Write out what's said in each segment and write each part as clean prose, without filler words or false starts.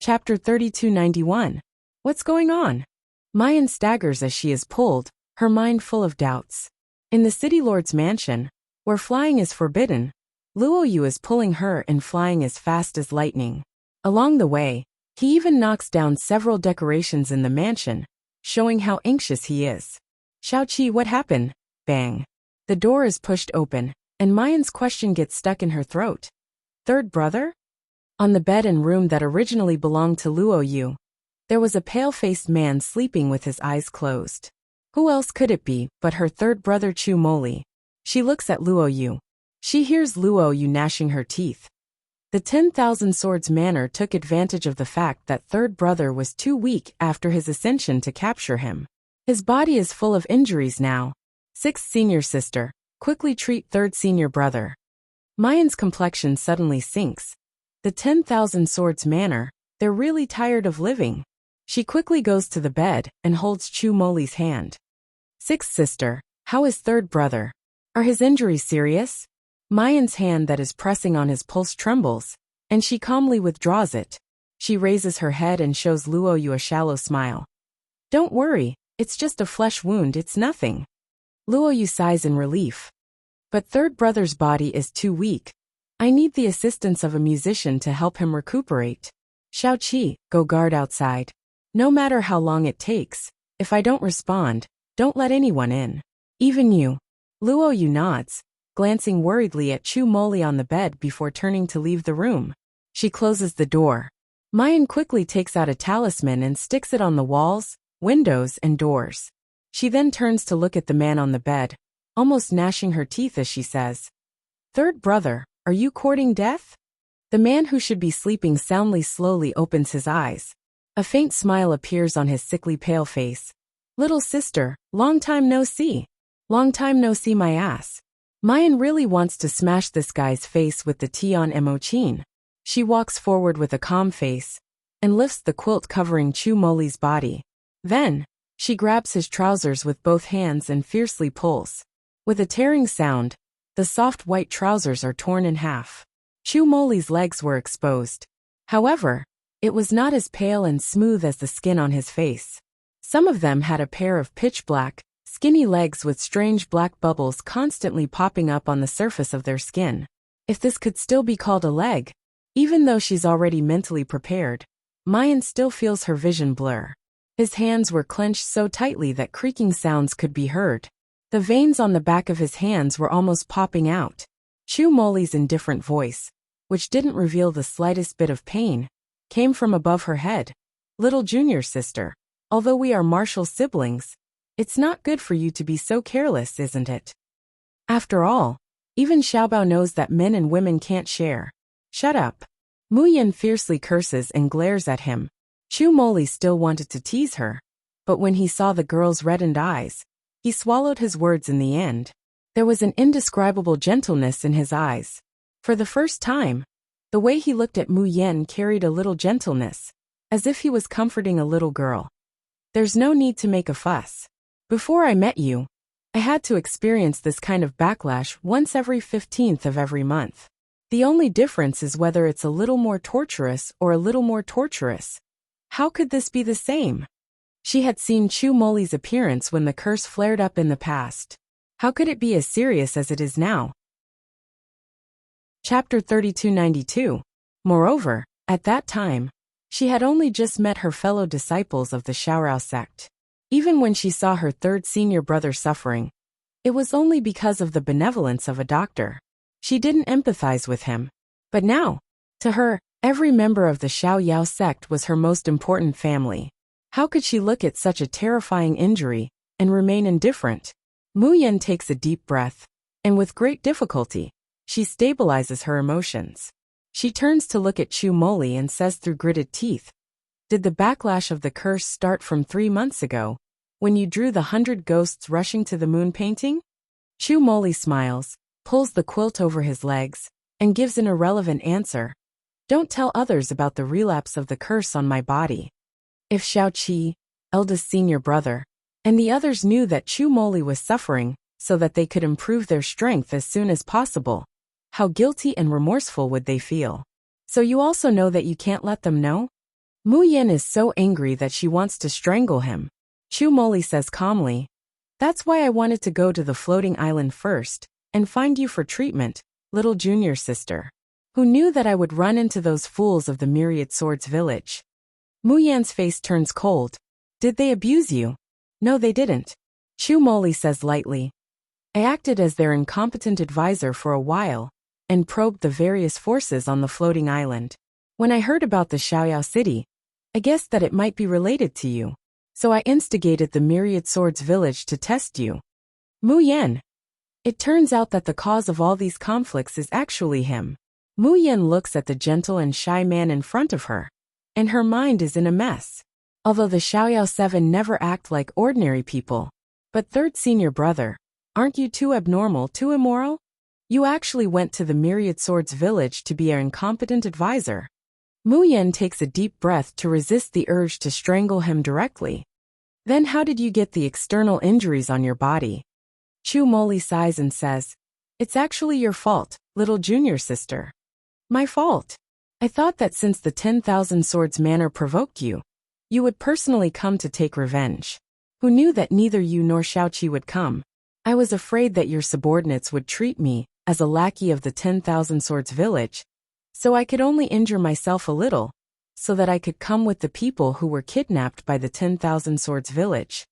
Chapter 3291. What's going on? Mayan staggers as she is pulled, her mind full of doubts. In the city lord's mansion, where flying is forbidden, Luoyu is pulling her and flying as fast as lightning. Along the way, he even knocks down several decorations in the mansion, showing how anxious he is. Xiaoqi, what happened? Bang. The door is pushed open, and Mayan's question gets stuck in her throat. Third brother? On the bed and room that originally belonged to Luoyu, there was a pale-faced man sleeping with his eyes closed. Who else could it be but her third brother Chu Moli? She looks at Luoyu. She hears Luoyu gnashing her teeth. The 10,000 Swords manor took advantage of the fact that third brother was too weak after his ascension to capture him. His body is full of injuries now. Sixth senior sister, quickly treat third senior brother. Mayan's complexion suddenly sinks. The 10,000 Swords manor, they're really tired of living. She quickly goes to the bed and holds Chu Moli's hand. Sixth sister, how is third brother? Are his injuries serious? Mayan's hand that is pressing on his pulse trembles, and she calmly withdraws it. She raises her head and shows Luoyu a shallow smile. Don't worry, it's just a flesh wound, it's nothing. Luoyu sighs in relief. But third brother's body is too weak. I need the assistance of a musician to help him recuperate. Xiaoqi, go guard outside. No matter how long it takes, if I don't respond, don't let anyone in. Even you. Luoyu nods, glancing worriedly at Chu Moli on the bed before turning to leave the room. She closes the door. Mayan quickly takes out a talisman and sticks it on the walls, windows, and doors. She then turns to look at the man on the bed, almost gnashing her teeth as she says, Third brother, are you courting death? The man who should be sleeping soundly slowly opens his eyes. A faint smile appears on his sickly pale face. Little sister, long time no see. Long time no see my ass. Mayan really wants to smash this guy's face with the Tian Emochin. She walks forward with a calm face and lifts the quilt covering Chu Moli's body. Then, she grabs his trousers with both hands and fiercely pulls. With a tearing sound, the soft white trousers are torn in half. Chu Moli's legs were exposed. However, it was not as pale and smooth as the skin on his face. Some of them had a pair of pitch-black, skinny legs with strange black bubbles constantly popping up on the surface of their skin. If this could still be called a leg, even though she's already mentally prepared, Mayan still feels her vision blur. His hands were clenched so tightly that creaking sounds could be heard. The veins on the back of his hands were almost popping out. Chu Moli's indifferent voice, which didn't reveal the slightest bit of pain, came from above her head. Little junior sister, although we are martial siblings, it's not good for you to be so careless, isn't it? After all, even Xiaobao knows that men and women can't share. Shut up. Mu Yan fiercely curses and glares at him. Chu Moli still wanted to tease her, but when he saw the girl's reddened eyes, he swallowed his words in the end. There was an indescribable gentleness in his eyes. For the first time, the way he looked at Mu Yan carried a little gentleness, as if he was comforting a little girl. There's no need to make a fuss. Before I met you, I had to experience this kind of backlash once every 15th of every month. The only difference is whether it's a little more torturous or a little more torturous. How could this be the same? She had seen Chu Moli's appearance when the curse flared up in the past. How could it be as serious as it is now? Chapter 3292. Moreover, at that time, she had only just met her fellow disciples of the Xiaorao sect. Even when she saw her third senior brother suffering, it was only because of the benevolence of a doctor. She didn't empathize with him. But now, to her, every member of the Xiaoyao sect was her most important family. How could she look at such a terrifying injury and remain indifferent? Mu Yan takes a deep breath, and with great difficulty, she stabilizes her emotions. She turns to look at Chu Moli and says through gritted teeth, Did the backlash of the curse start from 3 months ago, when you drew the 100 ghosts rushing to the moon painting? Chu Moli smiles, pulls the quilt over his legs, and gives an irrelevant answer. Don't tell others about the relapse of the curse on my body. If Xiaoqi, eldest senior brother, and the others knew that Chu Moli was suffering so that they could improve their strength as soon as possible, how guilty and remorseful would they feel? So you also know that you can't let them know? Mu Yan is so angry that she wants to strangle him. Chu Moli says calmly, "That's why I wanted to go to the floating island first, and find you for treatment, little junior sister. Who knew that I would run into those fools of the Myriad Swords village?" Mu Yan's face turns cold. "Did they abuse you?" "No, they didn't." Chu Moli says lightly, "I acted as their incompetent advisor for a while, and probed the various forces on the floating island. When I heard about the Xiaoyao city, I guessed that it might be related to you. So I instigated the Myriad Swords village to test you." Mu Yan. It turns out that the cause of all these conflicts is actually him. Mu Yan looks at the gentle and shy man in front of her, and her mind is in a mess. Although the Xiaoyao 7 never act like ordinary people. But third senior brother, aren't you too abnormal, too immoral? You actually went to the Myriad Swords village to be an incompetent advisor. Mu Yan takes a deep breath to resist the urge to strangle him directly. Then how did you get the external injuries on your body? Chu Moli sighs and says, "It's actually your fault, little junior sister." "My fault? I thought that since the 10,000 Swords manner provoked you, you would personally come to take revenge. Who knew that neither you nor Xiaoqi would come? I was afraid that your subordinates would treat me as a lackey of the 10,000 Swords village, so I could only injure myself a little, so that I could come with the people who were kidnapped by the 10,000 Swords village."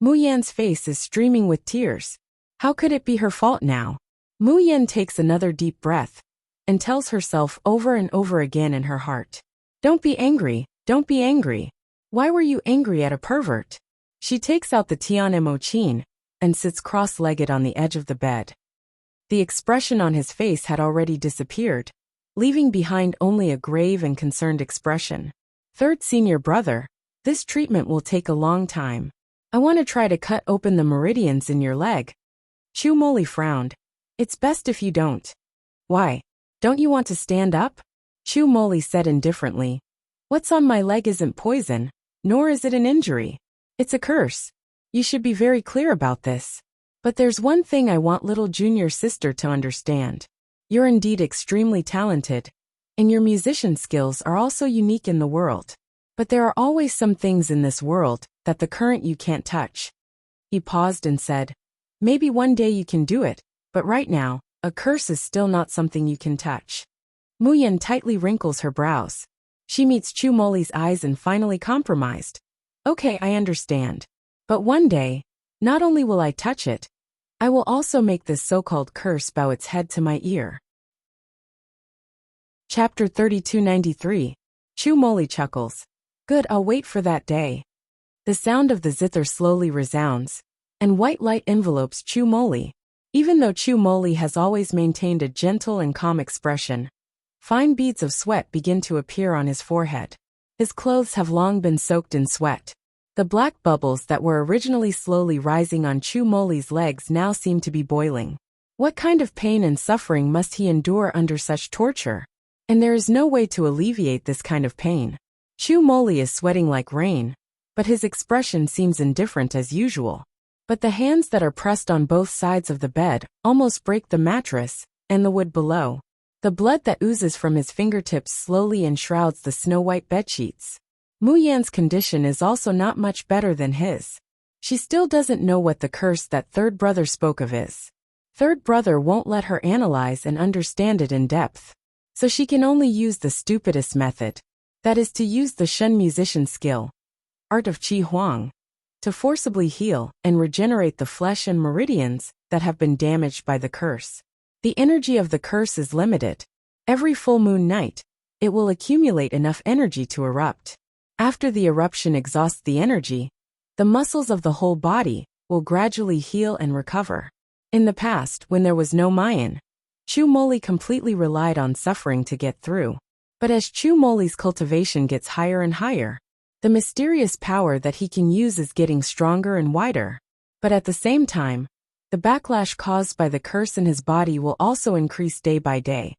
Mu Yan's face is streaming with tears. How could it be her fault now? Mu Yan takes another deep breath, and tells herself over and over again in her heart, "Don't be angry, don't be angry. Why were you angry at a pervert?" She takes out the Tian Mo Chin, and sits cross-legged on the edge of the bed. The expression on his face had already disappeared, leaving behind only a grave and concerned expression. "Third senior brother, this treatment will take a long time. I want to try to cut open the meridians in your leg." Chu Moli frowned. "It's best if you don't." "Why? Don't you want to stand up?" Chu Moli said indifferently. "What's on my leg isn't poison, nor is it an injury. It's a curse. You should be very clear about this. But there's one thing I want little junior sister to understand. You're indeed extremely talented, and your musician skills are also unique in the world. But there are always some things in this world that the current you can't touch." He paused and said, "Maybe one day you can do it, but right now, a curse is still not something you can touch." Mu Yan tightly wrinkles her brows. She meets Chu Moli's eyes and finally compromised. "Okay, I understand. But one day, not only will I touch it, I will also make this so-called curse bow its head to my ear." Chapter 3293. Chu Moli chuckles. "Good, I'll wait for that day." The sound of the zither slowly resounds, and white light envelopes Chu Moli. Even though Chu Moli has always maintained a gentle and calm expression, fine beads of sweat begin to appear on his forehead. His clothes have long been soaked in sweat. The black bubbles that were originally slowly rising on Chu Moli's legs now seem to be boiling. What kind of pain and suffering must he endure under such torture? And there is no way to alleviate this kind of pain. Chu Moli is sweating like rain, but his expression seems indifferent as usual. But the hands that are pressed on both sides of the bed almost break the mattress and the wood below. The blood that oozes from his fingertips slowly enshrouds the snow-white bedsheets. Mu Yan's condition is also not much better than his. She still doesn't know what the curse that third brother spoke of is. Third brother won't let her analyze and understand it in depth. So she can only use the stupidest method. That is to use the Shun musician skill, art of Qi Huang, to forcibly heal and regenerate the flesh and meridians that have been damaged by the curse. The energy of the curse is limited. Every full moon night, it will accumulate enough energy to erupt. After the eruption exhausts the energy, the muscles of the whole body will gradually heal and recover. In the past, when there was no Mayan, Chu Moli completely relied on suffering to get through. But as Chu Moli's cultivation gets higher and higher, the mysterious power that he can use is getting stronger and wider. But at the same time, the backlash caused by the curse in his body will also increase day by day,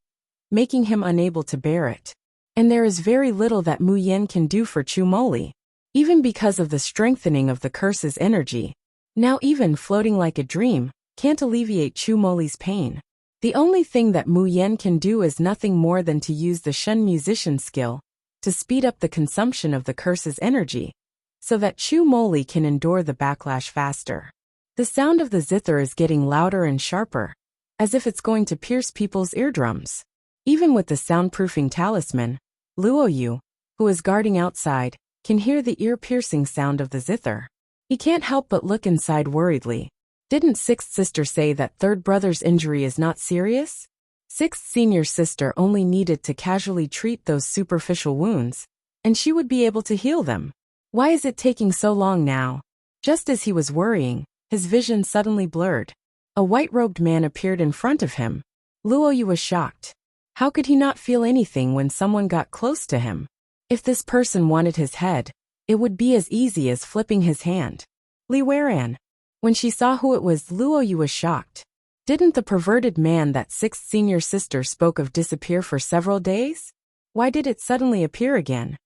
making him unable to bear it. And there is very little that Mu Yan can do for Chu Moli, even because of the strengthening of the curse's energy. Now even floating like a dream can't alleviate Chu Moli's pain. The only thing that Mu Yan can do is nothing more than to use the Shun musician skill to speed up the consumption of the curse's energy, so that Chu Moli can endure the backlash faster. The sound of the zither is getting louder and sharper, as if it's going to pierce people's eardrums. Even with the soundproofing talisman, Luo Yu, who is guarding outside, can hear the ear-piercing sound of the zither. He can't help but look inside worriedly. Didn't Sixth Sister say that third brother's injury is not serious? Sixth Senior Sister only needed to casually treat those superficial wounds, and she would be able to heal them. Why is it taking so long now? Just as he was worrying, his vision suddenly blurred. A white-robed man appeared in front of him. Luo Yu was shocked. How could he not feel anything when someone got close to him? If this person wanted his head, it would be as easy as flipping his hand. Li Weiran. When she saw who it was, Luo Yu was shocked. Didn't the perverted man that Sixth Senior Sister spoke of disappear for several days? Why did it suddenly appear again?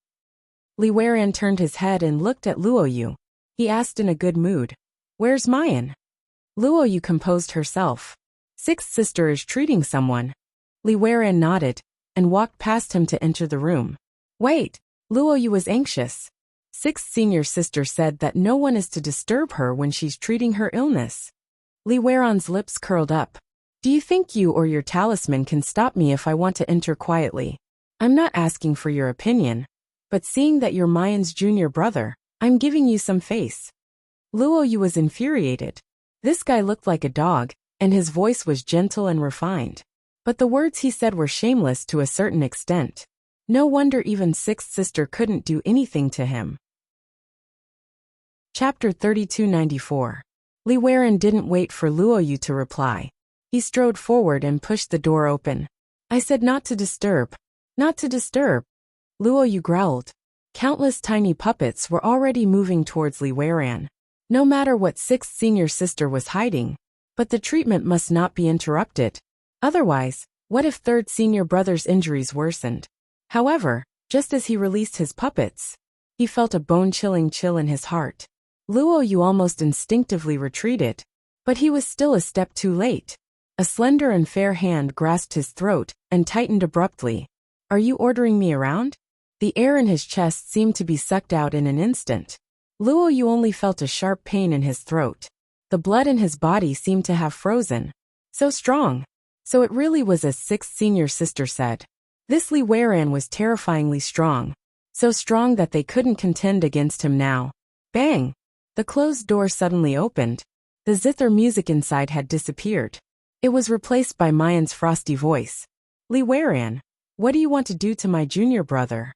Li Weiran turned his head and looked at Luo Yu. He asked in a good mood, "Where's Mayan?" Luo Yu composed herself. Sixth Sister is treating someone. Li Weiran nodded and walked past him to enter the room. Wait, Luo Yu was anxious. Sixth Senior Sister said that no one is to disturb her when she's treating her illness. Li Weiran's lips curled up. Do you think you or your talisman can stop me if I want to enter quietly? I'm not asking for your opinion, but seeing that you're Mayan's junior brother, I'm giving you some face. Luo Yu was infuriated. This guy looked like a dog, and his voice was gentle and refined. But the words he said were shameless to a certain extent. No wonder even Sixth Sister couldn't do anything to him. Chapter 3294. Li Weiran didn't wait for Luo Yu to reply. He strode forward and pushed the door open. I said not to disturb. Not to disturb. Luo Yu growled. Countless tiny puppets were already moving towards Li Weiran. No matter what Sixth Senior Sister was hiding, but the treatment must not be interrupted. Otherwise, what if Third Senior Brother's injuries worsened? However, just as he released his puppets, he felt a bone-chilling chill in his heart. Luo Yu almost instinctively retreated, but he was still a step too late. A slender and fair hand grasped his throat and tightened abruptly. Are you ordering me around? The air in his chest seemed to be sucked out in an instant. Luo Yu only felt a sharp pain in his throat. The blood in his body seemed to have frozen. So strong. So it really was as Sixth Senior Sister said. This Li Weiran was terrifyingly strong. So strong that they couldn't contend against him now. Bang! The closed door suddenly opened. The zither music inside had disappeared. It was replaced by Mayan's frosty voice. Li Weiran, what do you want to do to my junior brother?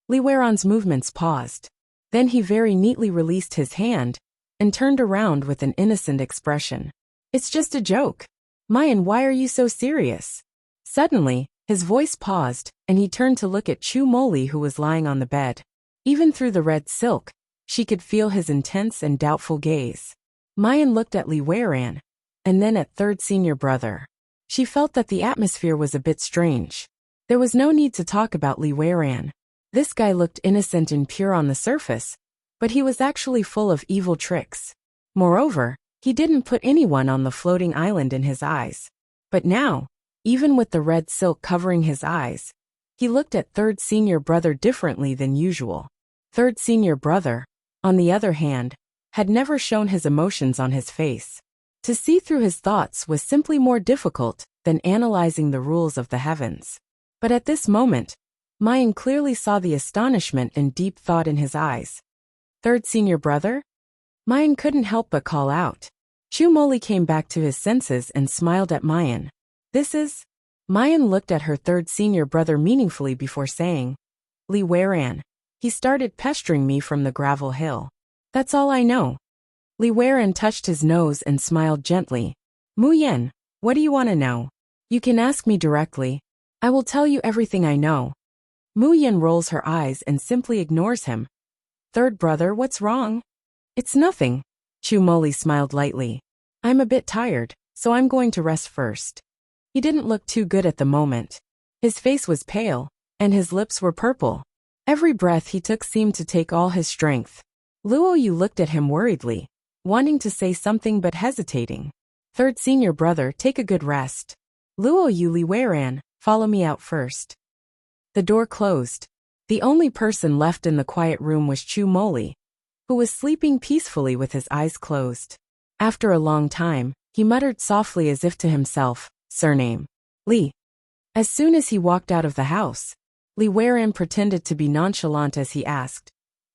Li Weiran's movements paused. Then he very neatly released his hand and turned around with an innocent expression. It's just a joke. Mayan, why are you so serious? Suddenly, his voice paused, and he turned to look at Chu Moli, who was lying on the bed. Even through the red silk, she could feel his intense and doubtful gaze. Mayan looked at Li Weiran, and then at Third Senior Brother. She felt that the atmosphere was a bit strange. There was no need to talk about Li Weiran. This guy looked innocent and pure on the surface, but he was actually full of evil tricks. Moreover, he didn't put anyone on the floating island in his eyes. But now, even with the red silk covering his eyes, he looked at Third Senior Brother differently than usual. Third Senior Brother, on the other hand, had never shown his emotions on his face. To see through his thoughts was simply more difficult than analyzing the rules of the heavens. But at this moment, Mayan clearly saw the astonishment and deep thought in his eyes. Third Senior Brother? Mayan couldn't help but call out. Chu Moli came back to his senses and smiled at Mayan. This is... Mayan looked at her Third Senior Brother meaningfully before saying, Li Weiran. He started pestering me from the gravel hill. That's all I know. Li Weiran touched his nose and smiled gently. Mu Yen, what do you want to know? You can ask me directly. I will tell you everything I know. Mu Yen rolls her eyes and simply ignores him. Third Brother, what's wrong? It's nothing. Chu Moli smiled lightly. I'm a bit tired, so I'm going to rest first. He didn't look too good at the moment. His face was pale, and his lips were purple. Every breath he took seemed to take all his strength. Luo Yu looked at him worriedly, wanting to say something but hesitating. Third Senior Brother, take a good rest. Luo Yu, Li Weiran, follow me out first. The door closed. The only person left in the quiet room was Chu Moli, who was sleeping peacefully with his eyes closed. After a long time, he muttered softly as if to himself, "Surname. Li." As soon as he walked out of the house, Li Weiran pretended to be nonchalant as he asked,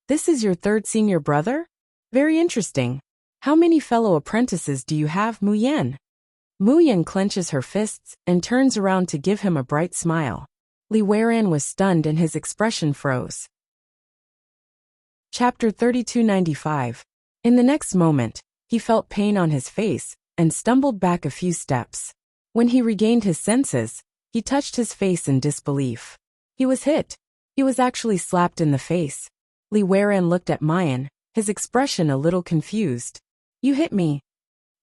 "This is your third senior brother? Very interesting. How many fellow apprentices do you have, Mu Yan?" Mu Yan clenches her fists and turns around to give him a bright smile. Li Weiran was stunned and his expression froze. Chapter 3295. In the next moment, he felt pain on his face and stumbled back a few steps. When he regained his senses, he touched his face in disbelief. He was hit. He was actually slapped in the face. Li Weiran looked at Mayan, his expression a little confused. "You hit me."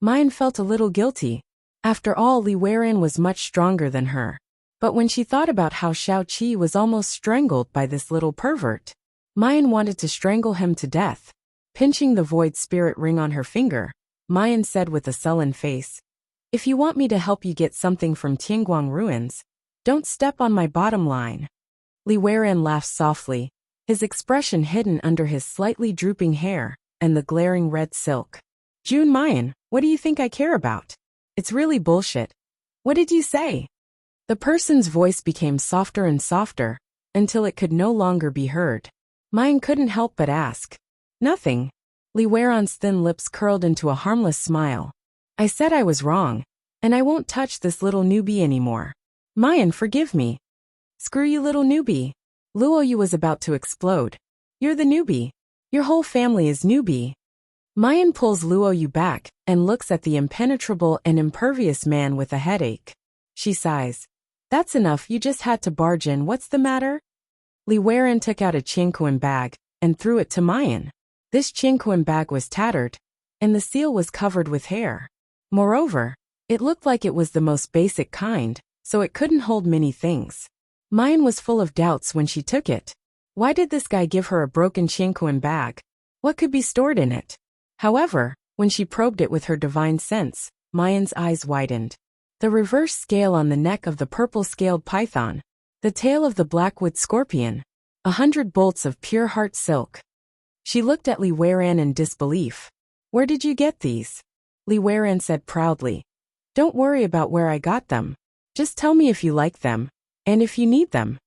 Mayan felt a little guilty. After all, Li Weiran was much stronger than her. But when she thought about how Xiao Qi was almost strangled by this little pervert, Mayan wanted to strangle him to death. Pinching the void spirit ring on her finger, Mayan said with a sullen face, "If you want me to help you get something from Tianguang ruins, don't step on my bottom line." Li Weiran laughed softly, his expression hidden under his slightly drooping hair and the glaring red silk. "June Mayan, what do you think I care about? It's really bullshit. What did you say?" The person's voice became softer and softer, until it could no longer be heard. Mayan couldn't help but ask. "Nothing." Li Weiran's thin lips curled into a harmless smile. "I said I was wrong, and I won't touch this little newbie anymore. Mayan, forgive me." "Screw you, little newbie." Luo Yu was about to explode. "You're the newbie. Your whole family is newbie." Mayan pulls Luo Yu back and looks at the impenetrable and impervious man with a headache. She sighs. "That's enough, you just had to barge in, what's the matter?" Li Weiran took out a Qianquan bag and threw it to Mayan. This Qianquan bag was tattered, and the seal was covered with hair. Moreover, it looked like it was the most basic kind, so it couldn't hold many things. Mayan was full of doubts when she took it. Why did this guy give her a broken Qianquan bag? What could be stored in it? However, when she probed it with her divine sense, Mayan's eyes widened. The reverse scale on the neck of the purple-scaled python, the tail of the blackwood scorpion, 100 bolts of pure heart silk. She looked at Li Weiran in disbelief. "Where did you get these?" Li Weiran said proudly. "Don't worry about where I got them. Just tell me if you like them, and if you need them."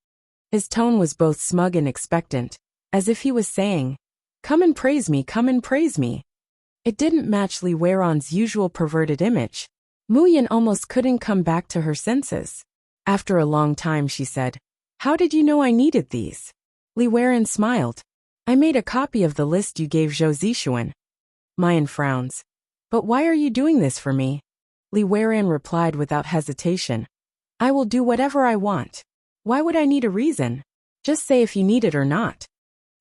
His tone was both smug and expectant, as if he was saying, "Come and praise me, come and praise me." It didn't match Li Weiran's usual perverted image. Mu Yan almost couldn't come back to her senses. After a long time she said, "How did you know I needed these?" Li Weiran smiled. "I made a copy of the list you gave Zhou Zixuan." Mayan frowns. "But why are you doing this for me?" Li Weiran replied without hesitation. "I will do whatever I want. Why would I need a reason? Just say if you need it or not."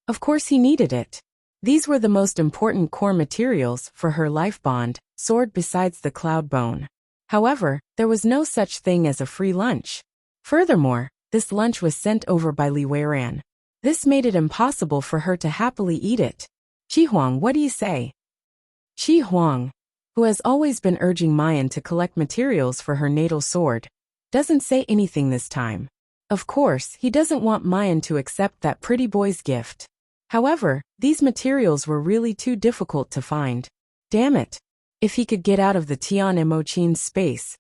Of course he needed it. These were the most important core materials for her life bond, sword besides the cloud bone. However, there was no such thing as a free lunch. Furthermore, this lunch was sent over by Li Weiran. This made it impossible for her to happily eat it. "Qi Huang, what do you say?" Qi Huang, who has always been urging Mayan to collect materials for her natal sword, doesn't say anything this time. Of course, he doesn't want Mayan to accept that pretty boy's gift. However, these materials were really too difficult to find. Damn it. If he could get out of the Tian Emochin's space,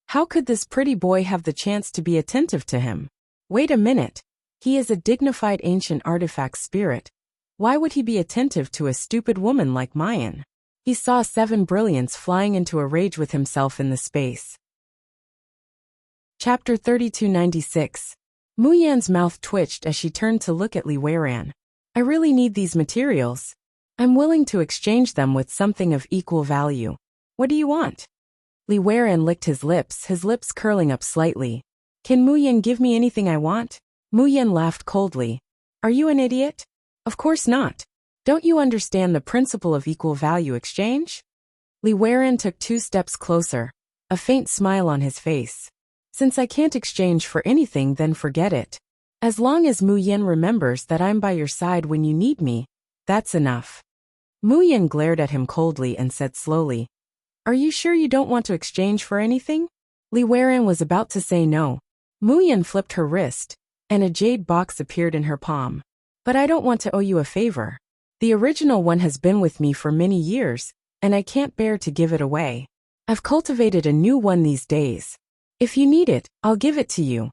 how could this pretty boy have the chance to be attentive to him? Wait a minute. He is a dignified ancient artifact spirit. Why would he be attentive to a stupid woman like Mayan? He saw Seven Brilliance flying into a rage with himself in the space. Chapter 3296. Mu Yan's mouth twitched as she turned to look at Li Weiran. "I really need these materials. I'm willing to exchange them with something of equal value. What do you want?" Li Weiran licked his lips curling up slightly. "Can Mu Yan give me anything I want?" Mu Yan laughed coldly. "Are you an idiot? Of course not. Don't you understand the principle of equal value exchange?" Li Weiran took 2 steps closer, a faint smile on his face. "Since I can't exchange for anything, then forget it. As long as Mu Yan remembers that I'm by your side when you need me, that's enough." Mu Yan glared at him coldly and said slowly, "Are you sure you don't want to exchange for anything?" Li Weiran was about to say no. Mu Yan flipped her wrist, and a jade box appeared in her palm. But I don't want to owe you a favor. The original one has been with me for many years, and I can't bear to give it away. I've cultivated a new one these days. If you need it, I'll give it to you.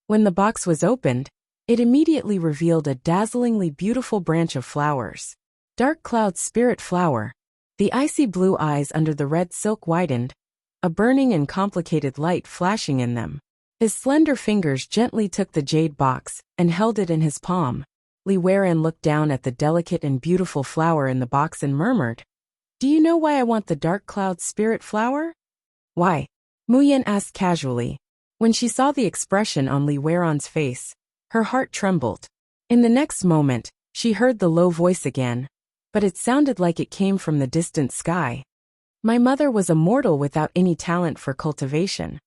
When the box was opened, it immediately revealed a dazzlingly beautiful branch of flowers. Dark Cloud Spirit Flower. The icy blue eyes under the red silk widened, a burning and complicated light flashing in them. His slender fingers gently took the jade box and held it in his palm. Li Weiran looked down at the delicate and beautiful flower in the box and murmured, "Do you know why I want the Dark Cloud Spirit Flower?" "Why?" Mu Yin asked casually. When she saw the expression on Li Weiran's face, her heart trembled. In the next moment, she heard the low voice again, but it sounded like it came from the distant sky. "My mother was a mortal without any talent for cultivation.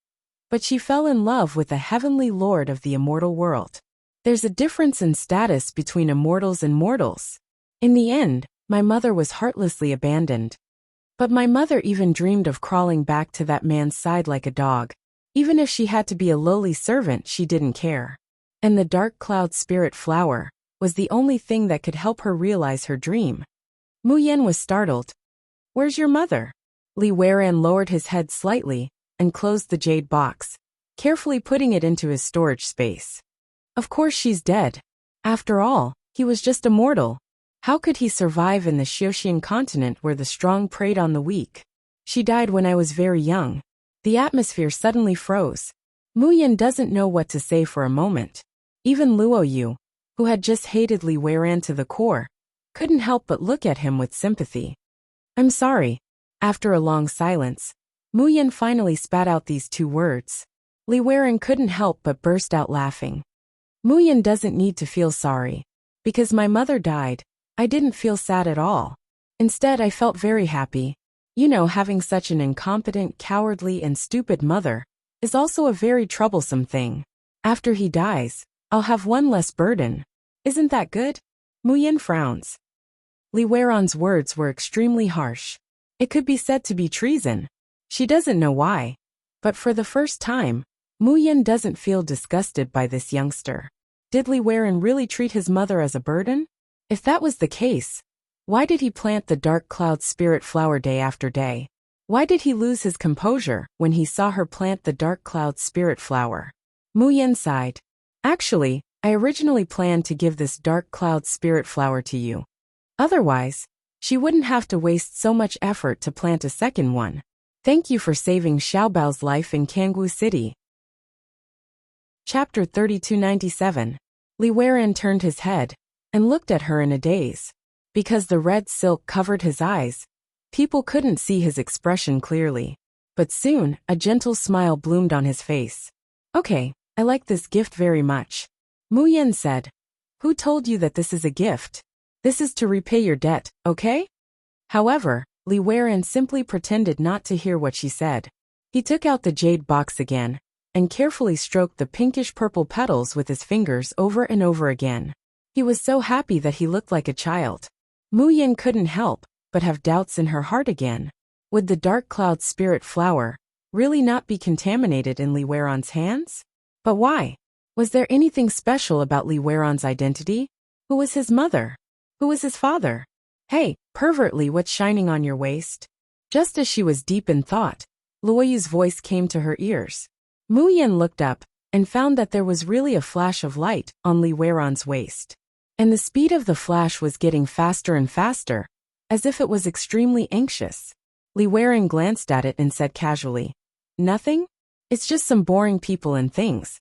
But she fell in love with a heavenly lord of the immortal world. There's a difference in status between immortals and mortals. In the end, my mother was heartlessly abandoned. But my mother even dreamed of crawling back to that man's side like a dog. Even if she had to be a lowly servant, she didn't care. And the Dark Cloud Spirit Flower was the only thing that could help her realize her dream." Mu Yin was startled. "Where's your mother?" Li Weiran lowered his head slightly and closed the jade box, carefully putting it into his storage space. Of course she's dead. After all, he was just a mortal. How could he survive in the Xiuxian continent where the strong preyed on the weak? She died when I was very young. The atmosphere suddenly froze. Mu Yin doesn't know what to say for a moment. Even Luo Yu, who had just hated Li Weiran to the core, couldn't help but look at him with sympathy. "I'm sorry." After a long silence, Mu Yin finally spat out these two words. Li Weiran couldn't help but burst out laughing. "Mu Yin doesn't need to feel sorry. Because my mother died, I didn't feel sad at all. Instead, I felt very happy. You know, having such an incompetent, cowardly, and stupid mother is also a very troublesome thing. After he dies, I'll have one less burden. Isn't that good?" Mu Yin frowns. Li Weiran's words were extremely harsh. It could be said to be treason. She doesn't know why. But for the first time, Mu Yin doesn't feel disgusted by this youngster. Did Li Weiran really treat his mother as a burden? If that was the case, why did he plant the Dark Cloud Spirit Flower day after day? Why did he lose his composure when he saw her plant the Dark Cloud Spirit Flower? Mu Yin sighed. "Actually, I originally planned to give this Dark Cloud Spirit Flower to you. Otherwise, she wouldn't have to waste so much effort to plant a second one. Thank you for saving Xiaobao's life in Kangwu City." Chapter 3297. Li Weiran turned his head and looked at her in a daze. Because the red silk covered his eyes, people couldn't see his expression clearly. But soon, a gentle smile bloomed on his face. "Okay, I like this gift very much." Mu Yin said. "Who told you that this is a gift? This is to repay your debt, okay?" However, Li Weiran simply pretended not to hear what she said. He took out the jade box again and carefully stroked the pinkish-purple petals with his fingers over and over again. He was so happy that he looked like a child. Mu Yin couldn't help but have doubts in her heart again. Would the Dark Cloud Spirit Flower really not be contaminated in Li Weiran's hands? But why? Was there anything special about Li Weiran's identity? Who was his mother? Who was his father? "Hey, pervertly, what's shining on your waist?" Just as she was deep in thought, Luo Yu's voice came to her ears. Mu Yin looked up and found that there was really a flash of light on Li Weiran's waist. And the speed of the flash was getting faster and faster, as if it was extremely anxious. Li Weiran glanced at it and said casually, "Nothing? It's just some boring people and things."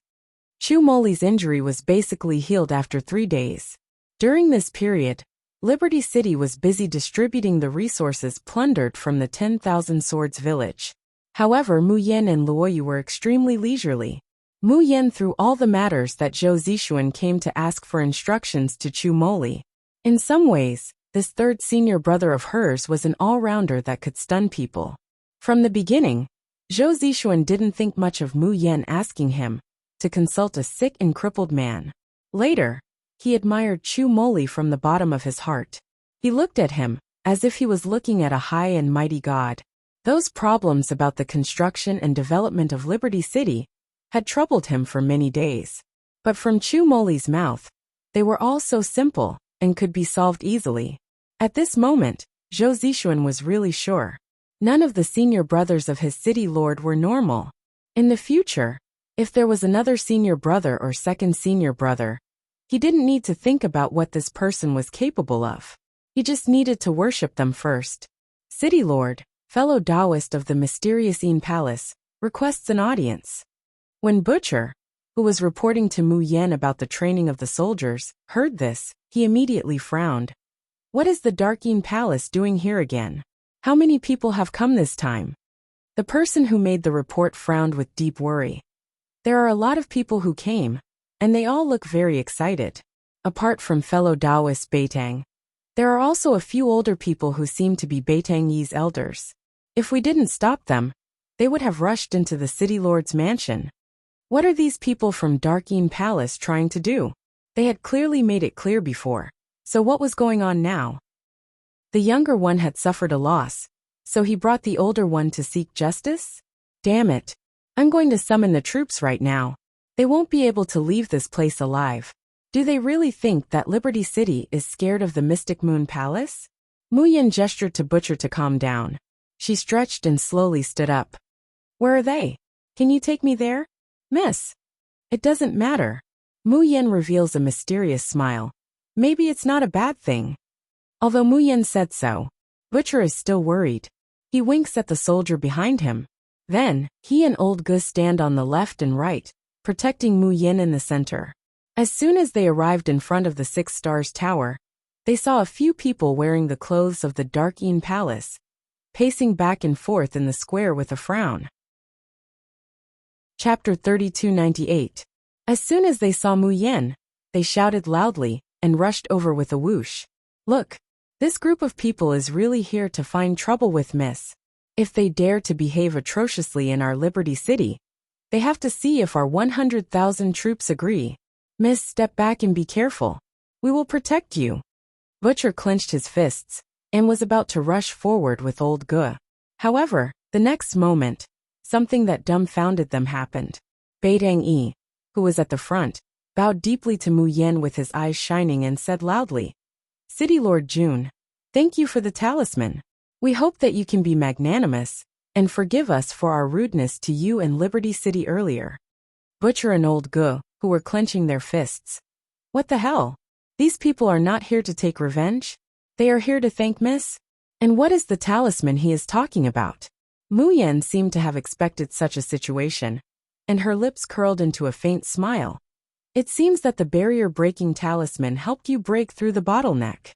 Chu Moli's injury was basically healed after 3 days. During this period, Liberty City was busy distributing the resources plundered from the 10,000 Swords village. However, Mu Yin and Luo Yu were extremely leisurely. Mu Yin threw all the matters that Zhou Zixuan came to ask for instructions to Chu Moli. In some ways, this third senior brother of hers was an all-rounder that could stun people. From the beginning, Zhou Zixuan didn't think much of Mu Yin asking him to consult a sick and crippled man. Later, he admired Chu Moli from the bottom of his heart. He looked at him as if he was looking at a high and mighty god. Those problems about the construction and development of Liberty City had troubled him for many days. But from Chu Moli's mouth, they were all so simple and could be solved easily. At this moment, Zhou Zixuan was really sure. None of the senior brothers of his city lord were normal. In the future, if there was another senior brother or second senior brother, he didn't need to think about what this person was capable of. He just needed to worship them first. City Lord, fellow Taoist of the mysterious Yin Palace, requests an audience. When Butcher, who was reporting to Mu Yan about the training of the soldiers, heard this, he immediately frowned. What is the Dark Yin Palace doing here again? How many people have come this time? The person who made the report frowned with deep worry. There are a lot of people who came, and they all look very excited. Apart from fellow Taoist Beitang, there are also a few older people who seem to be Beitang Yi's elders. If we didn't stop them, they would have rushed into the city lord's mansion. What are these people from Dark Yin Palace trying to do? They had clearly made it clear before. So what was going on now? The younger one had suffered a loss, so he brought the older one to seek justice? Damn it. I'm going to summon the troops right now. They won't be able to leave this place alive. Do they really think that Liberty City is scared of the Mystic Moon Palace? Mu Yan gestured to Butcher to calm down. She stretched and slowly stood up. Where are they? Can you take me there? Miss. It doesn't matter. Mu Yan reveals a mysterious smile. Maybe it's not a bad thing. Although Mu Yan said so, Butcher is still worried. He winks at the soldier behind him. Then, he and Old Gus stand on the left and right, protecting Mu Yan in the center. As soon as they arrived in front of the Six Stars Tower, they saw a few people wearing the clothes of the Dark Yin Palace, pacing back and forth in the square with a frown. Chapter 3298. As soon as they saw Mu Yan, they shouted loudly and rushed over with a whoosh. Look, this group of people is really here to find trouble with Miss. If they dare to behave atrociously in our Liberty City, they have to see if our 100,000 troops agree. Miss, step back and be careful. We will protect you. Butcher clenched his fists and was about to rush forward with Old Gu. However, the next moment, something that dumbfounded them happened. Beitang Yi, who was at the front, bowed deeply to Mu Yan with his eyes shining and said loudly, City Lord Jun, thank you for the talisman. We hope that you can be magnanimous and forgive us for our rudeness to you and Liberty City earlier. Butcher and Old Gu, who were clenching their fists. What the hell? These people are not here to take revenge? They are here to thank Miss? And what is the talisman he is talking about? Mu Yan seemed to have expected such a situation, and her lips curled into a faint smile. It seems that the barrier-breaking talisman helped you break through the bottleneck.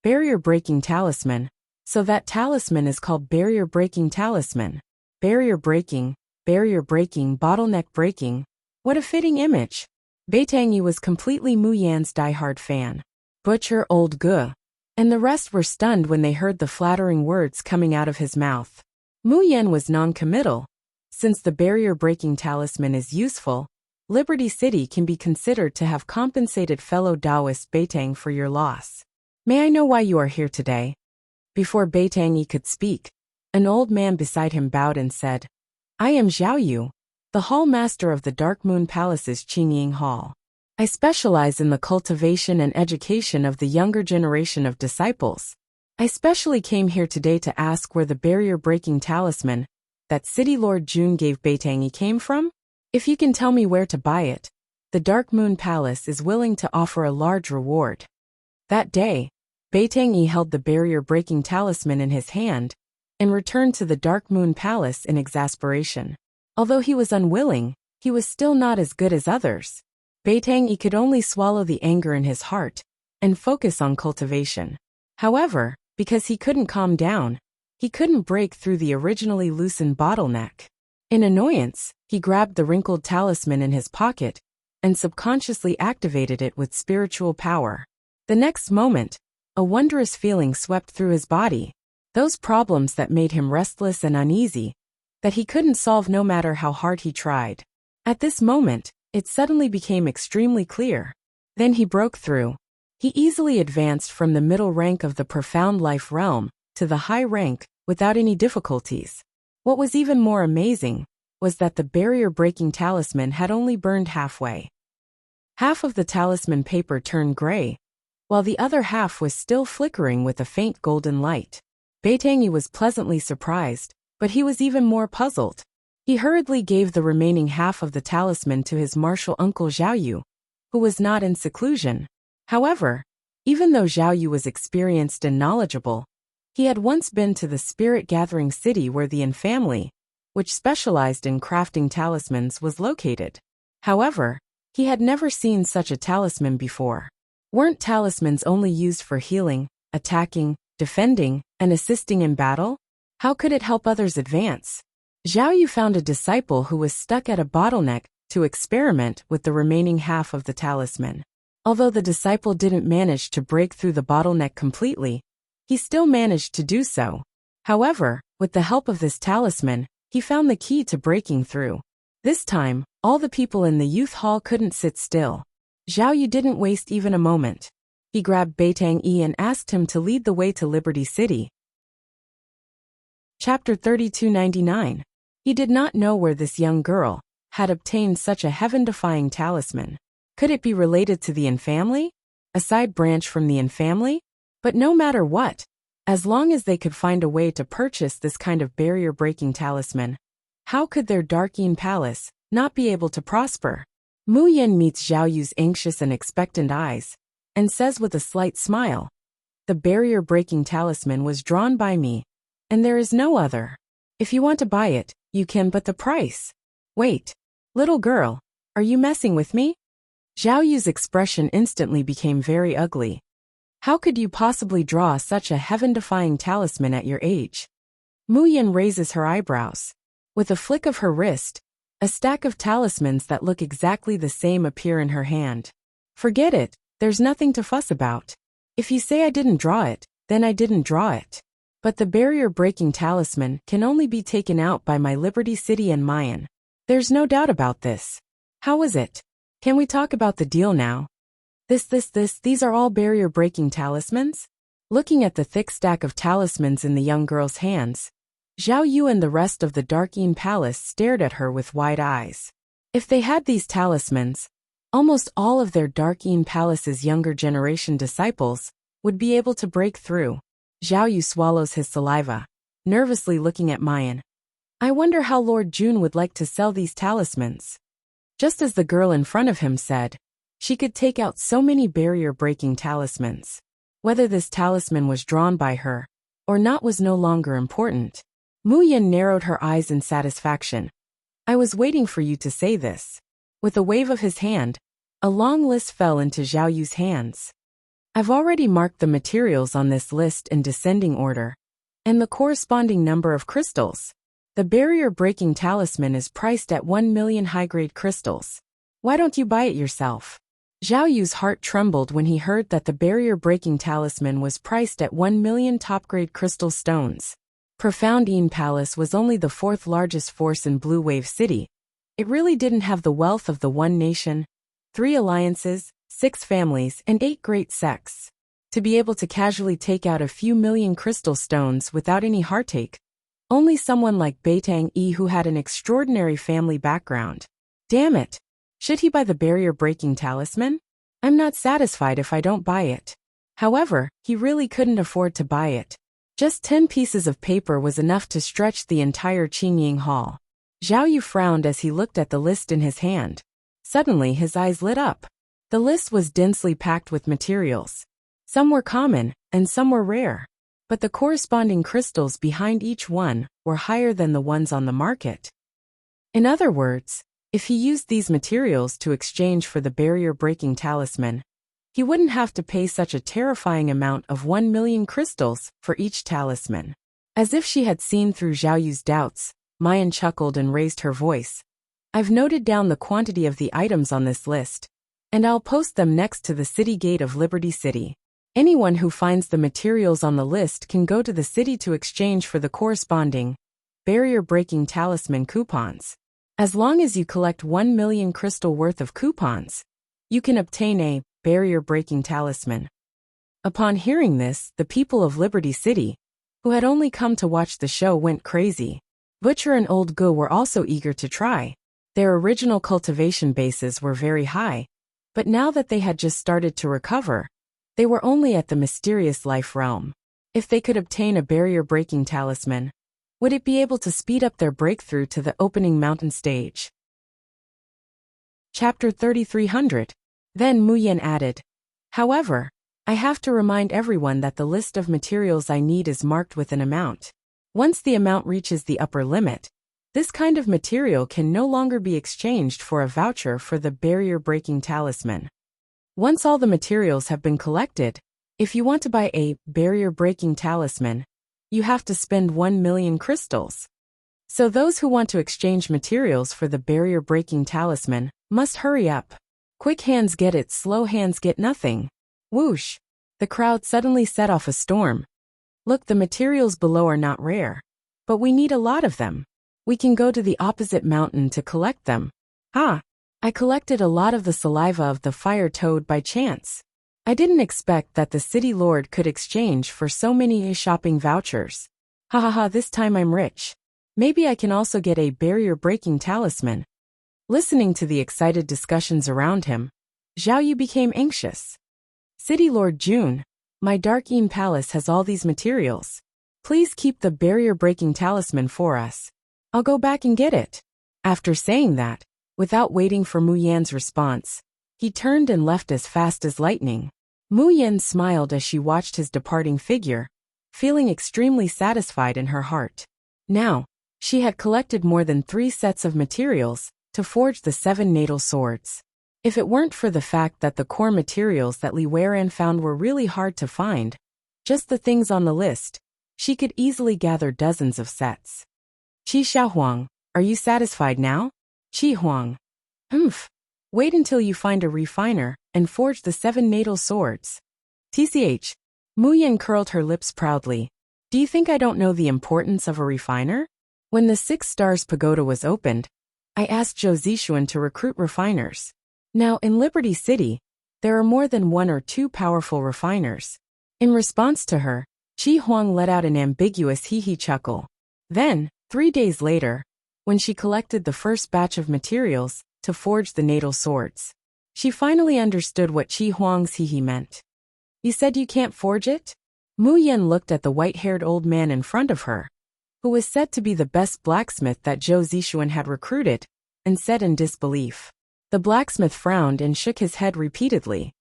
Barrier-breaking talisman. So that talisman is called barrier-breaking talisman. Barrier-breaking, bottleneck breaking. What a fitting image. Beitang Yi was completely Mu Yan's diehard fan. Butcher, Old Gu, and the rest were stunned when they heard the flattering words coming out of his mouth. Mu Yan was non-committal. Since the barrier-breaking talisman is useful, Liberty City can be considered to have compensated fellow Taoist Beitang for your loss. May I know why you are here today? Before Beitang Yi could speak, an old man beside him bowed and said, I am Zhao Yu, the Hall Master of the Dark Moon Palace's Qingying Hall. I specialize in the cultivation and education of the younger generation of disciples. I specially came here today to ask where the barrier-breaking talisman that City Lord Jun gave Beitang Yi came from? If you can tell me where to buy it, the Dark Moon Palace is willing to offer a large reward. That day, Beitang Yi held the barrier-breaking talisman in his hand and returned to the Dark Moon Palace in exasperation. Although he was unwilling, he was still not as good as others. Beitang Yi could only swallow the anger in his heart and focus on cultivation. However, because he couldn't calm down, he couldn't break through the originally loosened bottleneck. In annoyance, he grabbed the wrinkled talisman in his pocket and subconsciously activated it with spiritual power. The next moment, a wondrous feeling swept through his body. Those problems that made him restless and uneasy, that he couldn't solve no matter how hard he tried. At this moment, it suddenly became extremely clear. Then he broke through. He easily advanced from the middle rank of the profound life realm to the high rank without any difficulties. What was even more amazing was that the barrier-breaking talisman had only burned halfway. Half of the talisman paper turned gray, while the other half was still flickering with a faint golden light. Beitangi was pleasantly surprised, but he was even more puzzled. He hurriedly gave the remaining half of the talisman to his martial uncle Xiaoyu, who was not in seclusion. However, even though Xiaoyu was experienced and knowledgeable, he had once been to the spirit-gathering city where the Yin family, which specialized in crafting talismans, was located. However, he had never seen such a talisman before. Weren't talismans only used for healing, attacking, defending, and assisting in battle? How could it help others advance? Xiaoyu found a disciple who was stuck at a bottleneck to experiment with the remaining half of the talisman. Although the disciple didn't manage to break through the bottleneck completely, he still managed to do so. However, with the help of this talisman, he found the key to breaking through. This time, all the people in the youth hall couldn't sit still. Xiaoyu didn't waste even a moment. He grabbed Beitangi and asked him to lead the way to Liberty City. Chapter 3299. He did not know where this young girl had obtained such a heaven-defying talisman. Could it be related to the Yin family? A side branch from the Yin family? But no matter what, as long as they could find a way to purchase this kind of barrier-breaking talisman, how could their dark Yin palace not be able to prosper? Mu Yin meets Xiaoyu's anxious and expectant eyes, and says with a slight smile, "The barrier-breaking talisman was drawn by me, and there is no other. If you want to buy it, you can, but the price." "Wait, little girl, are you messing with me?" Xiaoyu's expression instantly became very ugly. "How could you possibly draw such a heaven-defying talisman at your age?" Mu Yin raises her eyebrows. With a flick of her wrist, a stack of talismans that look exactly the same appear in her hand. "Forget it, there's nothing to fuss about. If you say I didn't draw it, then I didn't draw it. But the barrier-breaking talisman can only be taken out by my Liberty City and Mayan. There's no doubt about this. How is it? Can we talk about the deal now? These are all barrier-breaking talismans?" Looking at the thick stack of talismans in the young girl's hands, Xiaoyu and the rest of the Dark Yin Palace stared at her with wide eyes. If they had these talismans, almost all of their Dark Yin Palace's younger generation disciples would be able to break through. Xiaoyu swallows his saliva, nervously looking at Mayan. "I wonder how Lord Jun would like to sell these talismans." Just as the girl in front of him said, she could take out so many barrier-breaking talismans. Whether this talisman was drawn by her or not was no longer important. Mu Yin narrowed her eyes in satisfaction. "I was waiting for you to say this." With a wave of his hand, a long list fell into Xiaoyu's hands. "I've already marked the materials on this list in descending order, and the corresponding number of crystals. The barrier-breaking talisman is priced at 1 million high-grade crystals. Why don't you buy it yourself?" Xiaoyu's heart trembled when he heard that the barrier-breaking talisman was priced at 1 million top-grade crystal stones. Profound Yin Palace was only the fourth largest force in Blue Wave City. It really didn't have the wealth of the One Nation, 3 alliances, 6 families, and 8 great sects. To be able to casually take out a few million crystal stones without any heartache, only someone like Beitangi who had an extraordinary family background. Damn it! Should he buy the barrier-breaking talisman? I'm not satisfied if I don't buy it. However, he really couldn't afford to buy it. Just 10 pieces of paper was enough to stretch the entire Qingying Hall. Xiaoyu frowned as he looked at the list in his hand. Suddenly his eyes lit up. The list was densely packed with materials. Some were common, and some were rare. But the corresponding crystals behind each one were higher than the ones on the market. In other words, if he used these materials to exchange for the barrier-breaking talisman, he wouldn't have to pay such a terrifying amount of 1 million crystals for each talisman. As if she had seen through Xiaoyu's doubts, Mayan chuckled and raised her voice. "I've noted down the quantity of the items on this list, and I'll post them next to the city gate of Liberty City. Anyone who finds the materials on the list can go to the city to exchange for the corresponding barrier-breaking talisman coupons. As long as you collect 1 million crystal worth of coupons, you can obtain a barrier-breaking talisman." Upon hearing this, the people of Liberty City, who had only come to watch the show, went crazy. Butcher and Old Go were also eager to try. Their original cultivation bases were very high, But now that they had just started to recover, they were only at the mysterious life realm. If they could obtain a barrier-breaking talisman, would it be able to speed up their breakthrough to the opening mountain stage? Chapter 3300. Then Mu Yan added, "However, I have to remind everyone that the list of materials I need is marked with an amount. Once the amount reaches the upper limit, this kind of material can no longer be exchanged for a voucher for the barrier-breaking talisman. Once all the materials have been collected, if you want to buy a barrier-breaking talisman, you have to spend 1 million crystals. So those who want to exchange materials for the barrier-breaking talisman must hurry up. Quick hands get it, slow hands get nothing." Whoosh! The crowd suddenly set off a storm. "Look, the materials below are not rare. But we need a lot of them. We can go to the opposite mountain to collect them." "Ah! I collected a lot of the saliva of the fire toad by chance. I didn't expect that the city lord could exchange for so many shopping vouchers. Ha ha ha, this time I'm rich. Maybe I can also get a barrier-breaking talisman." Listening to the excited discussions around him, Zhao Yu became anxious. "City Lord Jun, my Dark Een Palace has all these materials. Please keep the barrier-breaking talisman for us. I'll go back and get it." After saying that, without waiting for Mu Yan's response, he turned and left as fast as lightning. Mu Yan smiled as she watched his departing figure, feeling extremely satisfied in her heart. Now, she had collected more than 3 sets of materials to forge the 7 natal swords. If it weren't for the fact that the core materials that Li Weiran found were really hard to find, just the things on the list, she could easily gather dozens of sets. "Qi Xiaohuang, are you satisfied now?" "Qi Huang. Wait until you find a refiner and forge the 7 natal swords." "TCH. Mu Yan curled her lips proudly. "Do you think I don't know the importance of a refiner? When the 6 Stars Pagoda was opened, I asked Zhou Zixuan to recruit refiners. Now, in Liberty City, there are more than 1 or 2 powerful refiners." In response to her, Qi Huang let out an ambiguous hee-hee chuckle. Then, 3 days later, when she collected the first batch of materials to forge the natal swords, she finally understood what Qi Huang's hee-hee meant. "You said you can't forge it?" Mu Yan looked at the white-haired old man in front of her, who was said to be the best blacksmith that Zhou Zixuan had recruited, and said in disbelief. The blacksmith frowned and shook his head repeatedly.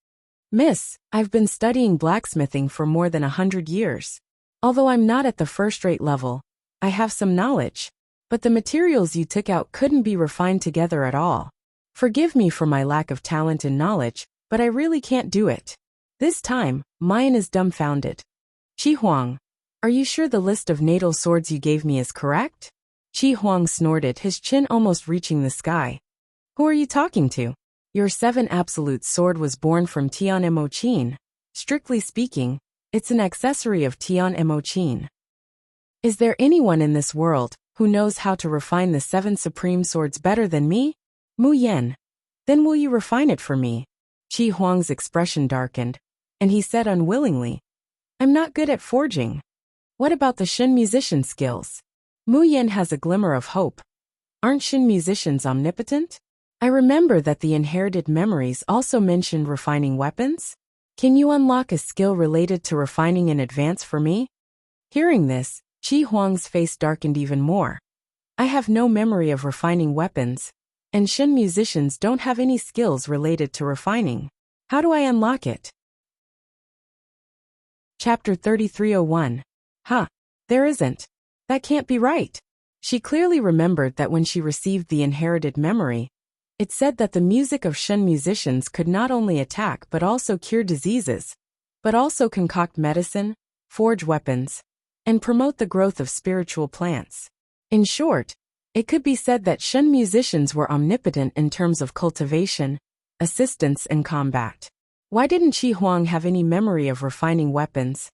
"Miss, I've been studying blacksmithing for more than 100 years. Although I'm not at the first-rate level, I have some knowledge. But the materials you took out couldn't be refined together at all. Forgive me for my lack of talent and knowledge, but I really can't do it." This time, Mayan is dumbfounded. "Qi Huang, are you sure the list of natal swords you gave me is correct?" Qi Huang snorted, his chin almost reaching the sky. "Who are you talking to? Your 7 absolute sword was born from Tian Mo Qin. Strictly speaking, it's an accessory of Tian Mo Qin. Is there anyone in this world who knows how to refine the 7 supreme swords better than me?" "Mu Yan. Then will you refine it for me?" Qi Huang's expression darkened, and he said unwillingly, "I'm not good at forging." "What about the Shen musician skills?" Mu Yan has a glimmer of hope. "Aren't Shen musicians omnipotent? I remember that the inherited memories also mentioned refining weapons. Can you unlock a skill related to refining in advance for me?" Hearing this, Qi Huang's face darkened even more. "I have no memory of refining weapons, and Shen musicians don't have any skills related to refining. How do I unlock it?" Chapter 3301. There isn't. That can't be right. She clearly remembered that when she received the inherited memory, it said that the music of Shen musicians could not only attack but also cure diseases, but also concoct medicine, forge weapons, and promote the growth of spiritual plants. In short, it could be said that Shen musicians were omnipotent in terms of cultivation, assistance, and combat. Why didn't Qi Huang have any memory of refining weapons?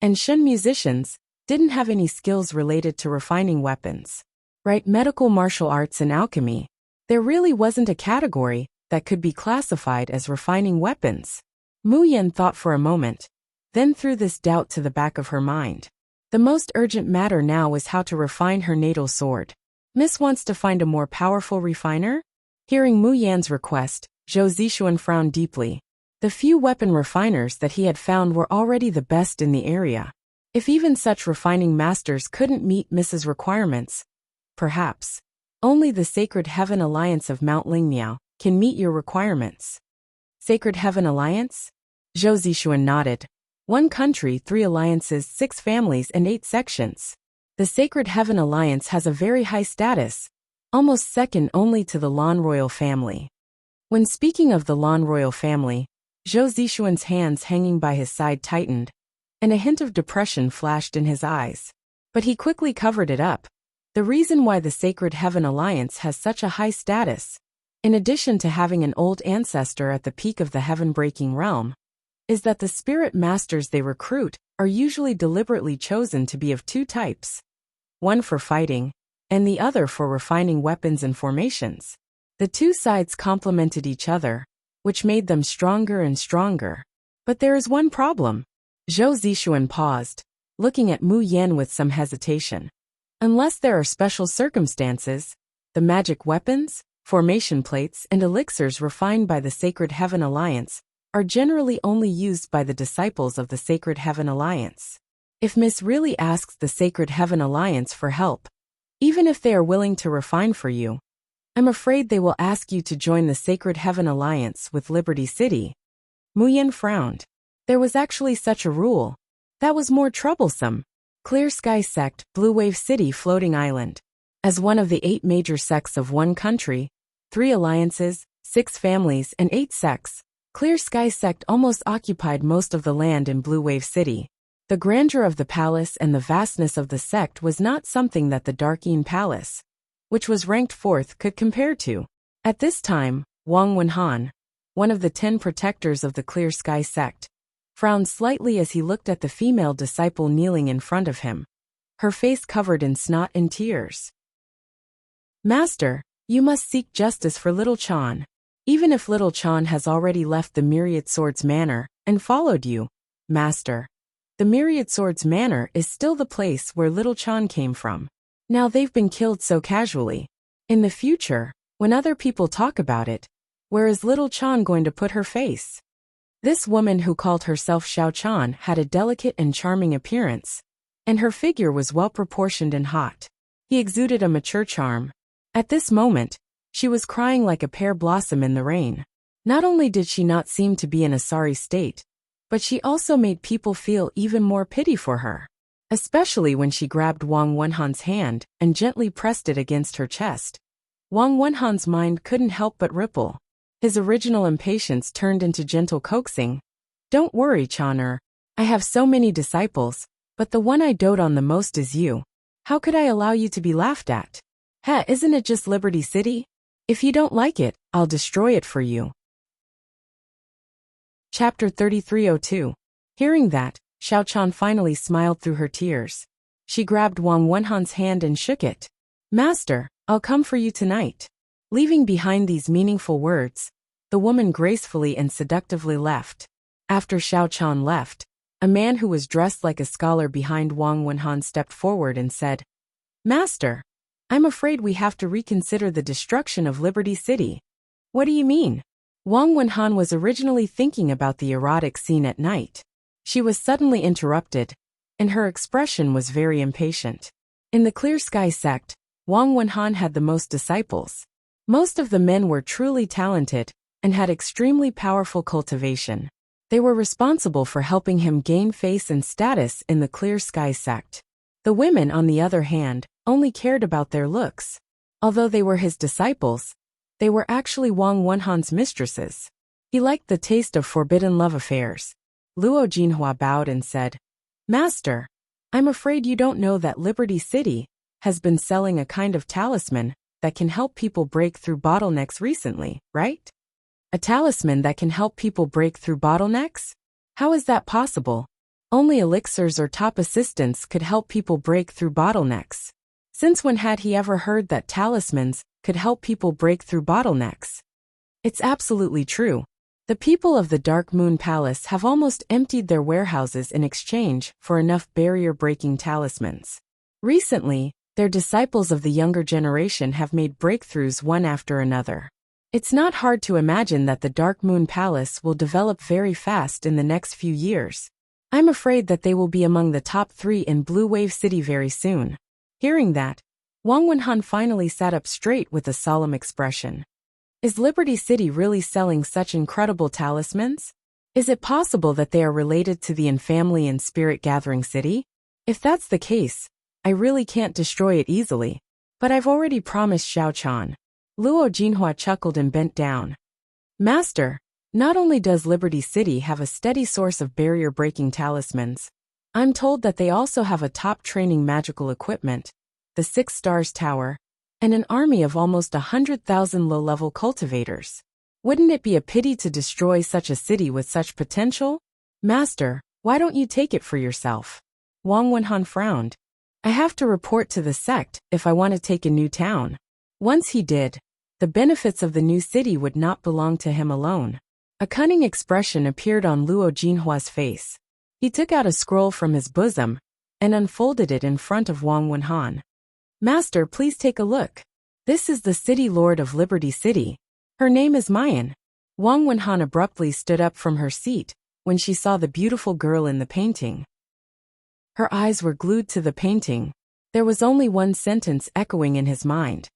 And Shen musicians didn't have any skills related to refining weapons. Right? Medical martial arts and alchemy. There really wasn't a category that could be classified as refining weapons. Mu Yan thought for a moment, then threw this doubt to the back of her mind. The most urgent matter now was how to refine her natal sword. Miss wants to find a more powerful refiner? Hearing Mu Yan's request, Zhou Zishuan frowned deeply. The few weapon refiners that he had found were already the best in the area. If even such refining masters couldn't meet Mrs. requirements, perhaps only the Sacred Heaven Alliance of Mount Lingmiao can meet your requirements. Sacred Heaven Alliance? Zhou Zishuan nodded. 1 country, 3 alliances, 6 families, and 8 sections. The Sacred Heaven Alliance has a very high status, almost second only to the Lan royal family. When speaking of the Lan royal family, Zhou Zishuan's hands hanging by his side tightened, and a hint of depression flashed in his eyes. But he quickly covered it up. The reason why the Sacred Heaven Alliance has such a high status, in addition to having an old ancestor at the peak of the heaven-breaking realm, is that the spirit masters they recruit are usually deliberately chosen to be of 2 types. One for fighting, and the other for refining weapons and formations. The 2 sides complemented each other, which made them stronger and stronger. But there is one problem. Zhou Zishuan paused, looking at Mu Yan with some hesitation. Unless there are special circumstances, the magic weapons, formation plates, and elixirs refined by the Sacred Heaven Alliance are generally only used by the disciples of the Sacred Heaven Alliance. If Miss really asks the Sacred Heaven Alliance for help, even if they are willing to refine for you, I'm afraid they will ask you to join the Sacred Heaven Alliance with Liberty City. Mu Yan frowned. There was actually such a rule. That was more troublesome. Clear Sky Sect, Blue Wave City Floating Island. As one of the 8 major sects of 1 country, 3 alliances, 6 families, and 8 sects, Clear Sky Sect almost occupied most of the land in Blue Wave City. The grandeur of the palace and the vastness of the sect was not something that the Darkeen Palace, which was ranked 4th, could compare to. At this time, Wang Wenhan, one of the 10 protectors of the Clear Sky Sect, frowned slightly as he looked at the female disciple kneeling in front of him, her face covered in snot and tears. Master, you must seek justice for Little Chan. Even if Little Chan has already left the Myriad Swords Manor and followed you, Master, the Myriad Swords Manor is still the place where Little Chan came from. Now they've been killed so casually. In the future, when other people talk about it, where is Little Chan going to put her face? This woman who called herself Xiao Chan had a delicate and charming appearance, and her figure was well-proportioned and hot. He exuded a mature charm. At this moment, she was crying like a pear blossom in the rain. Not only did she not seem to be in a sorry state, but she also made people feel even more pity for her. Especially when she grabbed Wang Wenhan's hand and gently pressed it against her chest. Wang Wenhan's mind couldn't help but ripple. His original impatience turned into gentle coaxing. Don't worry, Chaner. I have so many disciples, but the one I dote on the most is you. How could I allow you to be laughed at? Isn't it just Liberty City? If you don't like it, I'll destroy it for you. Chapter 3302. Hearing that, Xiao Chan finally smiled through her tears. She grabbed Wang Wenhan's hand and shook it. Master, I'll come for you tonight. Leaving behind these meaningful words, the woman gracefully and seductively left. After Xiao Chan left, a man who was dressed like a scholar behind Wang Wenhan stepped forward and said, Master, I'm afraid we have to reconsider the destruction of Liberty City. What do you mean? Wang Wenhan was originally thinking about the erotic scene at night. She was suddenly interrupted, and her expression was very impatient. In the Clear Sky Sect, Wang Wenhan had the most disciples. Most of the men were truly talented and had extremely powerful cultivation. They were responsible for helping him gain face and status in the Clear Sky Sect. The women, on the other hand, only cared about their looks. Although they were his disciples, they were actually Wang Wenhan's mistresses. He liked the taste of forbidden love affairs. Luo Jinhua bowed and said, Master, I'm afraid you don't know that Liberty City has been selling a kind of talisman that can help people break through bottlenecks recently, right? A talisman that can help people break through bottlenecks? How is that possible? Only elixirs or top assistants could help people break through bottlenecks. Since when had he ever heard that talismans could help people break through bottlenecks? It's absolutely true. The people of the Dark Moon Palace have almost emptied their warehouses in exchange for enough barrier-breaking talismans. Recently, their disciples of the younger generation have made breakthroughs one after another. It's not hard to imagine that the Dark Moon Palace will develop very fast in the next few years. I'm afraid that they will be among the top 3 in Blue Wave City very soon. Hearing that, Wang Wenhan finally sat up straight with a solemn expression. Is Liberty City really selling such incredible talismans? Is it possible that they are related to the family and spirit gathering city? If that's the case, I really can't destroy it easily. But I've already promised Xiao Chan. Luo Jinhua chuckled and bent down. Master, not only does Liberty City have a steady source of barrier-breaking talismans, I'm told that they also have a top-training magical equipment, the 6 Stars Tower, and an army of almost 100,000 low-level cultivators. Wouldn't it be a pity to destroy such a city with such potential? Master, why don't you take it for yourself? Wang Wenhan frowned. I have to report to the sect if I want to take a new town. Once he did, the benefits of the new city would not belong to him alone. A cunning expression appeared on Luo Jinhua's face. He took out a scroll from his bosom and unfolded it in front of Wang Wenhan. Master, please take a look. This is the City Lord of Liberty City. Her name is Mayan. Wang Wenhan abruptly stood up from her seat when she saw the beautiful girl in the painting. Her eyes were glued to the painting. There was only one sentence echoing in his mind.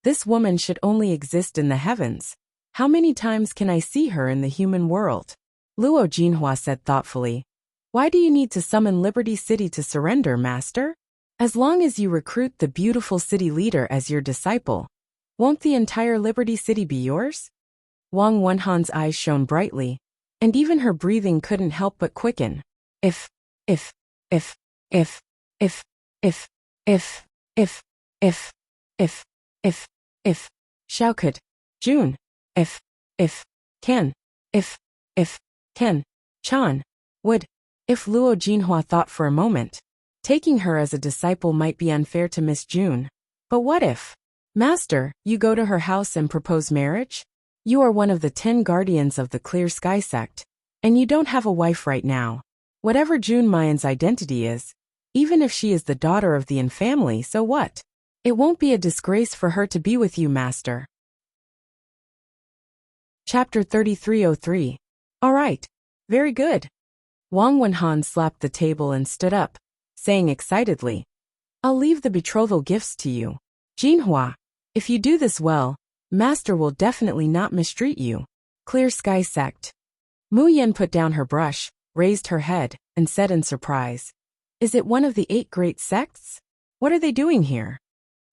This woman should only exist in the heavens. How many times can I see her in the human world? Luo Jinhua said thoughtfully. Why do you need to summon Liberty City to surrender, Master? As long as you recruit the beautiful city leader as your disciple, won't the entire Liberty City be yours? Wang Wenhan's eyes shone brightly, and even her breathing couldn't help but quicken. If, Xiao could, June, Ken, Chan, would, if Luo Jinhua thought for a moment, taking her as a disciple might be unfair to Miss June. But what if, Master, you go to her house and propose marriage? You are one of the 10 guardians of the Clear Sky sect, and you don't have a wife right now. Whatever June Mayan's identity is, even if she is the daughter of the family, so what? It won't be a disgrace for her to be with you, Master. Chapter 3303. All right. Very good. Wang Wenhan slapped the table and stood up, saying excitedly, I'll leave the betrothal gifts to you. Jinhua, if you do this well, Master will definitely not mistreat you. Clear Sky Sect. Mu Yan put down her brush, raised her head, and said in surprise, Is it one of the 8 great sects? What are they doing here?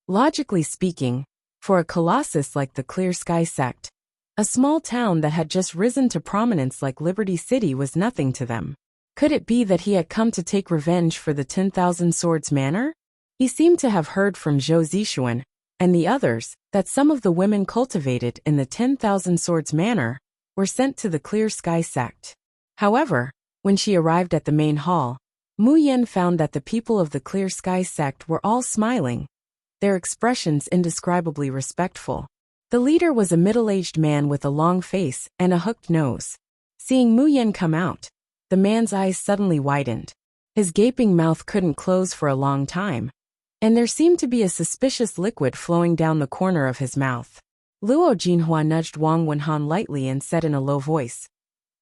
Logically speaking, for a colossus like the Clear Sky Sect, a small town that had just risen to prominence like Liberty City was nothing to them. Could it be that he had come to take revenge for the 10,000 Swords Manor? He seemed to have heard from Zhou Zixuan and the others that some of the women cultivated in the 10,000 Swords Manor were sent to the Clear Sky Sect. However, when she arrived at the main hall, Mu Yan found that the people of the Clear Sky Sect were all smiling, their expressions indescribably respectful. The leader was a middle-aged man with a long face and a hooked nose. Seeing Mu Yan come out, the man's eyes suddenly widened. His gaping mouth couldn't close for a long time, and there seemed to be a suspicious liquid flowing down the corner of his mouth. Luo Jinhua nudged Wang Wenhan lightly and said in a low voice,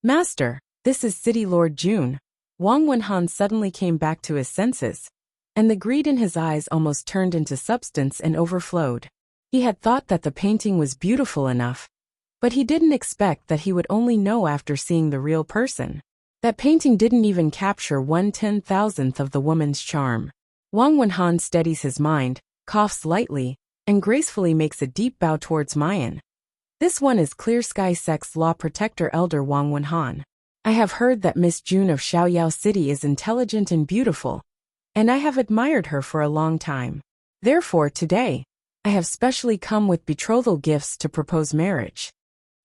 Master, this is City Lord June. Wang Wenhan suddenly came back to his senses, and the greed in his eyes almost turned into substance and overflowed. He had thought that the painting was beautiful enough, but he didn't expect that he would only know after seeing the real person. That painting didn't even capture 1/10,000th of the woman's charm. Wang Wenhan steadies his mind, coughs lightly, and gracefully makes a deep bow towards Mayan. This one is Clear Sky Sect's Law Protector Elder Wang Wenhan. I have heard that Miss June of Xiaoyao City is intelligent and beautiful, and I have admired her for a long time. Therefore, today, I have specially come with betrothal gifts to propose marriage.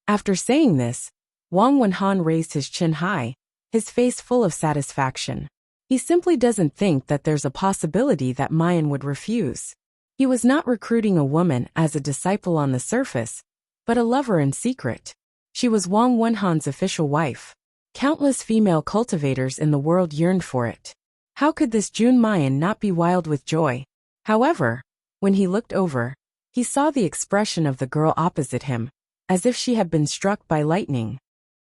After saying this, Wang Wenhan raised his chin high, his face full of satisfaction. He simply doesn't think that there's a possibility that Mayan would refuse. He was not recruiting a woman as a disciple on the surface, but a lover in secret. She was Wang Wenhan's official wife. Countless female cultivators in the world yearned for it. How could this June Mayan not be wild with joy? However, when he looked over, he saw the expression of the girl opposite him, as if she had been struck by lightning.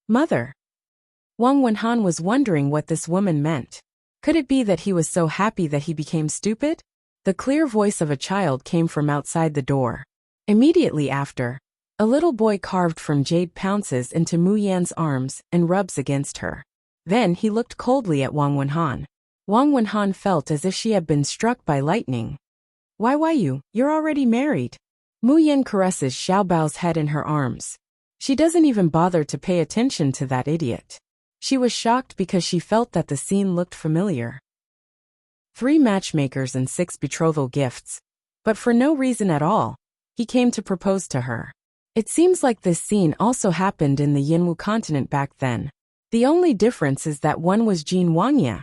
Mother. Wang Wenhan was wondering what this woman meant. Could it be that he was so happy that he became stupid? The clear voice of a child came from outside the door. Immediately after, a little boy carved from jade pounces into Mu Yan's arms and rubs against her. Then he looked coldly at Wang Wenhan. Wang Wenhan felt as if she had been struck by lightning. Why you're already married. Mu Yan caresses Xiao Bao's head in her arms. She doesn't even bother to pay attention to that idiot. She was shocked because she felt that the scene looked familiar. 3 matchmakers and 6 betrothal gifts. But for no reason at all, he came to propose to her. It seems like this scene also happened in the Yinwu continent back then. The only difference is that one was Jin Wangya,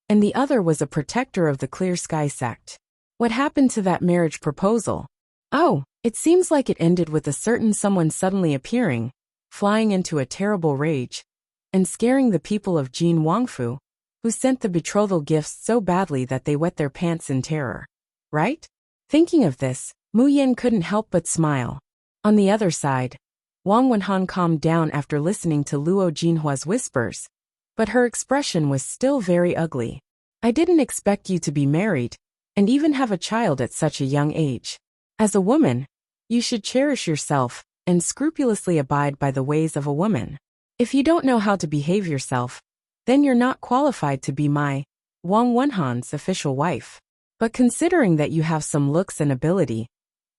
and the other was a protector of the Clear Sky sect. What happened to that marriage proposal? Oh, it seems like it ended with a certain someone suddenly appearing, flying into a terrible rage, and scaring the people of Jin Wangfu, who sent the betrothal gifts so badly that they wet their pants in terror. Right? Thinking of this, Mu Yan couldn't help but smile. On the other side, Wang Wenhan calmed down after listening to Luo Jinhua's whispers, but her expression was still very ugly. I didn't expect you to be married, and even have a child at such a young age. As a woman, you should cherish yourself and scrupulously abide by the ways of a woman. If you don't know how to behave yourself, then you're not qualified to be my, Wang Wenhan's official wife. But considering that you have some looks and ability,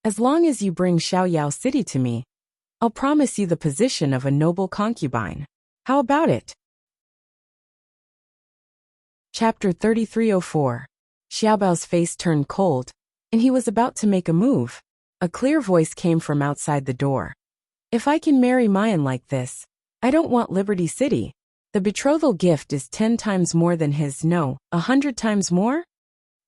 as long as you bring Xiaoyao City to me, I'll promise you the position of a noble concubine. How about it? Chapter 3304. Xiaobao's face turned cold, and he was about to make a move. A clear voice came from outside the door. If I can marry Mayan like this, I don't want Liberty City. The betrothal gift is 10 times more than his, no, 100 times more?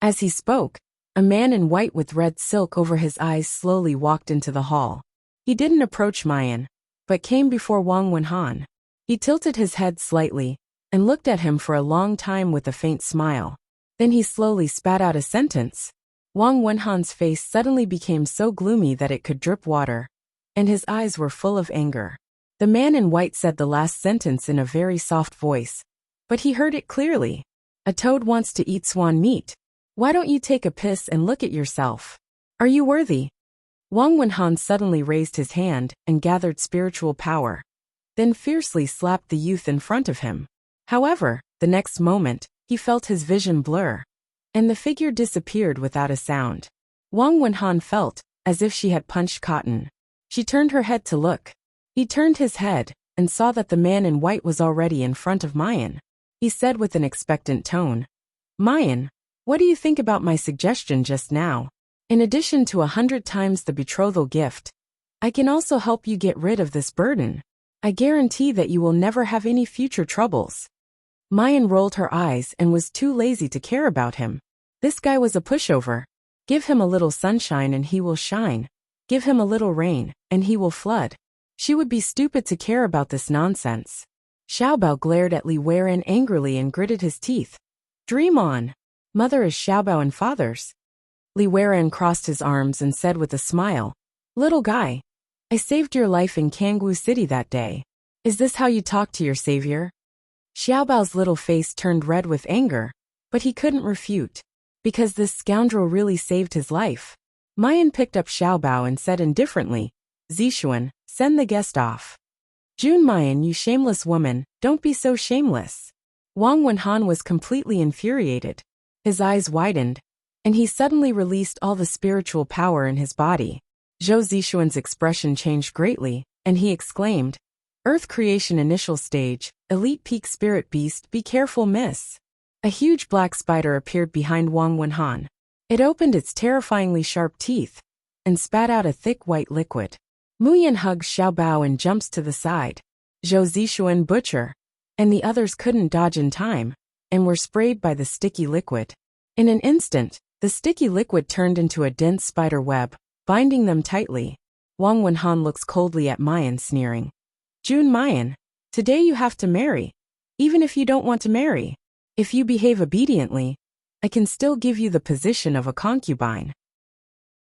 As he spoke, a man in white with red silk over his eyes slowly walked into the hall. He didn't approach Mayan, but came before Wang Wenhan. He tilted his head slightly, and looked at him for a long time with a faint smile. Then he slowly spat out a sentence. Wang Wenhan's face suddenly became so gloomy that it could drip water, and his eyes were full of anger. The man in white said the last sentence in a very soft voice, but he heard it clearly. A toad wants to eat swan meat. Why don't you take a piss and look at yourself? Are you worthy? Wang Wenhan suddenly raised his hand and gathered spiritual power, then fiercely slapped the youth in front of him. However, the next moment, he felt his vision blur, and the figure disappeared without a sound. Wang Wenhan felt as if she had punched cotton. She turned her head to look. He turned his head and saw that the man in white was already in front of Mayan. He said with an expectant tone, Mayan, what do you think about my suggestion just now? In addition to 100 times the betrothal gift, I can also help you get rid of this burden. I guarantee that you will never have any future troubles. Mayan rolled her eyes and was too lazy to care about him. This guy was a pushover. Give him a little sunshine and he will shine. Give him a little rain, and he will flood. She would be stupid to care about this nonsense. Xiaobao glared at Li Weiran angrily and gritted his teeth. Dream on. Mother is Xiaobao and father's. Li Weiran crossed his arms and said with a smile, Little guy, I saved your life in Kangwu City that day. Is this how you talk to your savior? Xiaobao's little face turned red with anger, but he couldn't refute, because this scoundrel really saved his life. Mayan picked up Xiaobao and said indifferently, Zishuan, send the guest off. Jun Mayan, you shameless woman, don't be so shameless. Wang Wenhan was completely infuriated. His eyes widened, and he suddenly released all the spiritual power in his body. Zhou Zishuan's expression changed greatly, and he exclaimed, Earth creation initial stage, elite peak spirit beast, be careful miss. A huge black spider appeared behind Wang Wenhan. It opened its terrifyingly sharp teeth, and spat out a thick white liquid. Mu Yan hugs Xiaobao and jumps to the side. Zhou Zishuan butcher, and the others couldn't dodge in time, and were sprayed by the sticky liquid. In an instant, the sticky liquid turned into a dense spider web, binding them tightly. Wang Wenhan looks coldly at Mayan, sneering. Jun Mayan, today you have to marry, even if you don't want to marry. If you behave obediently, I can still give you the position of a concubine.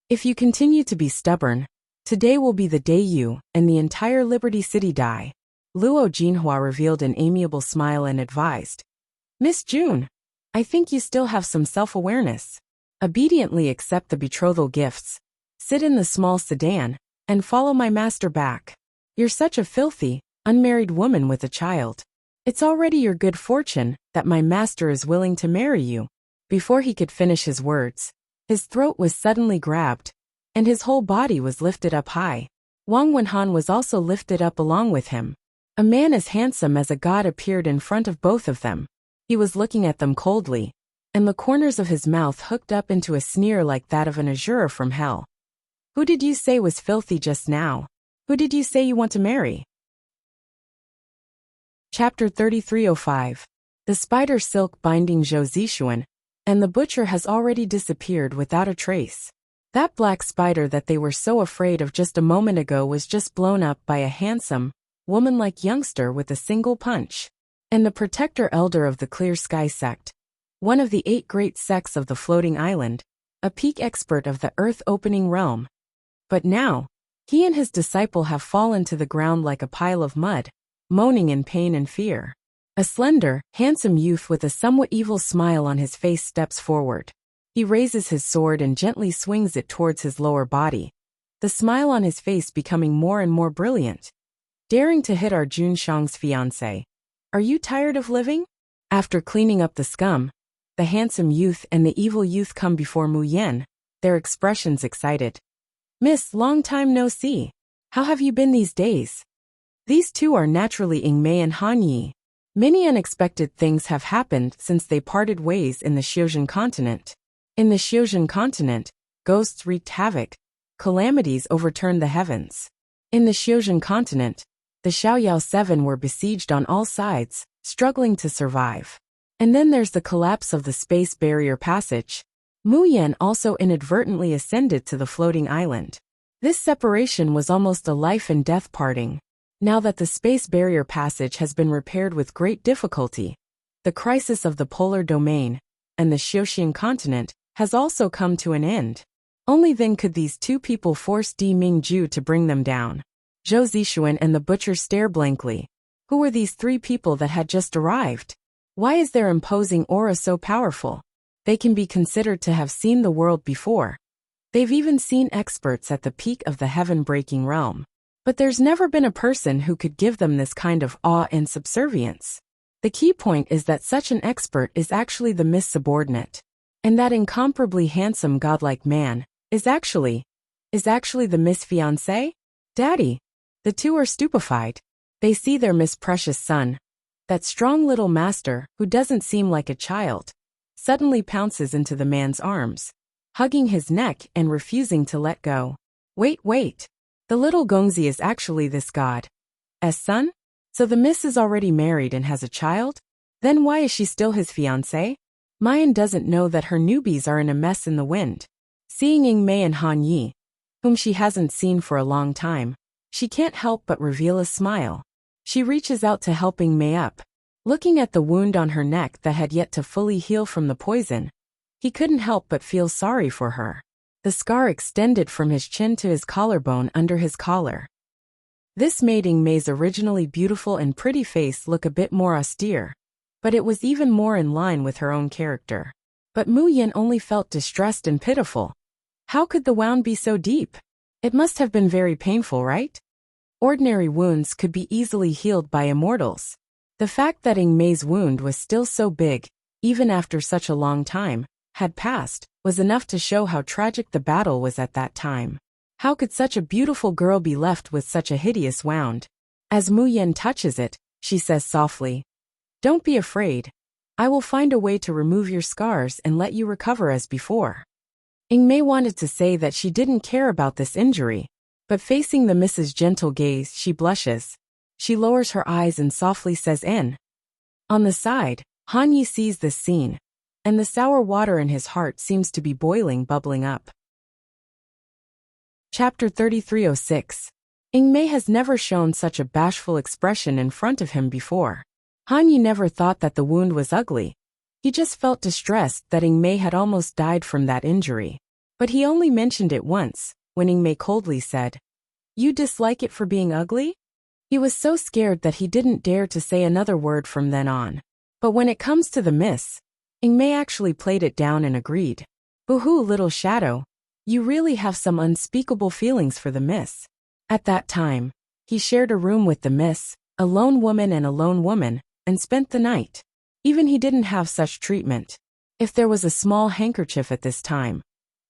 If you continue to be stubborn, Today will be the day you and the entire Liberty City die. Luo Jinhua revealed an amiable smile and advised. Miss June, I think you still have some self-awareness. Obediently accept the betrothal gifts. Sit in the small sedan and follow my master back. You're such a filthy, unmarried woman with a child. It's already your good fortune that my master is willing to marry you. Before he could finish his words, his throat was suddenly grabbed, and his whole body was lifted up high. Wang Wenhan was also lifted up along with him. A man as handsome as a god appeared in front of both of them. He was looking at them coldly, and the corners of his mouth hooked up into a sneer like that of an azure from hell. Who did you say was filthy just now? Who did you say you want to marry? Chapter 3305. The spider silk binding Zhou Zixuan, and the butcher has already disappeared without a trace. That black spider that they were so afraid of just a moment ago was just blown up by a handsome, woman-like youngster with a single punch. And the protector elder of the Clear Sky sect, one of the 8 great sects of the floating island, a peak expert of the earth-opening realm. But now, he and his disciple have fallen to the ground like a pile of mud, moaning in pain and fear. A slender, handsome youth with a somewhat evil smile on his face steps forward. He raises his sword and gently swings it towards his lower body, the smile on his face becoming more and more brilliant. Daring to hit our Jun Shang's fiancé. Are you tired of living? After cleaning up the scum, the handsome youth and the evil youth come before Mu Yan, their expressions excited. Miss, long time no see. How have you been these days? These two are naturally Ying Mei and Han Yi. Many unexpected things have happened since they parted ways in the Xiuzhen continent. In the Xiuzhen continent, ghosts wreaked havoc. Calamities overturned the heavens. In the Xiuzhen continent, the Xiaoyao 7 were besieged on all sides, struggling to survive. And then there's the collapse of the space barrier passage. Mu Yan also inadvertently ascended to the floating island. This separation was almost a life and death parting. Now that the space barrier passage has been repaired with great difficulty, the crisis of the polar domain and the Xiuxian continent has also come to an end. Only then could these two people force Di Mingju to bring them down. Zhou Zixuan and the butcher stare blankly. Who were these 3 people that had just arrived? Why is their imposing aura so powerful? They can be considered to have seen the world before. They've even seen experts at the peak of the heaven-breaking realm. But there's never been a person who could give them this kind of awe and subservience. The key point is that such an expert is actually the Miss Subordinate. And that incomparably handsome godlike man is actually the Miss Fiancé? Daddy. The two are stupefied. They see their Miss Precious son, that strong little master who doesn't seem like a child, suddenly pounces into the man's arms, hugging his neck and refusing to let go. Wait. The little Gongzi is actually this god's son? So the miss is already married and has a child? Then why is she still his fiancé? Mayan doesn't know that her newbies are in a mess in the wind. Seeing Ying Mei and Han Yi, whom she hasn't seen for a long time, she can't help but reveal a smile. She reaches out to help Ying Mei up. Looking at the wound on her neck that had yet to fully heal from the poison, he couldn't help but feel sorry for her. The scar extended from his chin to his collarbone under his collar. This made Ying Mei's originally beautiful and pretty face look a bit more austere, but it was even more in line with her own character. But Mu Yan only felt distressed and pitiful. How could the wound be so deep? It must have been very painful, right? Ordinary wounds could be easily healed by immortals. The fact that Ying Mei's wound was still so big, even after such a long time had passed, was enough to show how tragic the battle was at that time. How could such a beautiful girl be left with such a hideous wound? As Mu Yan touches it, she says softly, "Don't be afraid. I will find a way to remove your scars and let you recover as before." Ying Mei wanted to say that she didn't care about this injury, but facing the Mrs. Gentle gaze, she blushes. She lowers her eyes and softly says N. On the side, Han Yi sees this scene, and the sour water in his heart seems to be bubbling up. Chapter 3306. Ying Mei has never shown such a bashful expression in front of him before. Han Yi never thought that the wound was ugly. He just felt distressed that Ying Mei had almost died from that injury. But he only mentioned it once, when Ying Mei coldly said, You dislike it for being ugly? He was so scared that he didn't dare to say another word from then on. But when it comes to the miss, Ingmei actually played it down and agreed. Boo-hoo, little shadow. You really have some unspeakable feelings for the miss. At that time, he shared a room with the miss, a lone woman and a lone woman, and spent the night. Even he didn't have such treatment. If there was a small handkerchief at this time,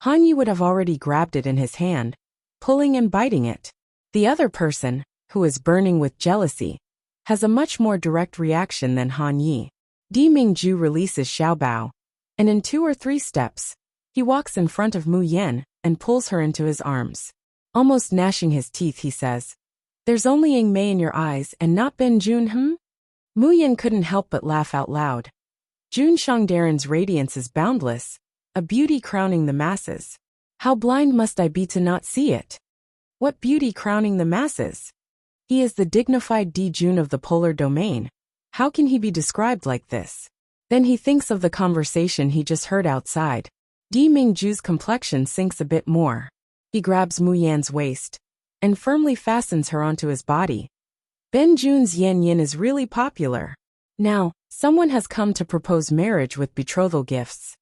Han Yi would have already grabbed it in his hand, pulling and biting it. The other person, who is burning with jealousy, has a much more direct reaction than Han Yi. Di Mingju releases Xiao Bao, and in 2 or 3 steps, he walks in front of Mu Yan and pulls her into his arms. Almost gnashing his teeth, he says, "There's only Ingmei in your eyes and not Ben Jun, Mu Yan couldn't help but laugh out loud. Jun Shangdaren's radiance is boundless, a beauty crowning the masses. How blind must I be to not see it? What beauty crowning the masses? He is the dignified Di Jun of the polar domain. How can he be described like this?" Then he thinks of the conversation he just heard outside. Di Mingju's complexion sinks a bit more. He grabs Mu Yan's waist and firmly fastens her onto his body. Ben Jun's Yan Yin is really popular. Now, someone has come to propose marriage with betrothal gifts.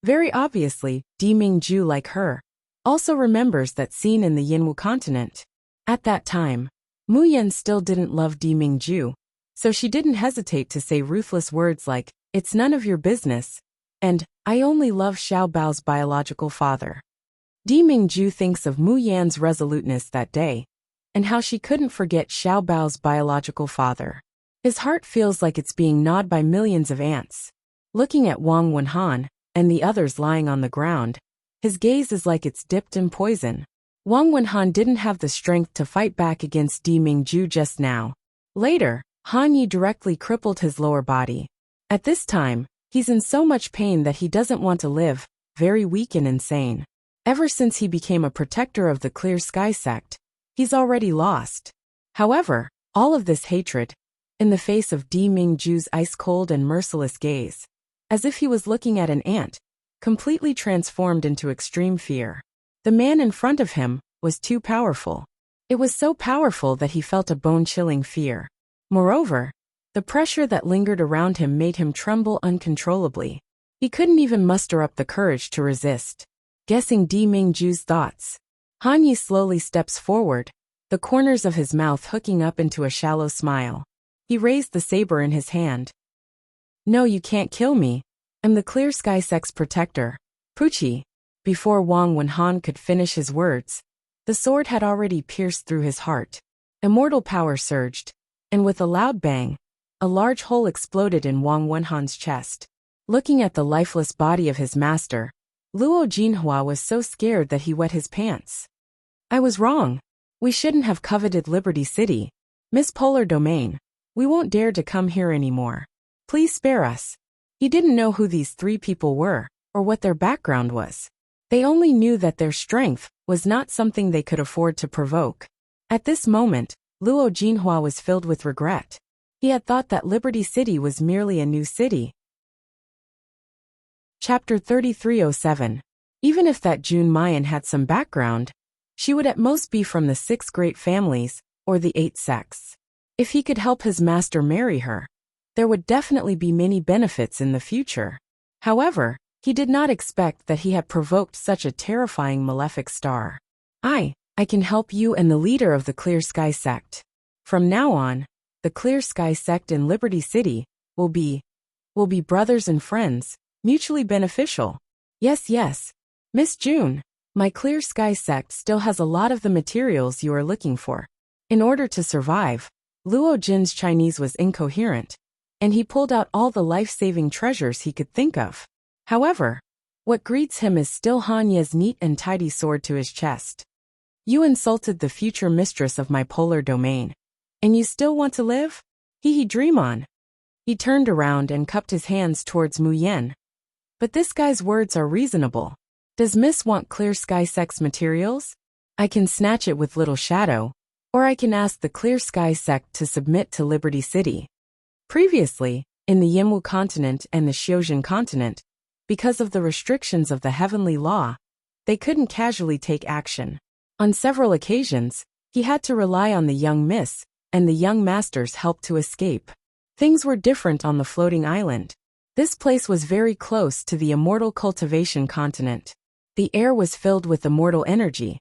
Very obviously, Di Mingju, like her, also remembers that scene in the Yinwu continent. At that time, Mu Yan still didn't love Di Mingju, so she didn't hesitate to say ruthless words like, "It's none of your business," and "I only love Xiao Bao's biological father." Di Mingju thinks of Mu Yan's resoluteness that day, and how she couldn't forget Xiao Bao's biological father. His heart feels like it's being gnawed by millions of ants. Looking at Wang Wenhan and the others lying on the ground, his gaze is like it's dipped in poison. Wang Wenhan didn't have the strength to fight back against Di Mingju just now. Later, Han Yi directly crippled his lower body. At this time, he's in so much pain that he doesn't want to live, very weak and insane. Ever since he became a protector of the Clear Sky sect, he's already lost. However, all of this hatred, in the face of Di Mingju's ice-cold and merciless gaze, as if he was looking at an ant, completely transformed into extreme fear. The man in front of him was too powerful. It was so powerful that he felt a bone-chilling fear. Moreover, the pressure that lingered around him made him tremble uncontrollably. He couldn't even muster up the courage to resist. Guessing Di Mingju's thoughts, Han Yi slowly steps forward, the corners of his mouth hooking up into a shallow smile. He raised the saber in his hand. "No, you can't kill me. I'm the Clear Sky sect's protector, Puchi." Before Wang Wenhan could finish his words, the sword had already pierced through his heart. Immortal power surged, and with a loud bang, a large hole exploded in Wang Wenhan's chest. Looking at the lifeless body of his master, Luo Jinhua was so scared that he wet his pants. "I was wrong. We shouldn't have coveted Liberty City. Miss Polar Domain, we won't dare to come here anymore. Please spare us." He didn't know who these 3 people were, or what their background was. They only knew that their strength was not something they could afford to provoke. At this moment, Luo Jinhua was filled with regret. He had thought that Liberty City was merely a new city. Chapter 3307. Even if that Jun Mayan had some background, she would at most be from the 6 great families, or the 8 sects. If he could help his master marry her, there would definitely be many benefits in the future. However, he did not expect that he had provoked such a terrifying malefic star. I can help you and the leader of the Clear Sky sect. From now on, the Clear Sky sect in Liberty City will be brothers and friends, mutually beneficial. Yes, Miss June, my Clear Sky sect still has a lot of the materials you are looking for. In order to survive, Luo Jin's Chinese was incoherent, and he pulled out all the life-saving treasures he could think of. However, what greets him is still Han Ye's neat and tidy sword to his chest. "You insulted the future mistress of my polar domain, and you still want to live? Dream on." He turned around and cupped his hands towards Mu Yan. "But this guy's words are reasonable. Does Miss want Clear Sky sect's materials? I can snatch it with Little Shadow, or I can ask the Clear Sky sect to submit to Liberty City." Previously, in the Yinwu continent and the Xiuzhen continent, because of the restrictions of the heavenly law, they couldn't casually take action. On several occasions, He had to rely on the young miss, and the young master's help to escape. Things were different on the floating island. This place was very close to the immortal cultivation continent. The air was filled with immortal energy,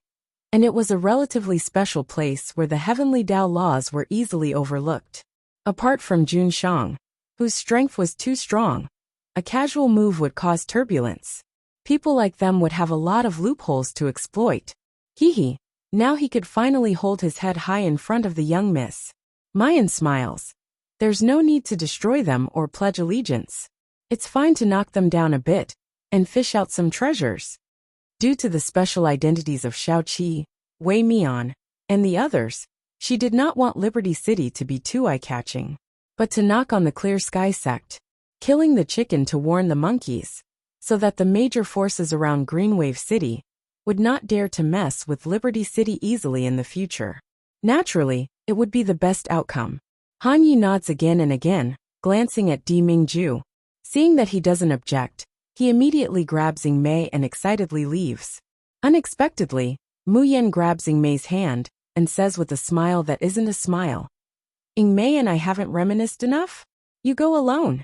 and it was a relatively special place where the heavenly Tao laws were easily overlooked. Apart from Jun Shang, whose strength was too strong, a casual move would cause turbulence. People like them would have a lot of loopholes to exploit. Hee. Now he could finally hold his head high in front of the young miss. Mayan smiles. There's no need to destroy them or pledge allegiance. It's fine to knock them down a bit and fish out some treasures. Due to the special identities of Xiaoqi, Wei Mian, and the others, she did not want Liberty City to be too eye-catching. But to knock on the Clear Sky sect, killing the chicken to warn the monkeys, so that the major forces around Greenwave City would not dare to mess with Liberty City easily in the future. Naturally, it would be the best outcome. Han Yi nods again and again, glancing at Di Mingju. Seeing that he doesn't object, he immediately grabs Ying Mei and excitedly leaves. Unexpectedly, Mu Yan grabs Ying Mei's hand and says with a smile that isn't a smile, Ying Mei and I haven't reminisced enough? You go alone.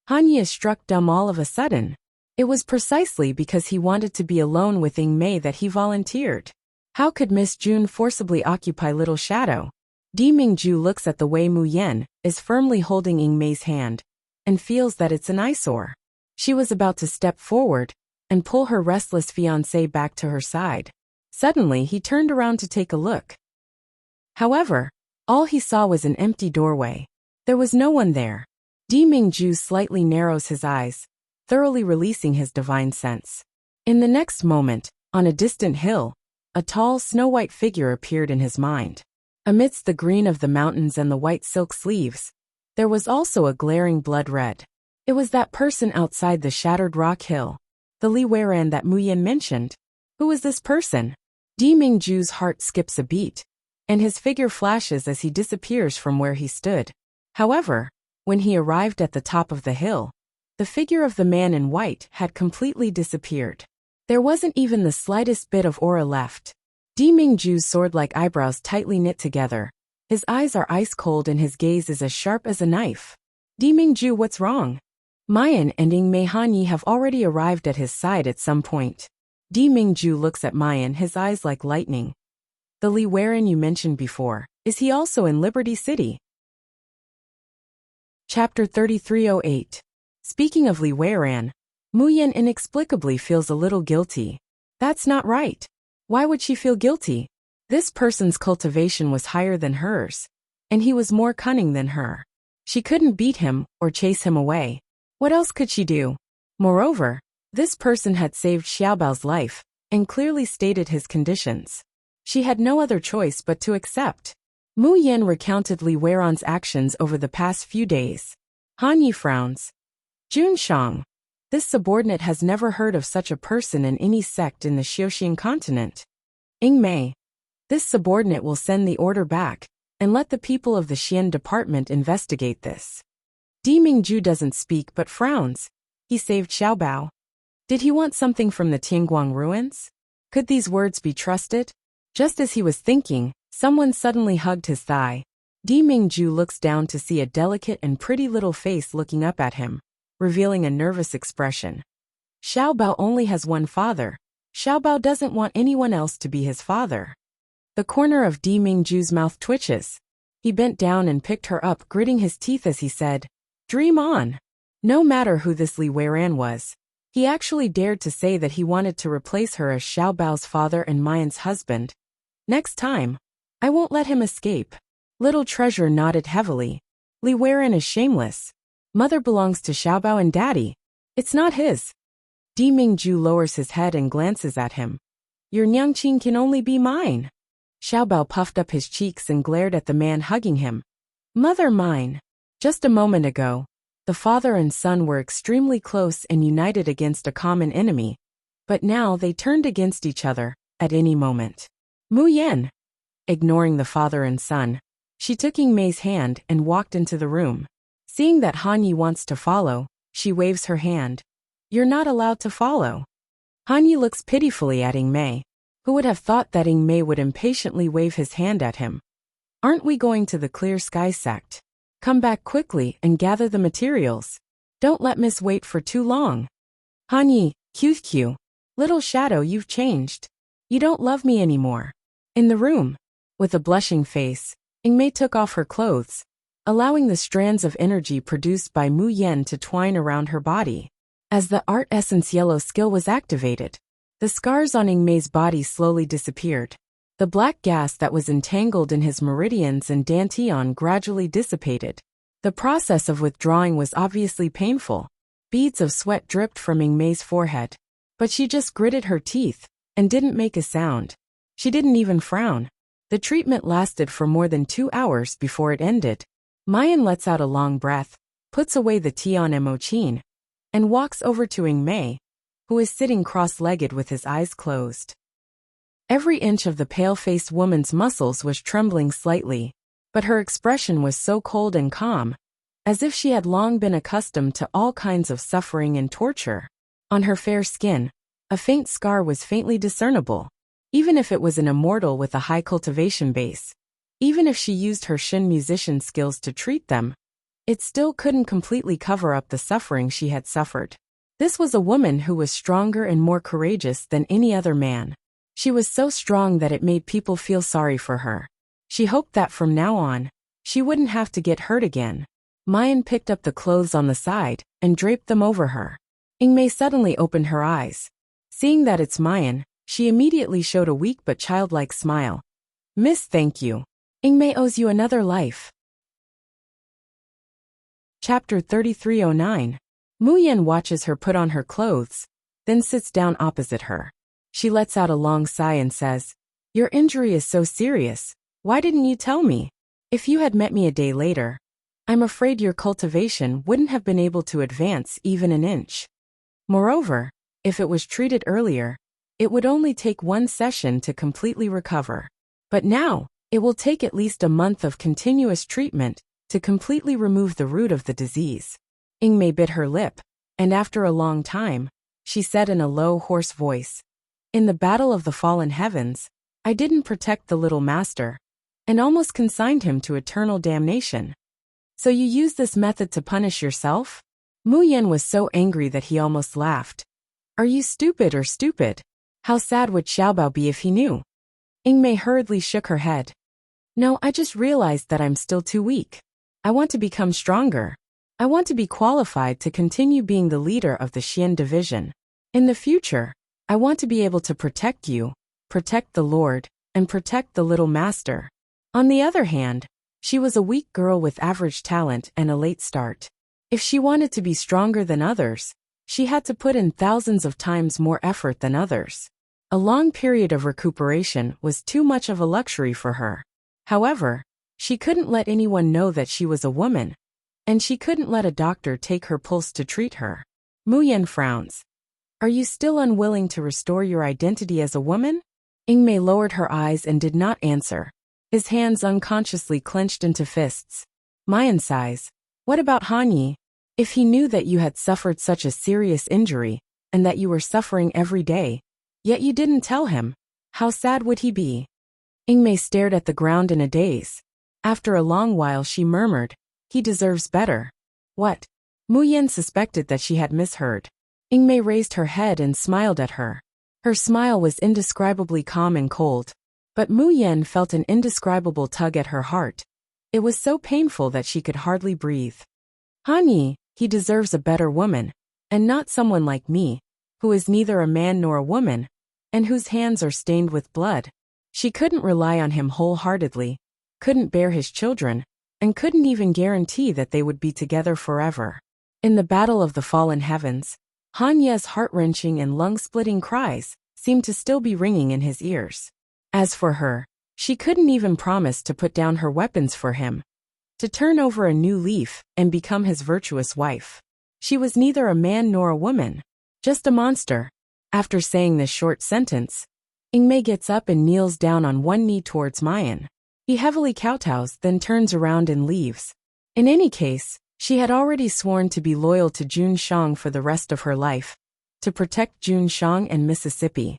Han Yi is struck dumb all of a sudden. It was precisely because he wanted to be alone with Ying Mei that he volunteered. How could Miss June forcibly occupy Little Shadow? Di Mingju looks at the way Mu Yan is firmly holding Ying Mei's hand and feels that it's an eyesore. She was about to step forward and pull her restless fiancé back to her side. Suddenly he turned around to take a look. However, all he saw was an empty doorway. There was no one there. Di Mingju slightly narrows his eyes, thoroughly releasing his divine sense. In the next moment, on a distant hill, a tall snow-white figure appeared in his mind. Amidst the green of the mountains and the white silk sleeves, there was also a glaring blood red. It was that person outside the shattered rock hill, the Li Weiran that Mu Yan mentioned. Who is this person? Di Mingju's heart skips a beat, and his figure flashes as he disappears from where he stood. However, when he arrived at the top of the hill, the figure of the man in white had completely disappeared. There wasn't even the slightest bit of aura left. Di Mingju's sword-like eyebrows tightly knit together. His eyes are ice-cold and his gaze is as sharp as a knife. Di Mingju, what's wrong? Mayan and Ying Mei Han Yi have already arrived at his side at some point. Di Mingju looks at Mayan, his eyes like lightning. The Li Weiran you mentioned before, is he also in Liberty City? Chapter 3308. Speaking of Li Weiran, Mu Yan inexplicably feels a little guilty. That's not right. Why would she feel guilty? This person's cultivation was higher than hers, and he was more cunning than her. She couldn't beat him or chase him away. What else could she do? Moreover, this person had saved Xiaobao's life and clearly stated his conditions. She had no other choice but to accept. Mu Yan recounted Li Weiran's actions over the past few days. Han Yi frowns. Jun Shang. This subordinate has never heard of such a person in any sect in the Xiuxian continent. Ying Mei. This subordinate will send the order back and let the people of the Xian department investigate this. Di Mingju doesn't speak but frowns. He saved Xiaobao. Did he want something from the Tianguang ruins? Could these words be trusted? Just as he was thinking, someone suddenly hugged his thigh. Di Mingju looks down to see a delicate and pretty little face looking up at him, revealing a nervous expression. Xiaobao only has one father. Xiaobao doesn't want anyone else to be his father. The corner of Di Mingju's mouth twitches. He bent down and picked her up, gritting his teeth as he said, "Dream on." No matter who this Li Weiran was, he actually dared to say that he wanted to replace her as Xiaobao's father and Mayan's husband. Next time, I won't let him escape. Little Treasure nodded heavily. Li Weiran is shameless. Mother belongs to Xiaobao and daddy. It's not his. Di Mingju lowers his head and glances at him. Your Nyangqing can only be mine. Xiaobao puffed up his cheeks and glared at the man hugging him. Mother mine. Just a moment ago, the father and son were extremely close and united against a common enemy, but now they turned against each other, at any moment. Mu Yan. Ignoring the father and son, she took Ying Mei's hand and walked into the room. Seeing that Han Yi wants to follow, she waves her hand. You're not allowed to follow. Han Yi looks pitifully at Ying Mei. Who would have thought that Ing Mei would impatiently wave his hand at him? Aren't we going to the Clear Sky sect? Come back quickly and gather the materials. Don't let Miss wait for too long. Hanyi, QQ. Little Shadow, you've changed. You don't love me anymore. In the room, with a blushing face, Ing Mei took off her clothes, allowing the strands of energy produced by Mu Yen to twine around her body. As the Art Essence Yellow skill was activated, the scars on Ing Mei's body slowly disappeared. The black gas that was entangled in his meridians and dantian gradually dissipated. The process of withdrawing was obviously painful. Beads of sweat dripped from Ing Mei's forehead. But she just gritted her teeth and didn't make a sound. She didn't even frown. The treatment lasted for more than 2 hours before it ended. Mayan lets out a long breath, puts away the tea on Emochin, and walks over to Ing Mei, who is sitting cross-legged with his eyes closed. Every inch of the pale-faced woman's muscles was trembling slightly, but her expression was so cold and calm, as if she had long been accustomed to all kinds of suffering and torture. On her fair skin, a faint scar was faintly discernible, even if it was an immortal with a high cultivation base. Even if she used her Shin musician skills to treat them, it still couldn't completely cover up the suffering she had suffered. This was a woman who was stronger and more courageous than any other man. She was so strong that it made people feel sorry for her. She hoped that from now on, she wouldn't have to get hurt again. Mayan picked up the clothes on the side and draped them over her. Ing Mei suddenly opened her eyes. Seeing that it's Mayan, she immediately showed a weak but childlike smile. Miss, thank you. Ing Mei owes you another life. Chapter 3309. Mu Yen watches her put on her clothes, then sits down opposite her. She lets out a long sigh and says, Your injury is so serious. Why didn't you tell me? If you had met me a day later, I'm afraid your cultivation wouldn't have been able to advance even an inch. Moreover, if it was treated earlier, it would only take 1 session to completely recover. But now, it will take at least a month of continuous treatment to completely remove the root of the disease. Ing Mei bit her lip, and after a long time, she said in a low, hoarse voice, In the battle of the fallen heavens, I didn't protect the little master, and almost consigned him to eternal damnation. So you use this method to punish yourself? Mu Yen was so angry that he almost laughed. Are you stupid or stupid? How sad would Xiaobao be if he knew? Ing Mei hurriedly shook her head. No, I just realized that I'm still too weak. I want to become stronger. I want to be qualified to continue being the leader of the Xian division. In the future, I want to be able to protect you, protect the Lord, and protect the little master. On the other hand, she was a weak girl with average talent and a late start. If she wanted to be stronger than others, she had to put in thousands of times more effort than others. A long period of recuperation was too much of a luxury for her. However, she couldn't let anyone know that she was a woman, and she couldn't let a doctor take her pulse to treat her. Mu Yen frowns. Are you still unwilling to restore your identity as a woman? Ing Mei lowered her eyes and did not answer. His hands unconsciously clenched into fists. Mayan sighs. What about Hanyi? If he knew that you had suffered such a serious injury, and that you were suffering every day, yet you didn't tell him, how sad would he be? Ing Mei stared at the ground in a daze. After a long while she murmured, He deserves better. What? Mu Yen suspected that she had misheard. Ing Mei raised her head and smiled at her. Her smile was indescribably calm and cold. But Mu Yen felt an indescribable tug at her heart. It was so painful that she could hardly breathe. Hanyi, he deserves a better woman, and not someone like me, who is neither a man nor a woman, and whose hands are stained with blood. She couldn't rely on him wholeheartedly, couldn't bear his children, and couldn't even guarantee that they would be together forever. In the battle of the fallen heavens, Hanye's heart-wrenching and lung-splitting cries seemed to still be ringing in his ears. As for her, she couldn't even promise to put down her weapons for him, to turn over a new leaf and become his virtuous wife. She was neither a man nor a woman, just a monster. After saying this short sentence, Ing Mei gets up and kneels down on one knee towards Mayan. He heavily kowtows, then turns around and leaves. In any case, she had already sworn to be loyal to Jun Shang for the rest of her life, to protect Jun Shang and Mississippi.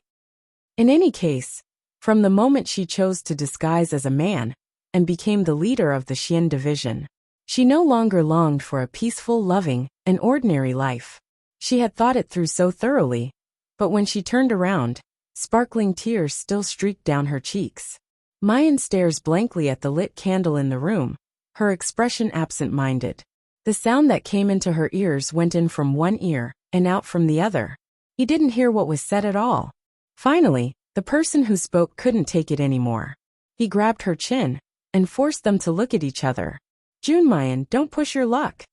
In any case, from the moment she chose to disguise as a man and became the leader of the Xian division, she no longer longed for a peaceful, loving, and ordinary life. She had thought it through so thoroughly, but when she turned around, sparkling tears still streaked down her cheeks. Mayan stares blankly at the lit candle in the room, her expression absent-minded. The sound that came into her ears went in from one ear and out from the other. He didn't hear what was said at all. Finally, the person who spoke couldn't take it anymore. He grabbed her chin and forced them to look at each other. June Mayan, don't push your luck.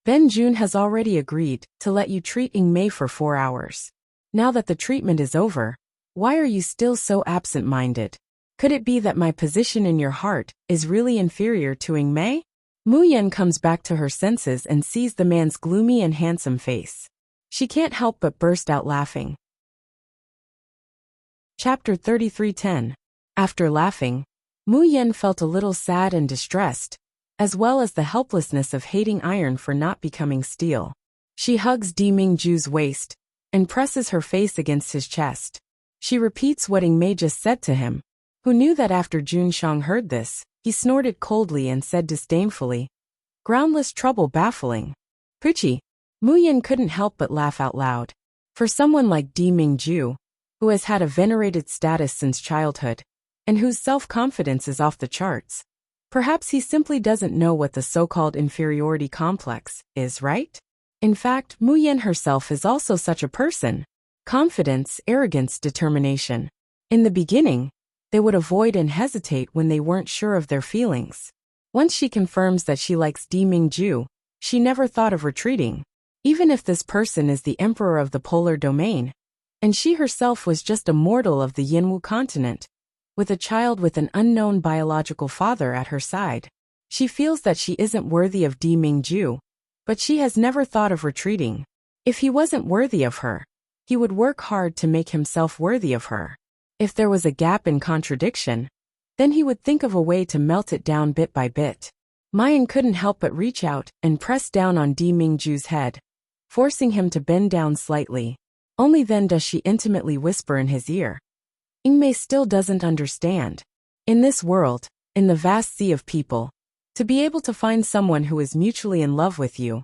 Ben June has already agreed to let you treat Ingmei for 4 hours. Now that the treatment is over, why are you still so absent-minded? Could it be that my position in your heart is really inferior to Ingmei? Mu Yan comes back to her senses and sees the man's gloomy and handsome face. She can't help but burst out laughing. Chapter 33:10. After laughing, Mu Yan felt a little sad and distressed, as well as the helplessness of hating iron for not becoming steel. She hugs Di Mingju's waist and presses her face against his chest. She repeats what Ingmei just said to him. Who knew that after Jun Shang heard this, he snorted coldly and said disdainfully, "Groundless trouble baffling." Puchi. Mu Yan couldn't help but laugh out loud. For someone like Di Mingju, who has had a venerated status since childhood, and whose self-confidence is off the charts, perhaps he simply doesn't know what the so-called inferiority complex is, right? In fact, Mu Yan herself is also such a person. Confidence, arrogance, determination. In the beginning, they would avoid and hesitate when they weren't sure of their feelings. Once she confirms that she likes Di Mingju, she never thought of retreating. Even if this person is the emperor of the polar domain, and she herself was just a mortal of the Yinwu continent, with a child with an unknown biological father at her side, she feels that she isn't worthy of Di Mingju, but she has never thought of retreating. If he wasn't worthy of her, he would work hard to make himself worthy of her. If there was a gap in contradiction, then he would think of a way to melt it down bit by bit. Mayan couldn't help but reach out and press down on Di Mingju's head, forcing him to bend down slightly. Only then does she intimately whisper in his ear. Ingmei still doesn't understand. In this world, in the vast sea of people, to be able to find someone who is mutually in love with you,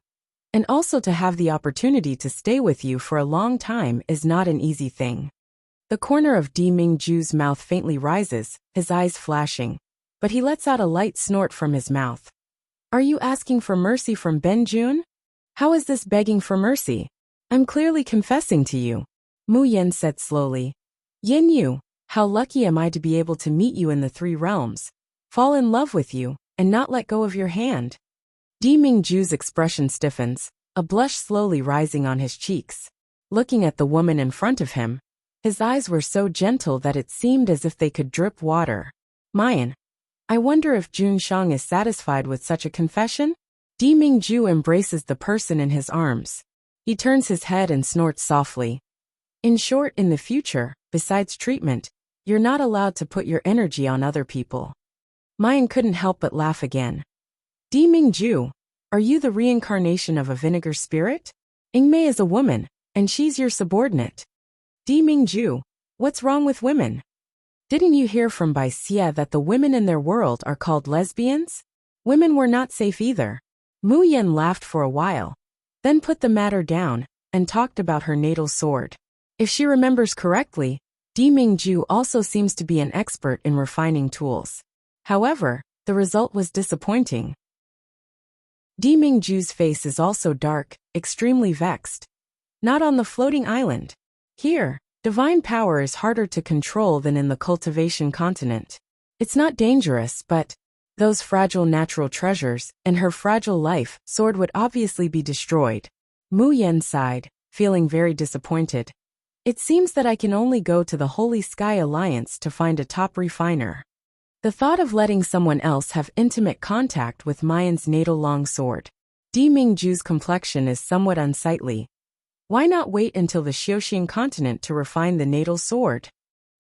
and also to have the opportunity to stay with you for a long time is not an easy thing. The corner of Di Mingju's mouth faintly rises, his eyes flashing, but he lets out a light snort from his mouth. Are you asking for mercy from Ben Jun? How is this begging for mercy? I'm clearly confessing to you, Mu Yan said slowly. Yin Yu, how lucky am I to be able to meet you in the 3 realms, fall in love with you, and not let go of your hand. Di Mingju's expression stiffens, a blush slowly rising on his cheeks. Looking at the woman in front of him, his eyes were so gentle that it seemed as if they could drip water. Mayan, I wonder if Jun Shang is satisfied with such a confession? Di Mingju embraces the person in his arms. He turns his head and snorts softly. In short, in the future, besides treatment, you're not allowed to put your energy on other people. Mayan couldn't help but laugh again. Di Mingju, are you the reincarnation of a vinegar spirit? Ingmei is a woman, and she's your subordinate. Di Mingju, what's wrong with women? Didn't you hear from Bai Xie that the women in their world are called lesbians? Women were not safe either. Mu Yan laughed for a while, then put the matter down, and talked about her natal sword. If she remembers correctly, Di Mingju also seems to be an expert in refining tools. However, the result was disappointing. Di Mingju's face is also dark, extremely vexed. Not on the floating island. Here, divine power is harder to control than in the cultivation continent. It's not dangerous, but those fragile natural treasures and her fragile life sword would obviously be destroyed. Mu Yan sighed, feeling very disappointed. It seems that I can only go to the Holy Sky Alliance to find a top refiner. The thought of letting someone else have intimate contact with Mayan's natal long sword. Di Mingju's complexion is somewhat unsightly. Why not wait until the Xiaoxian continent to refine the natal sword?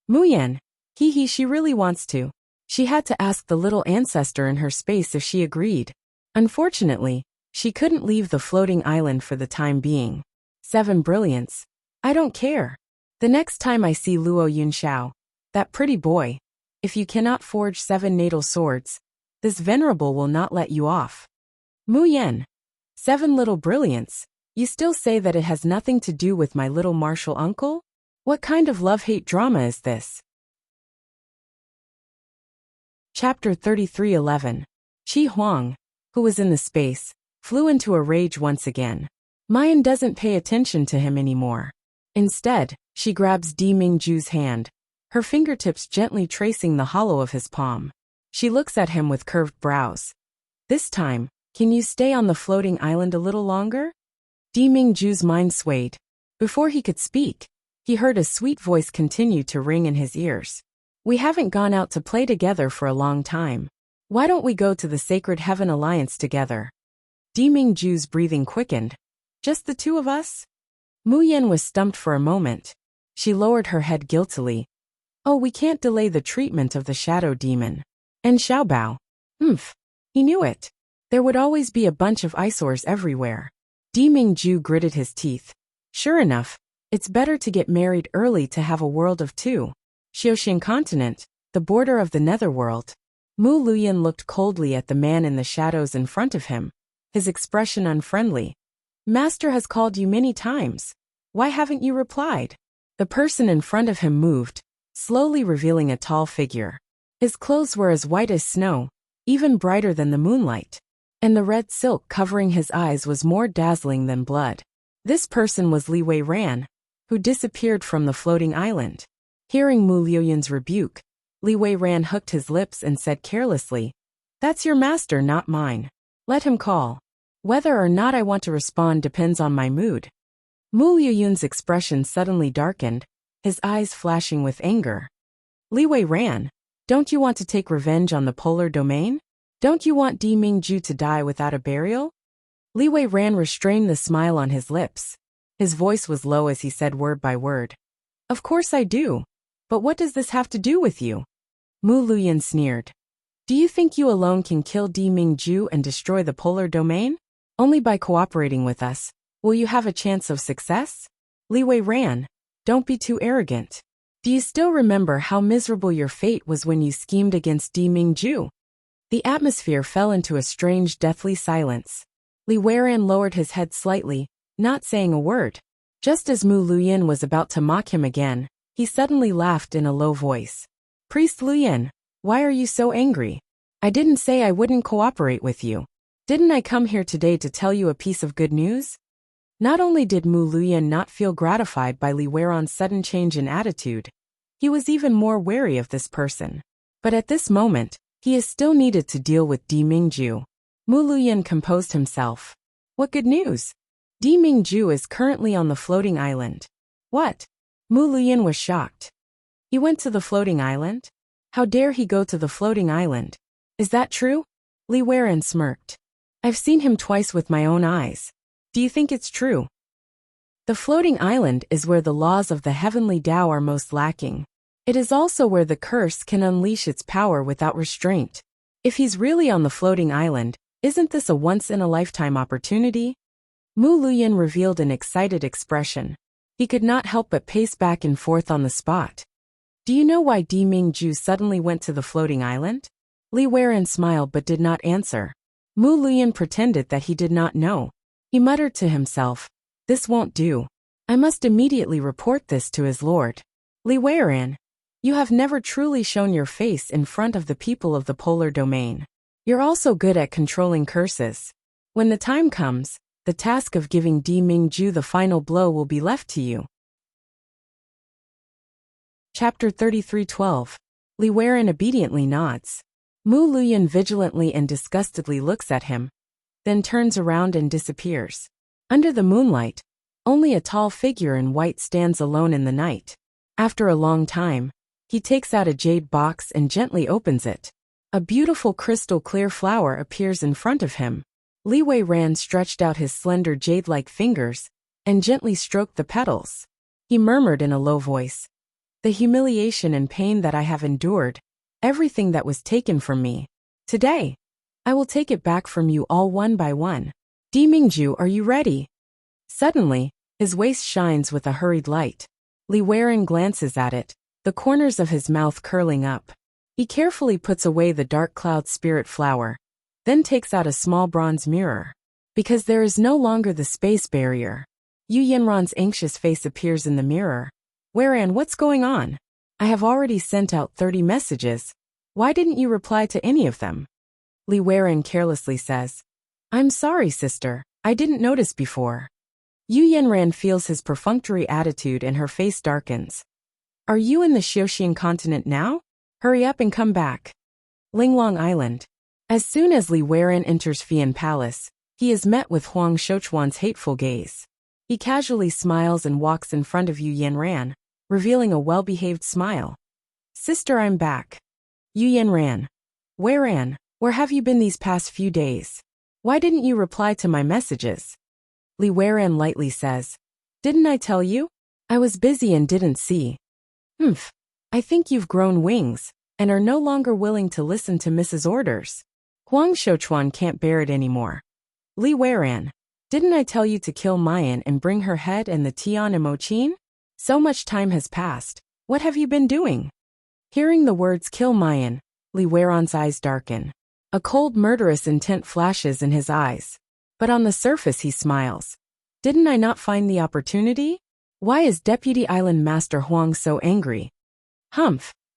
Mu Yan, she really wants to. She had to ask the little ancestor in her space if she agreed. Unfortunately, she couldn't leave the floating island for the time being. 7 brilliance. I don't care. The next time I see Luo Yunxiao, that pretty boy, if you cannot forge 7 natal swords, this venerable will not let you off. Mu Yen. 7 little brilliants, you still say that it has nothing to do with my little martial uncle? What kind of love-hate drama is this? Chapter 33:11. Qi Huang, who was in the space, flew into a rage once again. Mayan doesn't pay attention to him anymore. Instead, she grabs Di Mingju's hand, her fingertips gently tracing the hollow of his palm. She looks at him with curved brows. This time, can you stay on the floating island a little longer? Di Mingju's mind swayed. Before he could speak, he heard a sweet voice continue to ring in his ears. We haven't gone out to play together for a long time. Why don't we go to the Sacred Heaven Alliance together? Di Mingju's breathing quickened. Just the 2 of us? Mu Yen was stumped for a moment. She lowered her head guiltily. Oh, we can't delay the treatment of the shadow demon. And Xiaobao. He knew it. There would always be a bunch of eyesores everywhere. Di Mingju gritted his teeth. Sure enough, it's better to get married early to have a world of 2. Xiaoxian continent, the border of the netherworld. Mu Luyan looked coldly at the man in the shadows in front of him, his expression unfriendly. Master has called you many times. Why haven't you replied? The person in front of him moved, slowly revealing a tall figure. His clothes were as white as snow, even brighter than the moonlight. And the red silk covering his eyes was more dazzling than blood. This person was Li Wei Ran, who disappeared from the floating island. Hearing Mu Liuyan's rebuke, Li Wei Ran hooked his lips and said carelessly, That's your master, not mine. Let him call. Whether or not I want to respond depends on my mood. Mu Liuyan's expression suddenly darkened, his eyes flashing with anger. Li Wei Ran, don't you want to take revenge on the polar domain? Don't you want Di Mingju to die without a burial? Li Wei Ran restrained the smile on his lips. His voice was low as he said word by word. Of course I do. But what does this have to do with you? Mu Luyan sneered. Do you think you alone can kill Di Mingju and destroy the polar domain? Only by cooperating with us will you have a chance of success? Li Wei Ran, don't be too arrogant. Do you still remember how miserable your fate was when you schemed against Di Mingju? The atmosphere fell into a strange deathly silence. Li Wei Ran lowered his head slightly, not saying a word. Just as Mu Luyan was about to mock him again, he suddenly laughed in a low voice. Priest Luyan, why are you so angry? I didn't say I wouldn't cooperate with you. Didn't I come here today to tell you a piece of good news? Not only did Mu Luyan not feel gratified by Li Wei Ran's sudden change in attitude, he was even more wary of this person. But at this moment, he is still needed to deal with Di Mingju. Mu Luyan composed himself. What good news? Di Mingju is currently on the floating island. What? Mu Luyan was shocked. He went to the floating island? How dare he go to the floating island? Is that true? Li Wei Ran smirked. I've seen him twice with my own eyes. Do you think it's true? The floating island is where the laws of the heavenly Tao are most lacking. It is also where the curse can unleash its power without restraint. If he's really on the floating island, isn't this a once-in-a-lifetime opportunity? Mu Luyan revealed an excited expression. He could not help but pace back and forth on the spot. Do you know why Di Mingju suddenly went to the floating island? Li Wei Ran smiled but did not answer. Mu Luyan pretended that he did not know. He muttered to himself, This won't do. I must immediately report this to his lord. Li Wei Ran, you have never truly shown your face in front of the people of the polar domain. You're also good at controlling curses. When the time comes, the task of giving Di Mingju the final blow will be left to you. Chapter 33:12. Li Wei Ran obediently nods. Mu Luyan vigilantly and disgustedly looks at him, then turns around and disappears. Under the moonlight, only a tall figure in white stands alone in the night. After a long time, he takes out a jade box and gently opens it. A beautiful crystal-clear flower appears in front of him. Li Wei Ran stretched out his slender jade-like fingers and gently stroked the petals. He murmured in a low voice, The humiliation and pain that I have endured, everything that was taken from me. Today, I will take it back from you all one by one. Di Mingju, are you ready? Suddenly, his waist shines with a hurried light. Li Weiran glances at it, the corners of his mouth curling up. He carefully puts away the dark cloud spirit flower, then takes out a small bronze mirror. Because there is no longer the space barrier. Yu Yanran's anxious face appears in the mirror. Weiran, what's going on? I have already sent out 30 messages. Why didn't you reply to any of them? Li Weiran carelessly says. I'm sorry, sister. I didn't notice before. Yu Yanran feels his perfunctory attitude and her face darkens. Are you in the Xiuxian continent now? Hurry up and come back. Linglong Island. As soon as Li Weiran enters Fian Palace, he is met with Huang Shouchuan's hateful gaze. He casually smiles and walks in front of Yu Yanran, revealing a well-behaved smile. Sister, I'm back. Yu Yanran. Weiran, where have you been these past few days? Why didn't you reply to my messages? Li Weiran lightly says. Didn't I tell you? I was busy and didn't see. I think you've grown wings, and are no longer willing to listen to Mrs. Orders. Huang Shouchuan can't bear it anymore. Li Weiran, didn't I tell you to kill Mayan and bring her head and the Tian and Mochin? So much time has passed. What have you been doing? Hearing the words kill Mayan, Li Weiran's eyes darken. A cold murderous intent flashes in his eyes. But on the surface he smiles. Didn't I not find the opportunity? Why is Deputy Island Master Huang so angry?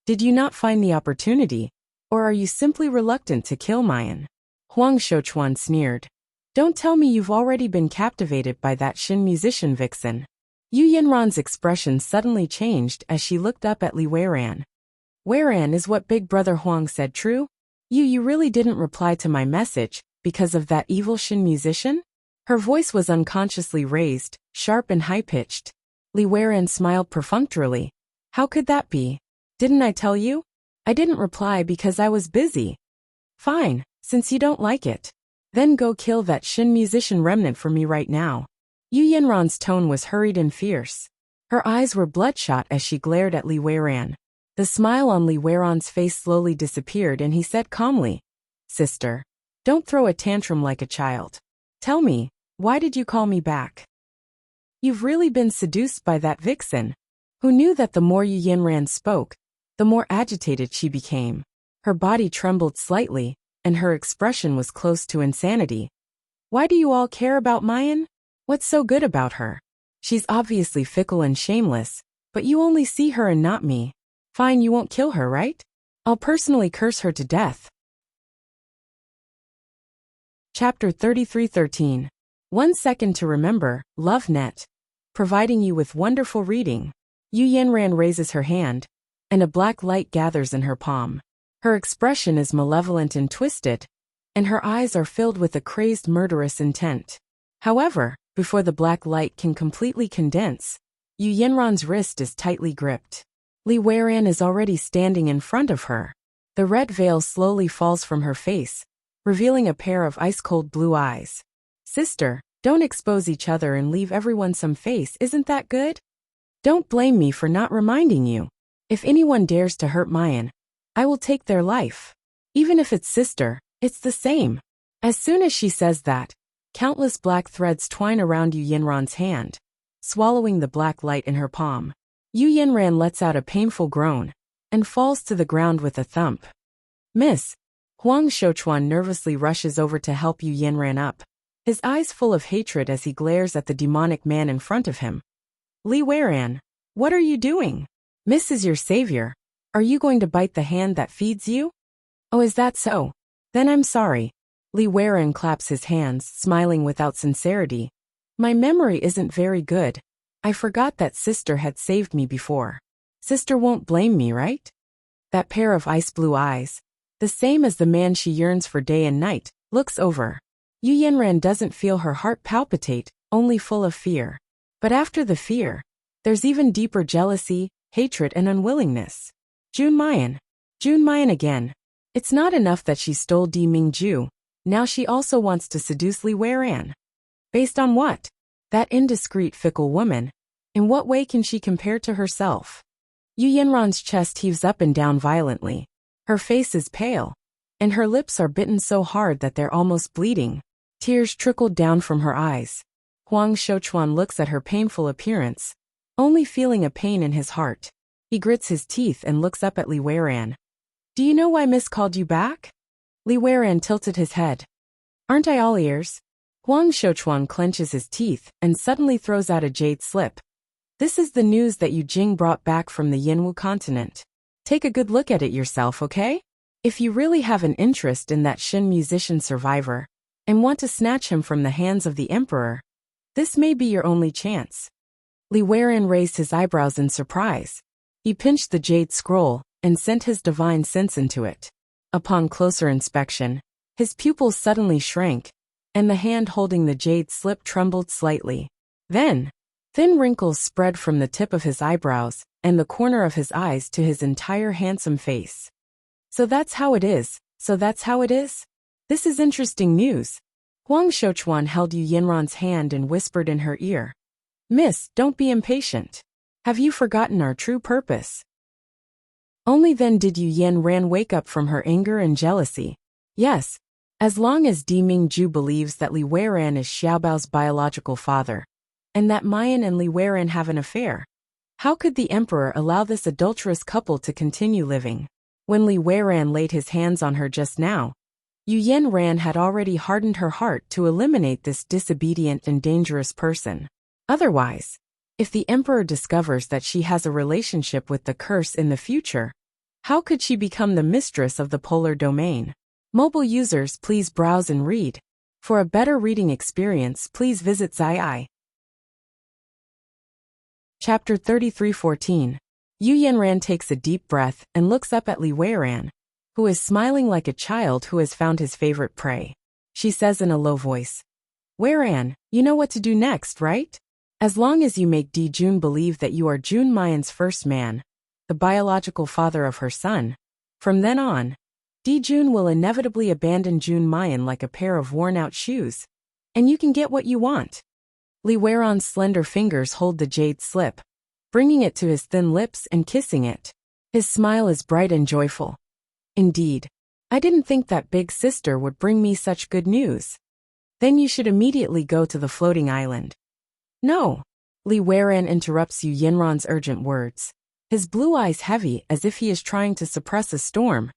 Did you not find the opportunity? Or are you simply reluctant to kill Mayan? Huang Shouchuan sneered. Don't tell me you've already been captivated by that Shin musician vixen. Yu Yanran's expression suddenly changed as she looked up at Li Weiran. Weiran, is what Big Brother Huang said true? You really didn't reply to my message, because of that evil Shin musician? Her voice was unconsciously raised, sharp and high-pitched. Li Weiran smiled perfunctorily. How could that be? Didn't I tell you? I didn't reply because I was busy. Fine, since you don't like it. Then go kill that Shin musician remnant for me right now. Yu Yanran's tone was hurried and fierce. Her eyes were bloodshot as she glared at Li Weiran. The smile on Li Weiran's face slowly disappeared and he said calmly, Sister, don't throw a tantrum like a child. Tell me, why did you call me back? You've really been seduced by that vixen. Who knew that the more Yu Yanran spoke, the more agitated she became. Her body trembled slightly, and her expression was close to insanity. Why do you all care about Mayan? What's so good about her? She's obviously fickle and shameless, but you only see her and not me. Fine, you won't kill her, right? I'll personally curse her to death. Chapter 33:13. 1 second to remember, LoveNet. Providing you with wonderful reading. Yu Yanran raises her hand, and a black light gathers in her palm. Her expression is malevolent and twisted, and her eyes are filled with a crazed murderous intent. However, before the black light can completely condense, Yu Yanran's wrist is tightly gripped. Li Weiran is already standing in front of her. The red veil slowly falls from her face, revealing a pair of ice-cold blue eyes. Sister, don't expose each other and leave everyone some face, isn't that good? Don't blame me for not reminding you. If anyone dares to hurt Mayan, I will take their life. Even if it's sister, it's the same. As soon as she says that, countless black threads twine around Yu Yanran's hand, swallowing the black light in her palm. Yu Yanran lets out a painful groan, and falls to the ground with a thump. Miss. Huang Shouchuan nervously rushes over to help Yu Yanran up, his eyes full of hatred as he glares at the demonic man in front of him. Li Weiran, what are you doing? Miss is your savior. Are you going to bite the hand that feeds you? Oh, is that so? Then I'm sorry. Li Weiran claps his hands, smiling without sincerity. My memory isn't very good. I forgot that sister had saved me before. Sister won't blame me, right? That pair of ice blue eyes, the same as the man she yearns for day and night, looks over. Yu Yanran doesn't feel her heart palpitate, only full of fear. But after the fear, there's even deeper jealousy, hatred and unwillingness. Jun Mayan again. It's not enough that she stole Di Mingju, now she also wants to seduce Li Weiran. Based on what? That indiscreet fickle woman. In what way can she compare to herself? Yu Yanran's chest heaves up and down violently. Her face is pale, and her lips are bitten so hard that they're almost bleeding. Tears trickled down from her eyes. Huang Shouchuan looks at her painful appearance, only feeling a pain in his heart. He grits his teeth and looks up at Li Weiran. Do you know why Miss called you back? Li Weiran tilted his head. Aren't I all ears? Huang Shouchuan clenches his teeth and suddenly throws out a jade slip. This is the news that Yu Jing brought back from the Yinwu continent. Take a good look at it yourself, okay? If you really have an interest in that Shin musician survivor, and want to snatch him from the hands of the emperor, this may be your only chance. Li Weiran raised his eyebrows in surprise. He pinched the jade scroll and sent his divine sense into it. Upon closer inspection, his pupils suddenly shrank, and the hand holding the jade slip trembled slightly. Then, thin wrinkles spread from the tip of his eyebrows and the corner of his eyes to his entire handsome face. So that's how it is. This is interesting news. Huang Shouchuan held Yu Yinran's hand and whispered in her ear. Miss, don't be impatient. Have you forgotten our true purpose? Only then did Yu Yinran wake up from her anger and jealousy. Yes, as long as Di Mingju believes that Li Weiran is Xiaobao's biological father, and that Mayan and Li Weiran have an affair, how could the emperor allow this adulterous couple to continue living? When Li Weiran laid his hands on her just now, Yu Yinran had already hardened her heart to eliminate this disobedient and dangerous person. Otherwise, if the emperor discovers that she has a relationship with the curse in the future, how could she become the mistress of the polar domain? Mobile users, please browse and read. For a better reading experience, please visit Zii. Chapter 33:14. Yu Yinran takes a deep breath and looks up at Li Weiran, who is smiling like a child who has found his favorite prey. She says in a low voice, Weiran, you know what to do next, right? As long as you make Di Jun believe that you are Jun Mayan's first man, the biological father of her son, from then on, Di Jun will inevitably abandon Jun Mayan like a pair of worn-out shoes, and you can get what you want. Li Weiran's slender fingers hold the jade slip, bringing it to his thin lips and kissing it. His smile is bright and joyful. Indeed, I didn't think that big sister would bring me such good news. Then you should immediately go to the floating island. No. Li Weiran interrupts Yu Yinran's urgent words, his blue eyes heavy as if he is trying to suppress a storm.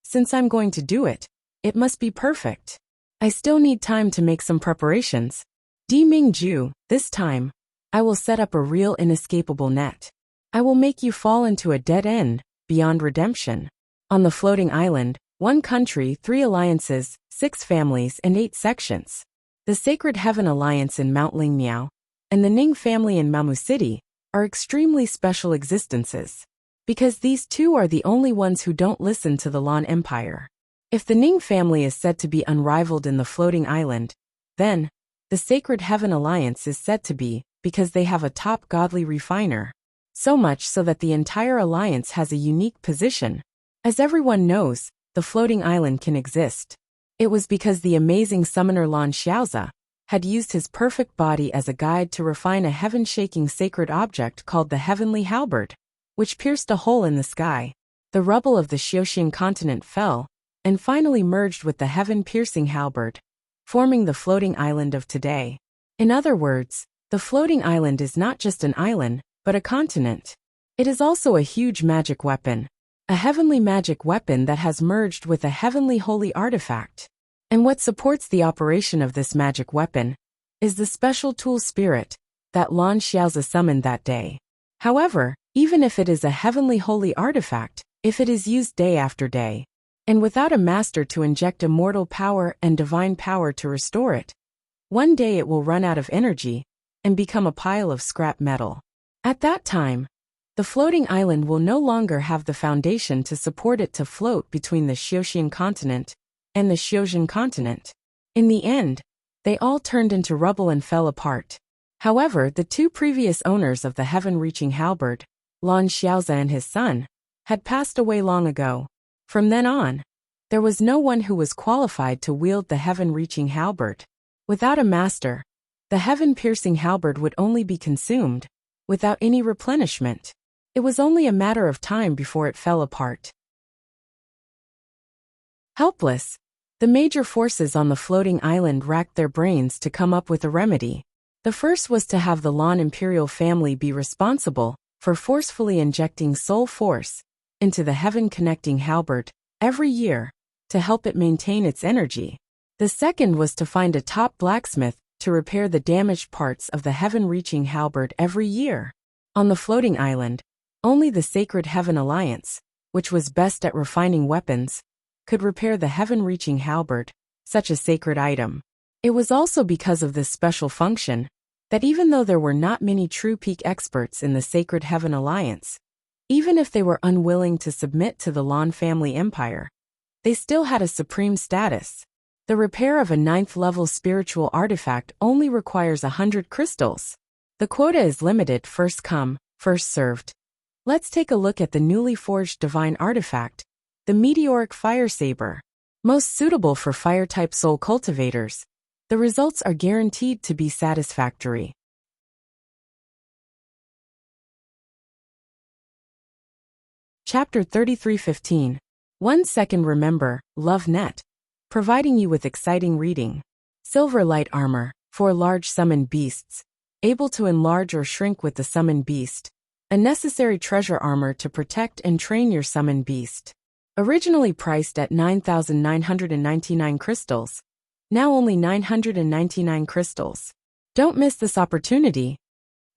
Since I'm going to do it, it must be perfect. I still need time to make some preparations. Di Mingju, this time, I will set up a real inescapable net. I will make you fall into a dead end, beyond redemption. On the floating island, 1 country, 3 alliances, 6 families, and 8 sections. The Sacred Heaven Alliance in Mount Lingmiao and the Ning family in Mamu City are extremely special existences, because these two are the only ones who don't listen to the Lan Empire. If the Ning family is said to be unrivaled in the floating island, then the Sacred Heaven Alliance is said to be, because they have a top godly refiner. So much so that the entire alliance has a unique position. As everyone knows, the floating island can exist. It was because the amazing summoner Lan Xiaoza had used his perfect body as a guide to refine a heaven-shaking sacred object called the Heavenly Halberd, which pierced a hole in the sky. The rubble of the Xiuxian continent fell, and finally merged with the heaven-piercing halberd, forming the floating island of today. In other words, the floating island is not just an island, but a continent. It is also a huge magic weapon, a heavenly magic weapon that has merged with a heavenly holy artifact. And what supports the operation of this magic weapon is the special tool spirit that Lan Xiaoza summoned that day. However, even if it is a heavenly holy artifact, if it is used day after day, and without a master to inject immortal power and divine power to restore it, one day it will run out of energy and become a pile of scrap metal. At that time, the floating island will no longer have the foundation to support it to float between the Xiuxian continent and the Xiuxian continent. In the end, they all turned into rubble and fell apart. However, the 2 previous owners of the heaven-reaching halberd, Lan Xiaoza and his son, had passed away long ago. From then on, there was no one who was qualified to wield the heaven-reaching halberd. Without a master, the heaven-piercing halberd would only be consumed, without any replenishment. It was only a matter of time before it fell apart. Helpless, the major forces on the floating island racked their brains to come up with a remedy. The first was to have the Lan imperial family be responsible for forcefully injecting soul force into the heaven-connecting halberd every year to help it maintain its energy. The second was to find a top blacksmith to repair the damaged parts of the heaven-reaching halberd every year. On the floating island, only the Sacred Heaven Alliance, which was best at refining weapons, could repair the heaven-reaching halberd, such a sacred item. It was also because of this special function that even though there were not many true peak experts in the Sacred Heaven Alliance, even if they were unwilling to submit to the Lan family empire, they still had a supreme status. The repair of a 9th-level spiritual artifact only requires 100 crystals. The quota is limited, first come, first served. Let's take a look at the newly forged divine artifact, the Meteoric Fire Saber. Most suitable for fire-type soul cultivators, the results are guaranteed to be satisfactory. Chapter 33:15. 1 second remember, love net. Providing you with exciting reading. Silver light armor, for large summoned beasts, able to enlarge or shrink with the summoned beast. A necessary treasure armor to protect and train your summoned beast. Originally priced at 9,999 crystals, now only 999 crystals. Don't miss this opportunity.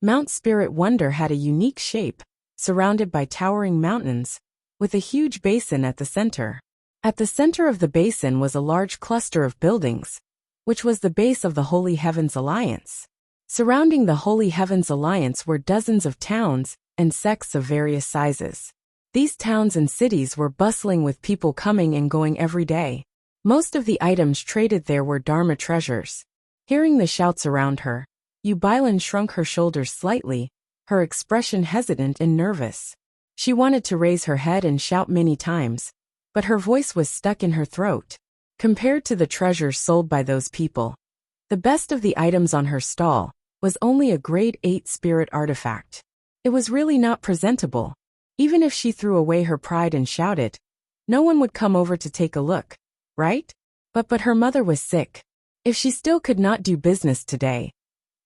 Mount Spirit Wonder had a unique shape, surrounded by towering mountains, with a huge basin at the center. At the center of the basin was a large cluster of buildings, which was the base of the Holy Heavens Alliance. Surrounding the Holy Heavens Alliance were dozens of towns and sects of various sizes. These towns and cities were bustling with people coming and going every day. Most of the items traded there were Dharma treasures. Hearing the shouts around her, Yubilan shrunk her shoulders slightly, her expression hesitant and nervous. She wanted to raise her head and shout many times, but her voice was stuck in her throat. Compared to the treasures sold by those people, the best of the items on her stall was only a grade 8 spirit artifact. It was really not presentable. Even if she threw away her pride and shouted, no one would come over to take a look, right? But her mother was sick. If she still could not do business today.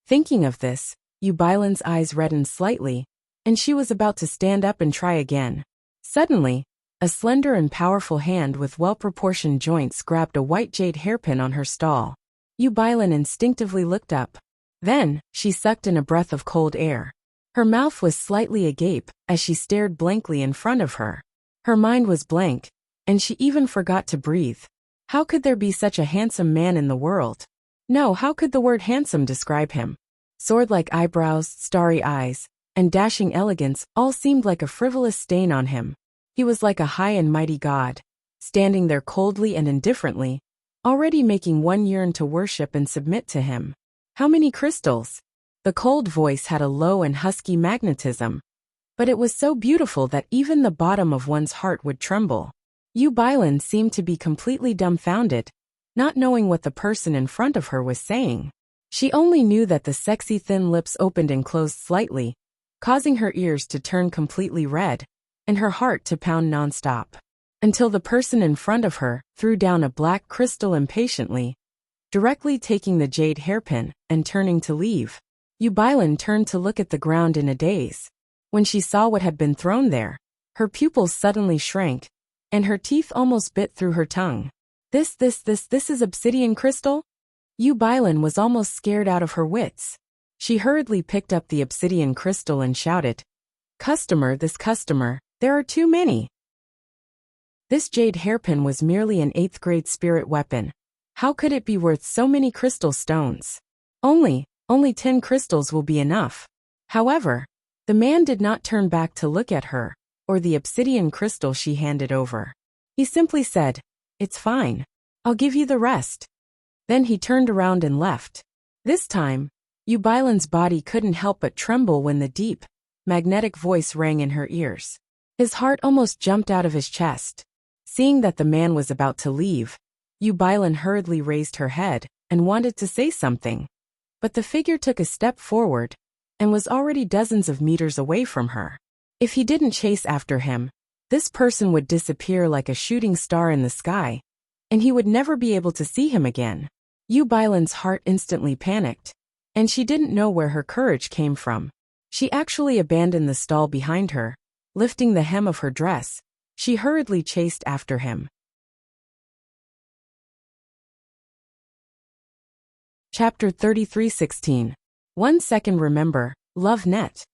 Thinking of this, Yubilan's eyes reddened slightly, and she was about to stand up and try again. Suddenly, a slender and powerful hand with well-proportioned joints grabbed a white jade hairpin on her stall. Yubilan instinctively looked up. Then, she sucked in a breath of cold air. Her mouth was slightly agape as she stared blankly in front of her. Her mind was blank, and she even forgot to breathe. How could there be such a handsome man in the world? No, how could the word handsome describe him? Sword-like eyebrows, starry eyes, and dashing elegance all seemed like a frivolous stain on him. He was like a high and mighty god, standing there coldly and indifferently, already making one yearn to worship and submit to him. How many crystals? The cold voice had a low and husky magnetism, but it was so beautiful that even the bottom of one's heart would tremble. Yubilan seemed to be completely dumbfounded, not knowing what the person in front of her was saying. She only knew that the sexy thin lips opened and closed slightly, causing her ears to turn completely red, and her heart to pound nonstop. Until the person in front of her threw down a black crystal impatiently, directly taking the jade hairpin and turning to leave. Yubilan turned to look at the ground in a daze. When she saw what had been thrown there, her pupils suddenly shrank, and her teeth almost bit through her tongue. This is obsidian crystal? Yubilan was almost scared out of her wits. She hurriedly picked up the obsidian crystal and shouted, "Customer, there are too many." This jade hairpin was merely an 8th grade spirit weapon. How could it be worth so many crystal stones? Only 10 crystals will be enough. However, the man did not turn back to look at her, or the obsidian crystal she handed over. He simply said, "It's fine. I'll give you the rest." Then he turned around and left. This time, Yubilan's body couldn't help but tremble when the deep, magnetic voice rang in her ears. His heart almost jumped out of his chest. Seeing that the man was about to leave, Yubilan hurriedly raised her head and wanted to say something. But the figure took a step forward and was already dozens of meters away from her. If he didn't chase after him, this person would disappear like a shooting star in the sky, and he would never be able to see him again. Yubilan's heart instantly panicked. And she didn't know where her courage came from. She actually abandoned the stall behind her. Lifting the hem of her dress, she hurriedly chased after him. Chapter 33:16. 1 second remember, love net.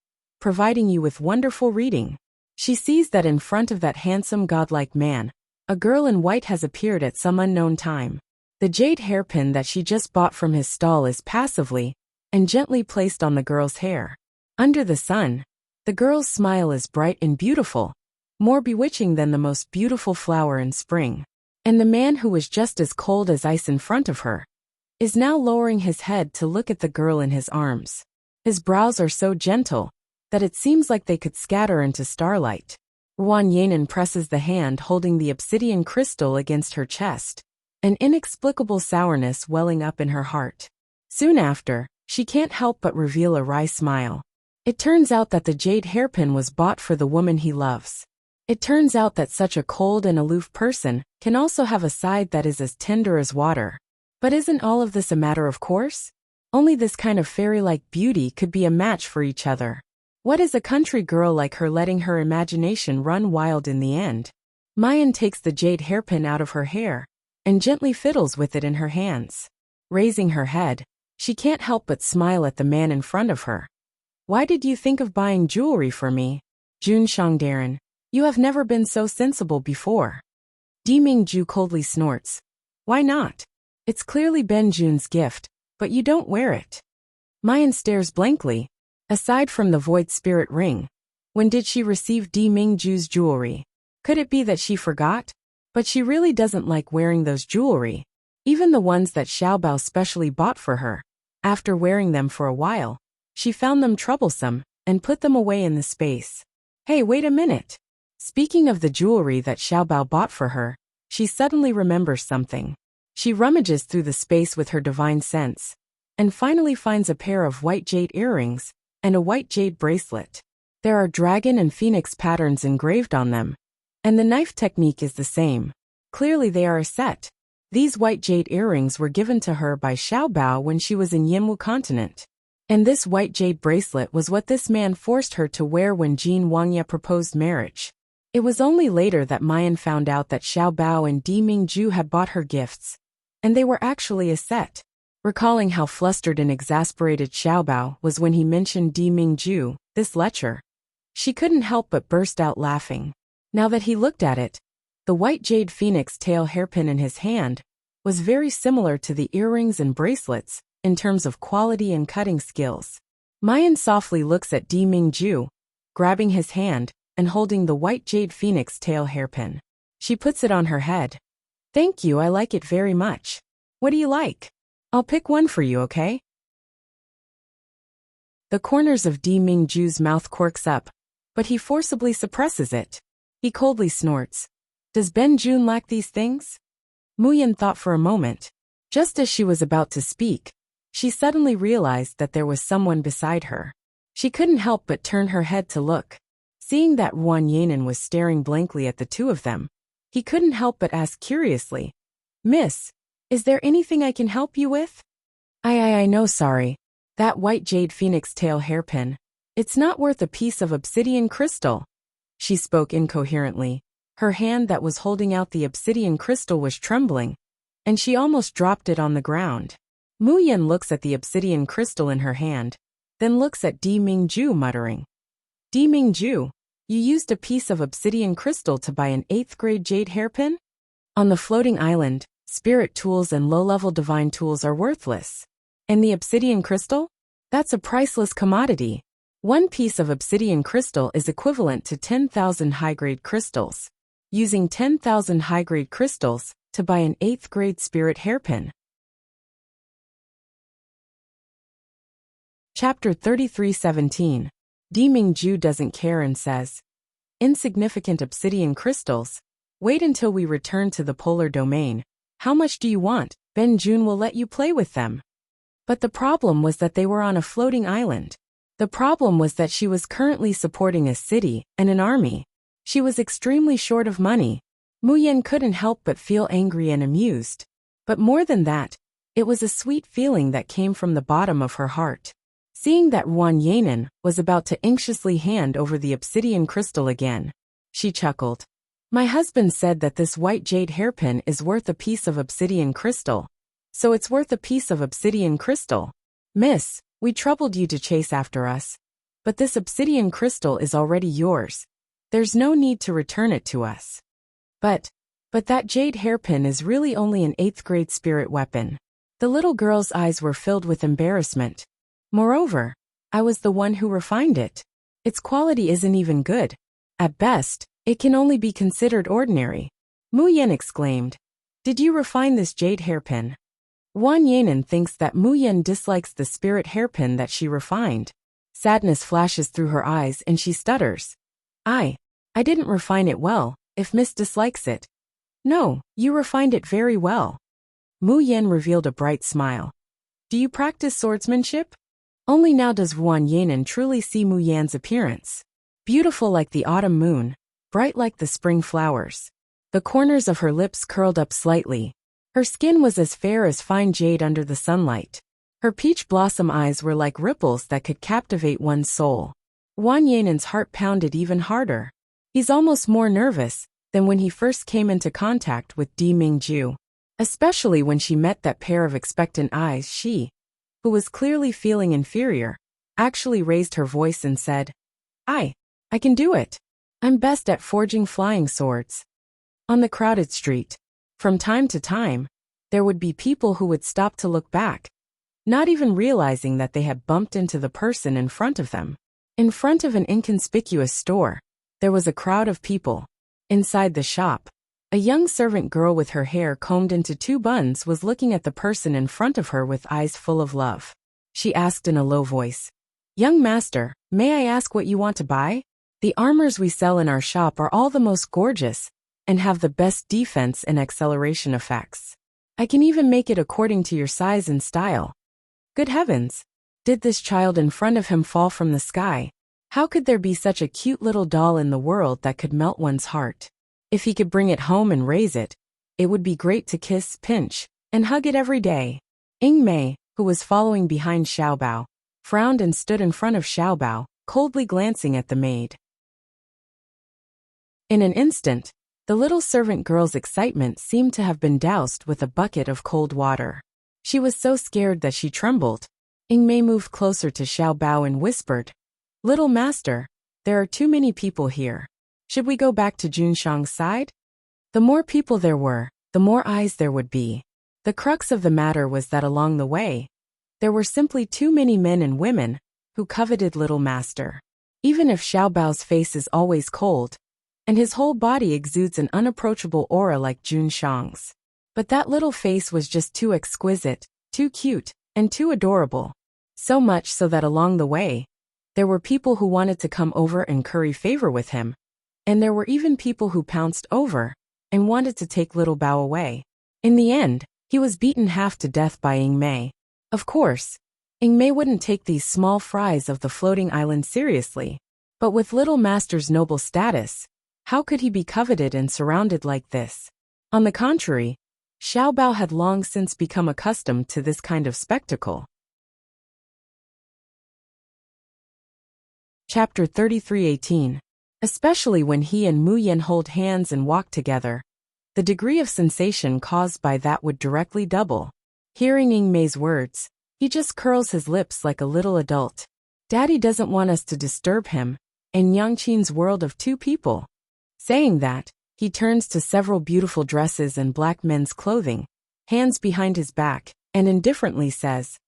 Providing you with wonderful reading. She sees that in front of that handsome godlike man, a girl in white has appeared at some unknown time. The jade hairpin that she just bought from his stall is passively and gently placed on the girl's hair. Under the sun, the girl's smile is bright and beautiful, more bewitching than the most beautiful flower in spring. And the man who was just as cold as ice in front of her is now lowering his head to look at the girl in his arms. His brows are so gentle that it seems like they could scatter into starlight. Ruan Yanan presses the hand holding the obsidian crystal against her chest, an inexplicable sourness welling up in her heart. Soon after, she can't help but reveal a wry smile. It turns out that the jade hairpin was bought for the woman he loves. It turns out that such a cold and aloof person can also have a side that is as tender as water. But isn't all of this a matter of course? Only this kind of fairy-like beauty could be a match for each other. What is a country girl like her letting her imagination run wild in the end? Mayan takes the jade hairpin out of her hair and gently fiddles with it in her hands. Raising her head, she can't help but smile at the man in front of her. Why did you think of buying jewelry for me? Jun Shangdaran, you have never been so sensible before. Di Mingju coldly snorts. Why not? It's clearly Ben Jun's gift, but you don't wear it. Mayan stares blankly. Aside from the void spirit ring, when did she receive Di Mingju's jewelry? Could it be that she forgot? But she really doesn't like wearing those jewelry, even the ones that Xiaobao specially bought for her. After wearing them for a while, she found them troublesome and put them away in the space. Hey, wait a minute. Speaking of the jewelry that Xiaobao bought for her, she suddenly remembers something. She rummages through the space with her divine sense, and finally finds a pair of white jade earrings and a white jade bracelet. There are dragon and phoenix patterns engraved on them, and the knife technique is the same. Clearly they are a set. These white jade earrings were given to her by Xiaobao when she was in Yinwu continent. And this white jade bracelet was what this man forced her to wear when Jin Wangya proposed marriage. It was only later that Mayan found out that Xiaobao and Di Mingju had bought her gifts, and they were actually a set. Recalling how flustered and exasperated Xiaobao was when he mentioned Di Mingju, this lecher, she couldn't help but burst out laughing. Now that he looked at it, the white jade phoenix tail hairpin in his hand was very similar to the earrings and bracelets in terms of quality and cutting skills. Mayan softly looks at Di Mingju, grabbing his hand and holding the white jade phoenix tail hairpin. She puts it on her head. Thank you, I like it very much. What do you like? I'll pick one for you, okay? The corners of Di Mingju's mouth quirks up, but he forcibly suppresses it. He coldly snorts. Does Ben Jun lack these things? Muyan thought for a moment. Just as she was about to speak, she suddenly realized that there was someone beside her. She couldn't help but turn her head to look. Seeing that Ruan Yanan was staring blankly at the two of them, he couldn't help but ask curiously, Miss, is there anything I can help you with? I know, sorry. That white jade phoenix tail hairpin. It's not worth a piece of obsidian crystal. She spoke incoherently. Her hand that was holding out the obsidian crystal was trembling, and she almost dropped it on the ground. Muyan looks at the obsidian crystal in her hand, then looks at Di Mingju muttering. Di Mingju, you used a piece of obsidian crystal to buy an 8th grade jade hairpin? On the floating island, spirit tools and low-level divine tools are worthless. And the obsidian crystal? That's a priceless commodity. One piece of obsidian crystal is equivalent to 10,000 high-grade crystals. Using 10,000 high-grade crystals to buy an 8th grade spirit hairpin. Chapter 33:17. Di Mingju doesn't care and says, Insignificant obsidian crystals. Wait until we return to the polar domain. How much do you want? Ben Jun will let you play with them. But the problem was that they were on a floating island. The problem was that she was currently supporting a city and an army. She was extremely short of money. Muyan couldn't help but feel angry and amused. But more than that, It was a sweet feeling that came from the bottom of her heart. Seeing that Ruan Yanan was about to anxiously hand over the obsidian crystal again, she chuckled. My husband said that this white jade hairpin is worth a piece of obsidian crystal. So it's worth a piece of obsidian crystal. Miss, we troubled you to chase after us. But this obsidian crystal is already yours. There's no need to return it to us. But that jade hairpin is really only an 8th grade spirit weapon. The little girl's eyes were filled with embarrassment. Moreover, I was the one who refined it. Its quality isn't even good. At best, it can only be considered ordinary. Mu Yan exclaimed. Did you refine this jade hairpin? Ruan Yanan thinks that Mu Yan dislikes the spirit hairpin that she refined. Sadness flashes through her eyes and she stutters. I didn't refine it well, if Miss dislikes it. No, you refined it very well. Mu Yan revealed a bright smile. Do you practice swordsmanship? Only now does Ruan Yanan truly see Mu Yan's appearance. Beautiful like the autumn moon, bright like the spring flowers. The corners of her lips curled up slightly. Her skin was as fair as fine jade under the sunlight. Her peach blossom eyes were like ripples that could captivate one's soul. Ruan Yanan's heart pounded even harder. He's almost more nervous than when he first came into contact with Di Mingju. Especially when she met that pair of expectant eyes. She, who was clearly feeling inferior, actually raised her voice and said, I can do it. I'm best at forging flying swords. On the crowded street, from time to time, there would be people who would stop to look back, not even realizing that they had bumped into the person in front of them. In front of an inconspicuous store, there was a crowd of people. Inside the shop, a young servant girl with her hair combed into 2 buns was looking at the person in front of her with eyes full of love. She asked in a low voice, Young master, may I ask what you want to buy? The armors we sell in our shop are all the most gorgeous and have the best defense and acceleration effects. I can even make it according to your size and style. Good heavens! Did this child in front of him fall from the sky? How could there be such a cute little doll in the world that could melt one's heart? If he could bring it home and raise it, it would be great to kiss, pinch, and hug it every day. Ying Mei, who was following behind Xiaobao, frowned and stood in front of Xiaobao, coldly glancing at the maid. In an instant, the little servant girl's excitement seemed to have been doused with a bucket of cold water. She was so scared that she trembled. Ying Mei moved closer to Xiaobao and whispered, Little master, there are too many people here. Should we go back to Junshang's side? The more people there were, the more eyes there would be. The crux of the matter was that along the way, there were simply too many men and women who coveted little master. Even if Xiaobao's face is always cold, and his whole body exudes an unapproachable aura like Junshang's. But that little face was just too exquisite, too cute, and too adorable. So much so that along the way, there were people who wanted to come over and curry favor with him. And there were even people who pounced over and wanted to take little Bao away. In the end, he was beaten half to death by Ying Mei. Of course, Ying Mei wouldn't take these small fries of the floating island seriously. But with little master's noble status, how could he be coveted and surrounded like this? On the contrary, Xiaobao had long since become accustomed to this kind of spectacle. Chapter 33:18. Especially when he and Mu Yan hold hands and walk together, the degree of sensation caused by that would directly double. Hearing Ying Mei's words, he just curls his lips like a little adult. Daddy doesn't want us to disturb him in Yangqin's world of 2 people. Saying that, he turns to several beautiful dresses and black men's clothing, hands behind his back, and indifferently says,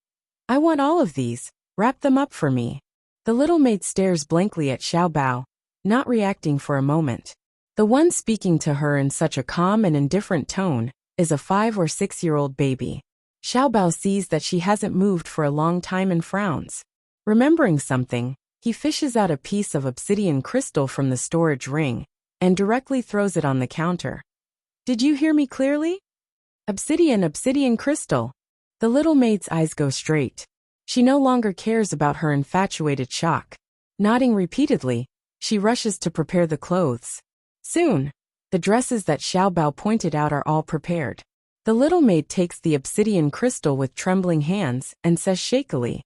I want all of these, wrap them up for me. The little maid stares blankly at Xiaobao, not reacting for a moment. The one speaking to her in such a calm and indifferent tone is a 5 or 6-year-old baby. Xiaobao sees that she hasn't moved for a long time and frowns. Remembering something, he fishes out a piece of obsidian crystal from the storage ring and directly throws it on the counter. Did you hear me clearly? Obsidian crystal. The little maid's eyes go straight. She no longer cares about her infatuated shock. Nodding repeatedly, she rushes to prepare the clothes. Soon, the dresses that Xiaobao pointed out are all prepared. The little maid takes the obsidian crystal with trembling hands and says shakily,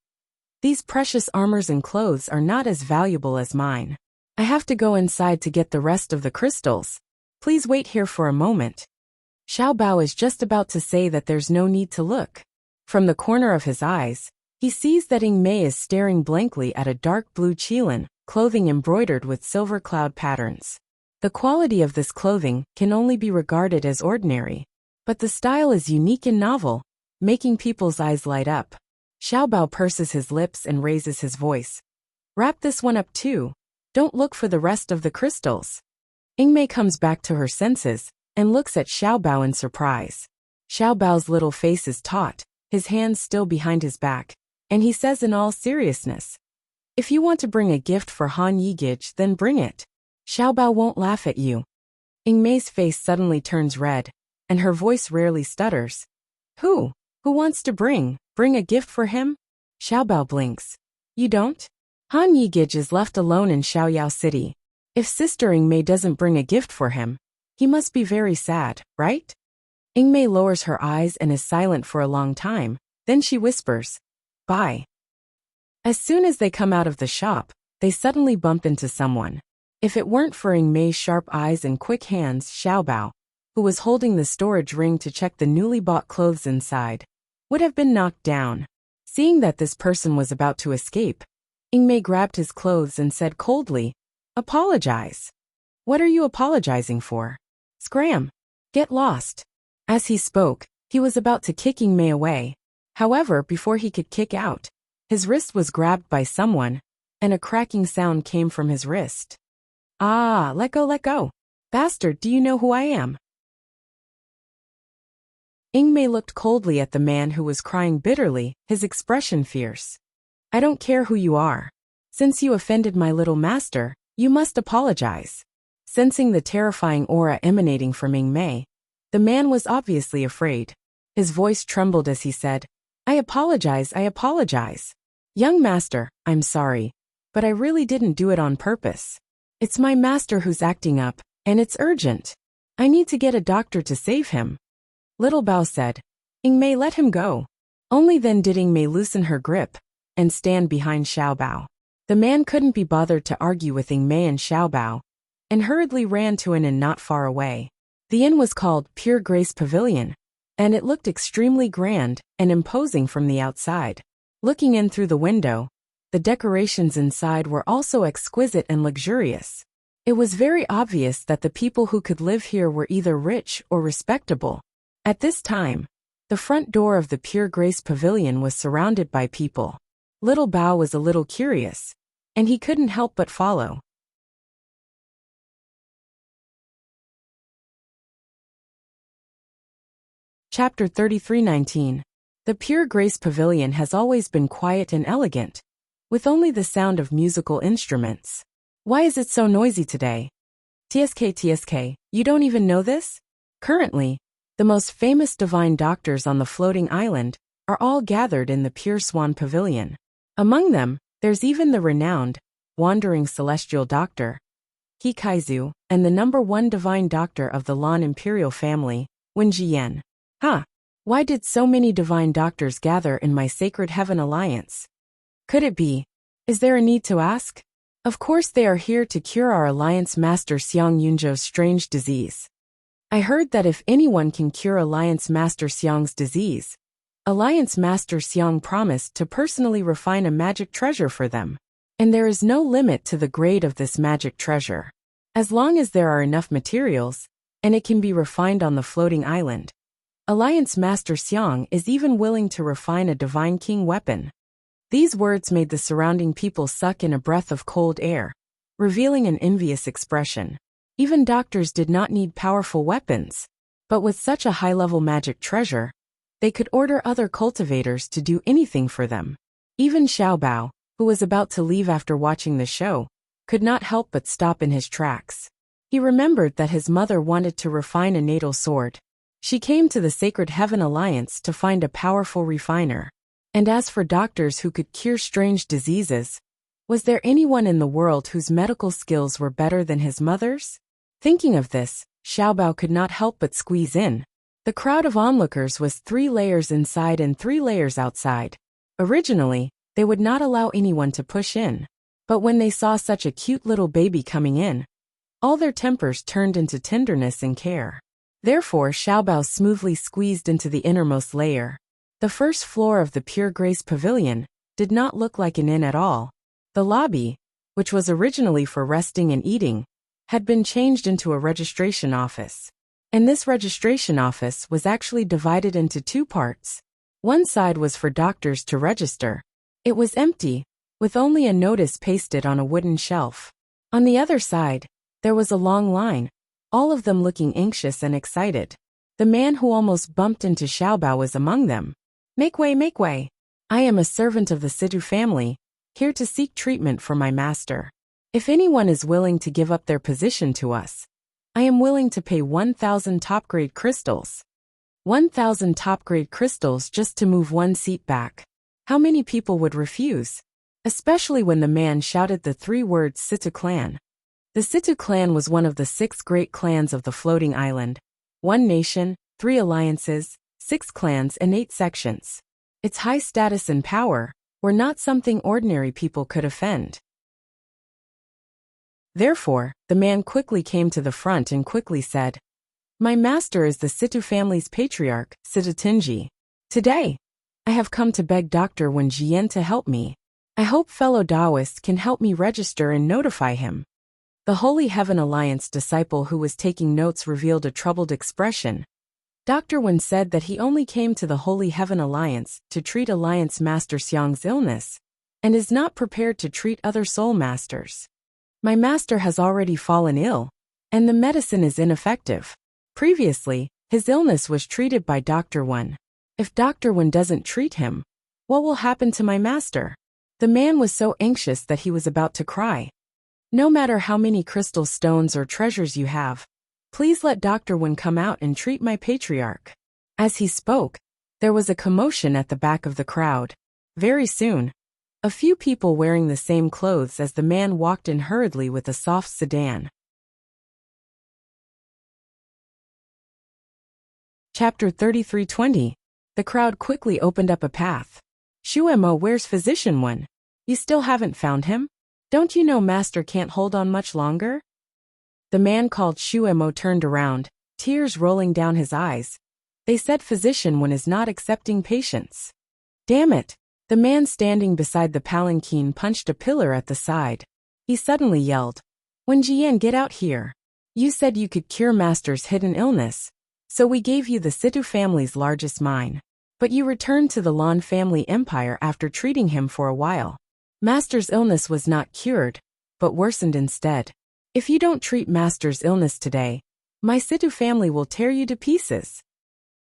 "These precious armors and clothes are not as valuable as mine. I have to go inside to get the rest of the crystals. Please wait here for a moment." Xiao Bao is just about to say that there's no need to look. From the corner of his eyes, he sees that Ing Mei is staring blankly at a dark blue qilin, clothing embroidered with silver cloud patterns. The quality of this clothing can only be regarded as ordinary, but the style is unique and novel, making people's eyes light up. Xiao Bao purses his lips and raises his voice. "Wrap this one up too. Don't look for the rest of the crystals." Ing Mei comes back to her senses and looks at Xiao Bao in surprise. Xiao Bao's little face is taut, his hands still behind his back, and he says in all seriousness, "If you want to bring a gift for Han Yigij, then bring it. Xiao Bao won't laugh at you." Ing Mei's face suddenly turns red, and her voice rarely stutters. Who wants to bring a gift for him?" Xiao Bao blinks. "You don't? Han Yigij is left alone in Xiaoyao City. If Sister Ing Mei doesn't bring a gift for him, he must be very sad, right?" Ing Mei lowers her eyes and is silent for a long time, then she whispers, "Bye." As soon as they come out of the shop, they suddenly bump into someone. If it weren't for Ing Mei's sharp eyes and quick hands, Xiao Bao, who was holding the storage ring to check the newly bought clothes inside, would have been knocked down. Seeing that this person was about to escape, Ing Mei grabbed his clothes and said coldly, "Apologize." "What are you apologizing for?" "Scram. Get lost." As he spoke, he was about to kick Ing Mei away. However, before he could kick out, his wrist was grabbed by someone, and a cracking sound came from his wrist. "Ah, let go, let go. Bastard, do you know who I am?" Ing Mei looked coldly at the man who was crying bitterly, his expression fierce. "I don't care who you are. Since you offended my little master, you must apologize." Sensing the terrifying aura emanating from Ing Mei, the man was obviously afraid. His voice trembled as he said, I apologize. "Young master, I'm sorry, but I really didn't do it on purpose. It's my master who's acting up, and it's urgent. I need to get a doctor to save him." Little Bao said, "Ing Mei, let him go." Only then did Ing Mei loosen her grip and stand behind Xiao Bao. The man couldn't be bothered to argue with Ing Mei and Xiao Bao, and hurriedly ran to an inn not far away. The inn was called Pure Grace Pavilion, and it looked extremely grand and imposing from the outside. Looking in through the window, the decorations inside were also exquisite and luxurious. It was very obvious that the people who could live here were either rich or respectable. At this time, the front door of the Pure Grace Pavilion was surrounded by people. Little Bao was a little curious, and he couldn't help but follow. Chapter 33:19. The Pure Grace Pavilion has always been quiet and elegant, with only the sound of musical instruments. Why is it so noisy today? TSK, you don't even know this? Currently, the most famous divine doctors on the floating island are all gathered in the Pure Swan Pavilion. Among them, there's even the renowned, wandering celestial doctor, He Kaizu, and the #1 divine doctor of the Lan imperial family, Wen Jiyan. Why did so many divine doctors gather in my Sacred Heaven Alliance? Could it be? Is there a need to ask? Of course they are here to cure our Alliance Master Xiang Yunzhou's strange disease. I heard that if anyone can cure Alliance Master Xiang's disease, Alliance Master Xiang promised to personally refine a magic treasure for them. And there is no limit to the grade of this magic treasure. As long as there are enough materials, and it can be refined on the floating island, Alliance Master Xiang is even willing to refine a Divine King weapon. These words made the surrounding people suck in a breath of cold air, revealing an envious expression. Even doctors did not need powerful weapons, but with such a high-level magic treasure, they could order other cultivators to do anything for them. Even Xiao Bao, who was about to leave after watching the show, could not help but stop in his tracks. He remembered that his mother wanted to refine a natal sword. She came to the Sacred Heaven Alliance to find a powerful refiner. And as for doctors who could cure strange diseases, was there anyone in the world whose medical skills were better than his mother's? Thinking of this, Xiao Bao could not help but squeeze in. The crowd of onlookers was 3 layers inside and 3 layers outside. Originally, they would not allow anyone to push in. But when they saw such a cute little baby coming in, all their tempers turned into tenderness and care. Therefore Xiaobao smoothly squeezed into the innermost layer. The first floor of the Pure Grace Pavilion did not look like an inn at all. The lobby, which was originally for resting and eating, had been changed into a registration office. And this registration office was actually divided into 2 parts. One side was for doctors to register. It was empty, with only a notice pasted on a wooden shelf. On the other side, there was a long line, all of them looking anxious and excited. The man who almost bumped into Xiaobao was among them. Make way, make way. I am a servant of the Situ family, here to seek treatment for my master. If anyone is willing to give up their position to us, I am willing to pay 1,000 top-grade crystals. 1,000 top-grade crystals just to move 1 seat back. How many people would refuse? Especially when the man shouted the 3 words Situ clan. The Situ clan was one of the 6 great clans of the floating island. 1 nation, 3 alliances, 6 clans and 8 sections. Its high status and power were not something ordinary people could offend. Therefore, the man quickly came to the front and quickly said, "My master is the Situ family's patriarch, Situ Tinji. Today, I have come to beg Dr. Wen Jian to help me. I hope fellow Taoists can help me register and notify him." The Holy Heaven Alliance disciple who was taking notes revealed a troubled expression. Dr. Wen said that he only came to the Holy Heaven Alliance to treat Alliance Master Xiang's illness, and is not prepared to treat other soul masters. My master has already fallen ill, and the medicine is ineffective. Previously, his illness was treated by Dr. Wen. If Dr. Wen doesn't treat him, what will happen to my master? The man was so anxious that he was about to cry. No matter how many crystal stones or treasures you have, please let Dr. Wen come out and treat my patriarch. As he spoke, there was a commotion at the back of the crowd. Very soon, a few people wearing the same clothes as the man walked in hurriedly with a soft sedan. Chapter 33:20. The crowd quickly opened up a path. "Shuemo, where's Physician Wen? You still haven't found him? Don't you know Master can't hold on much longer?" The man called Shuemo turned around, tears rolling down his eyes. They said Physician Wen is not accepting patients. Damn it! The man standing beside the palanquin punched a pillar at the side. He suddenly yelled, "Wen Jian, get out here. You said you could cure Master's hidden illness, so we gave you the Situ family's largest mine. But you returned to the Lan family empire after treating him for a while. Master's illness was not cured, but worsened instead. If you don't treat Master's illness today, my Situ family will tear you to pieces."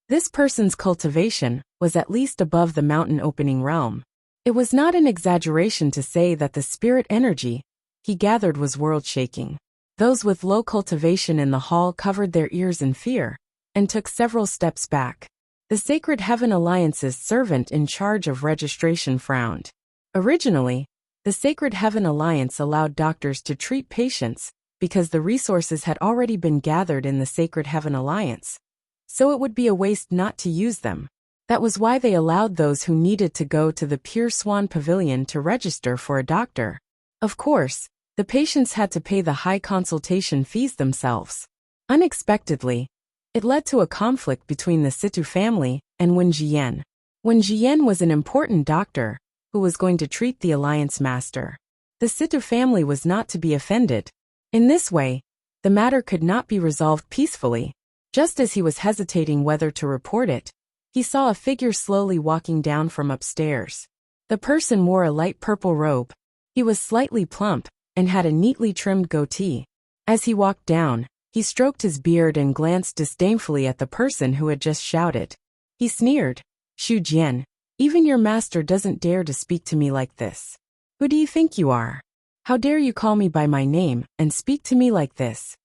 This person's cultivation was at least above the mountain opening realm. It was not an exaggeration to say that the spirit energy he gathered was world-shaking. Those with low cultivation in the hall covered their ears in fear and took several steps back. The Sacred Heaven Alliance's servant in charge of registration frowned. Originally, the Sacred Heaven Alliance allowed doctors to treat patients because the resources had already been gathered in the Sacred Heaven Alliance, so it would be a waste not to use them. That was why they allowed those who needed to go to the Pure Swan Pavilion to register for a doctor. Of course, the patients had to pay the high consultation fees themselves. Unexpectedly, it led to a conflict between the Situ family and Wen Jian. Wen Jian was an important doctor who was going to treat the Alliance Master. The Situ family was not to be offended. In this way, the matter could not be resolved peacefully. Just as he was hesitating whether to report it, he saw a figure slowly walking down from upstairs. The person wore a light purple robe. He was slightly plump and had a neatly trimmed goatee. As he walked down, he stroked his beard and glanced disdainfully at the person who had just shouted. He sneered, "Xu Jian, even your master doesn't dare to speak to me like this. Who do you think you are? How dare you call me by my name and speak to me like this?"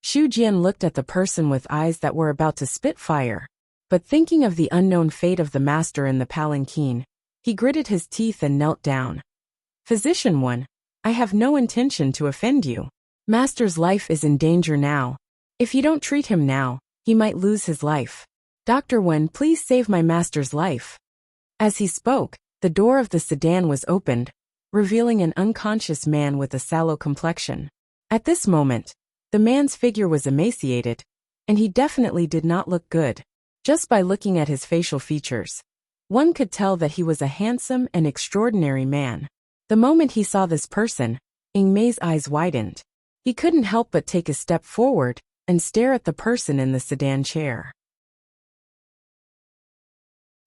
Xu Jian looked at the person with eyes that were about to spit fire. But thinking of the unknown fate of the master in the palanquin, he gritted his teeth and knelt down. "Physician Wen, I have no intention to offend you. Master's life is in danger now. If you don't treat him now, he might lose his life. Dr. Wen, please save my master's life. As he spoke, the door of the sedan was opened, revealing an unconscious man with a sallow complexion. At this moment, the man's figure was emaciated, and he definitely did not look good. Just by looking at his facial features, one could tell that he was a handsome and extraordinary man. The moment he saw this person, Ing Mei's eyes widened. He couldn't help but take a step forward and stare at the person in the sedan chair.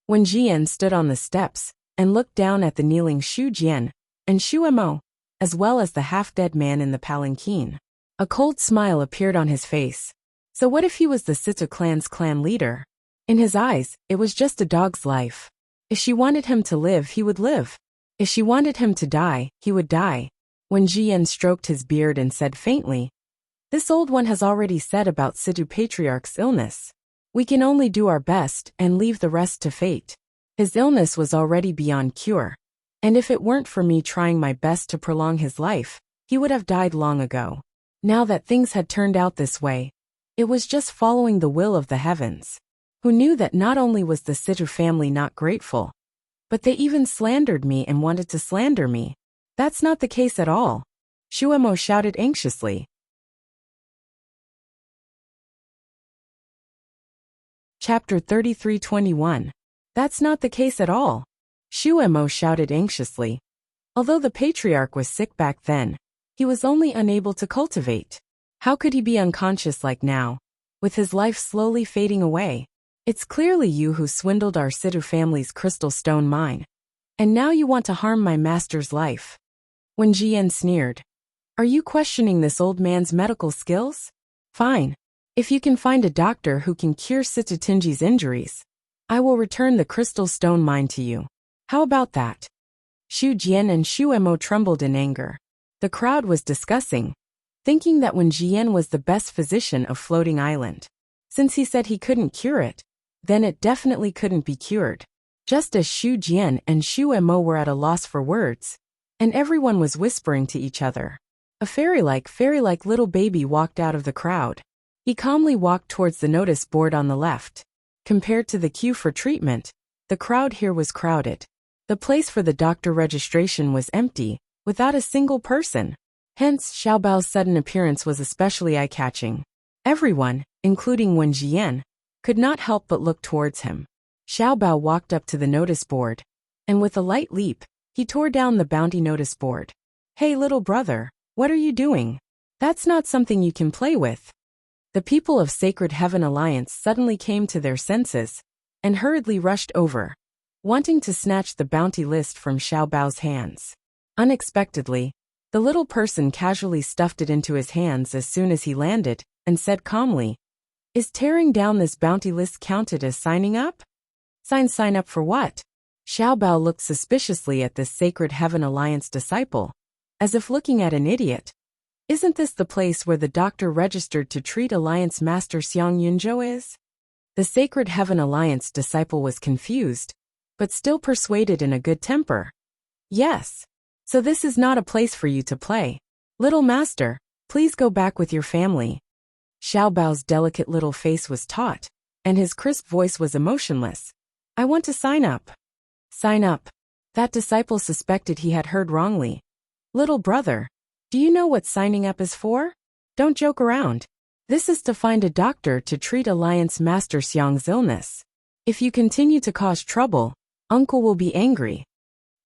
When Jian stood on the steps and looked down at the kneeling Xu Jian and Xu Emo, as well as the half-dead man in the palanquin, a cold smile appeared on his face. So what if he was the Situ clan's clan leader? In his eyes, it was just a dog's life. If she wanted him to live, he would live. If she wanted him to die, he would die. When Jian stroked his beard and said faintly, "This old one has already said about Situ Patriarch's illness. We can only do our best and leave the rest to fate. His illness was already beyond cure, and if it weren't for me trying my best to prolong his life, he would have died long ago. Now that things had turned out this way, it was just following the will of the heavens, who knew that not only was the Situ family not grateful, but they even slandered me and wanted to slander me. That's not the case at all," Shuemo shouted anxiously. Chapter 33:21. That's not the case at all, Shuemo shouted anxiously. Although the patriarch was sick back then, he was only unable to cultivate. How could he be unconscious like now, with his life slowly fading away? It's clearly you who swindled our Situ family's crystal stone mine. And now you want to harm my master's life. When Jian sneered, "Are you questioning this old man's medical skills? Fine. If you can find a doctor who can cure Situ Tinji's injuries, I will return the crystal stone mine to you. How about that?" Xu Jian and Xu Emo trembled in anger. The crowd was discussing, thinking that when Jian was the best physician of Floating Island, since he said he couldn't cure it, then it definitely couldn't be cured. Just as Xu Jian and Xu Emo were at a loss for words, and everyone was whispering to each other. A fairy-like little baby walked out of the crowd. He calmly walked towards the notice board on the left. Compared to the queue for treatment, the crowd here was crowded. The place for the doctor registration was empty, without a single person. Hence, Xiaobao's sudden appearance was especially eye-catching. Everyone, including Wen Jian, could not help but look towards him. Xiaobao walked up to the notice board, and with a light leap, he tore down the bounty notice board. "Hey little brother, what are you doing? That's not something you can play with." The people of Sacred Heaven Alliance suddenly came to their senses, and hurriedly rushed over, wanting to snatch the bounty list from Xiaobao's hands. Unexpectedly, the little person casually stuffed it into his hands as soon as he landed, and said calmly, "Is tearing down this bounty list counted as signing up?" Sign up for what?" Xiaobao looked suspiciously at this Sacred Heaven Alliance disciple, as if looking at an idiot. "Isn't this the place where the doctor registered to treat Alliance Master Xiang Yunzhou is?" The Sacred Heaven Alliance disciple was confused, but still persuaded in a good temper. "Yes. So this is not a place for you to play. Little master, please go back with your family." Xiaobao's delicate little face was taut, and his crisp voice was emotionless. "I want to sign up." "Sign up?" That disciple suspected he had heard wrongly. "Little brother, do you know what signing up is for? Don't joke around. This is to find a doctor to treat Alliance Master Xiang's illness. If you continue to cause trouble, Uncle will be angry."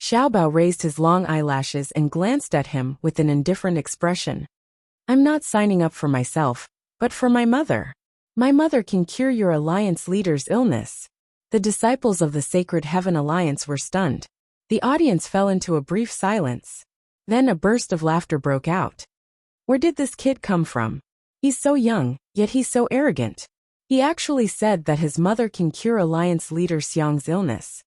Xiaobao raised his long eyelashes and glanced at him with an indifferent expression. "I'm not signing up for myself, but for my mother. My mother can cure your Alliance leader's illness." The disciples of the Sacred Heaven Alliance were stunned. The audience fell into a brief silence. Then a burst of laughter broke out. Where did this kid come from? He's so young, yet he's so arrogant. He actually said that his mother can cure Alliance leader Xiang's illness.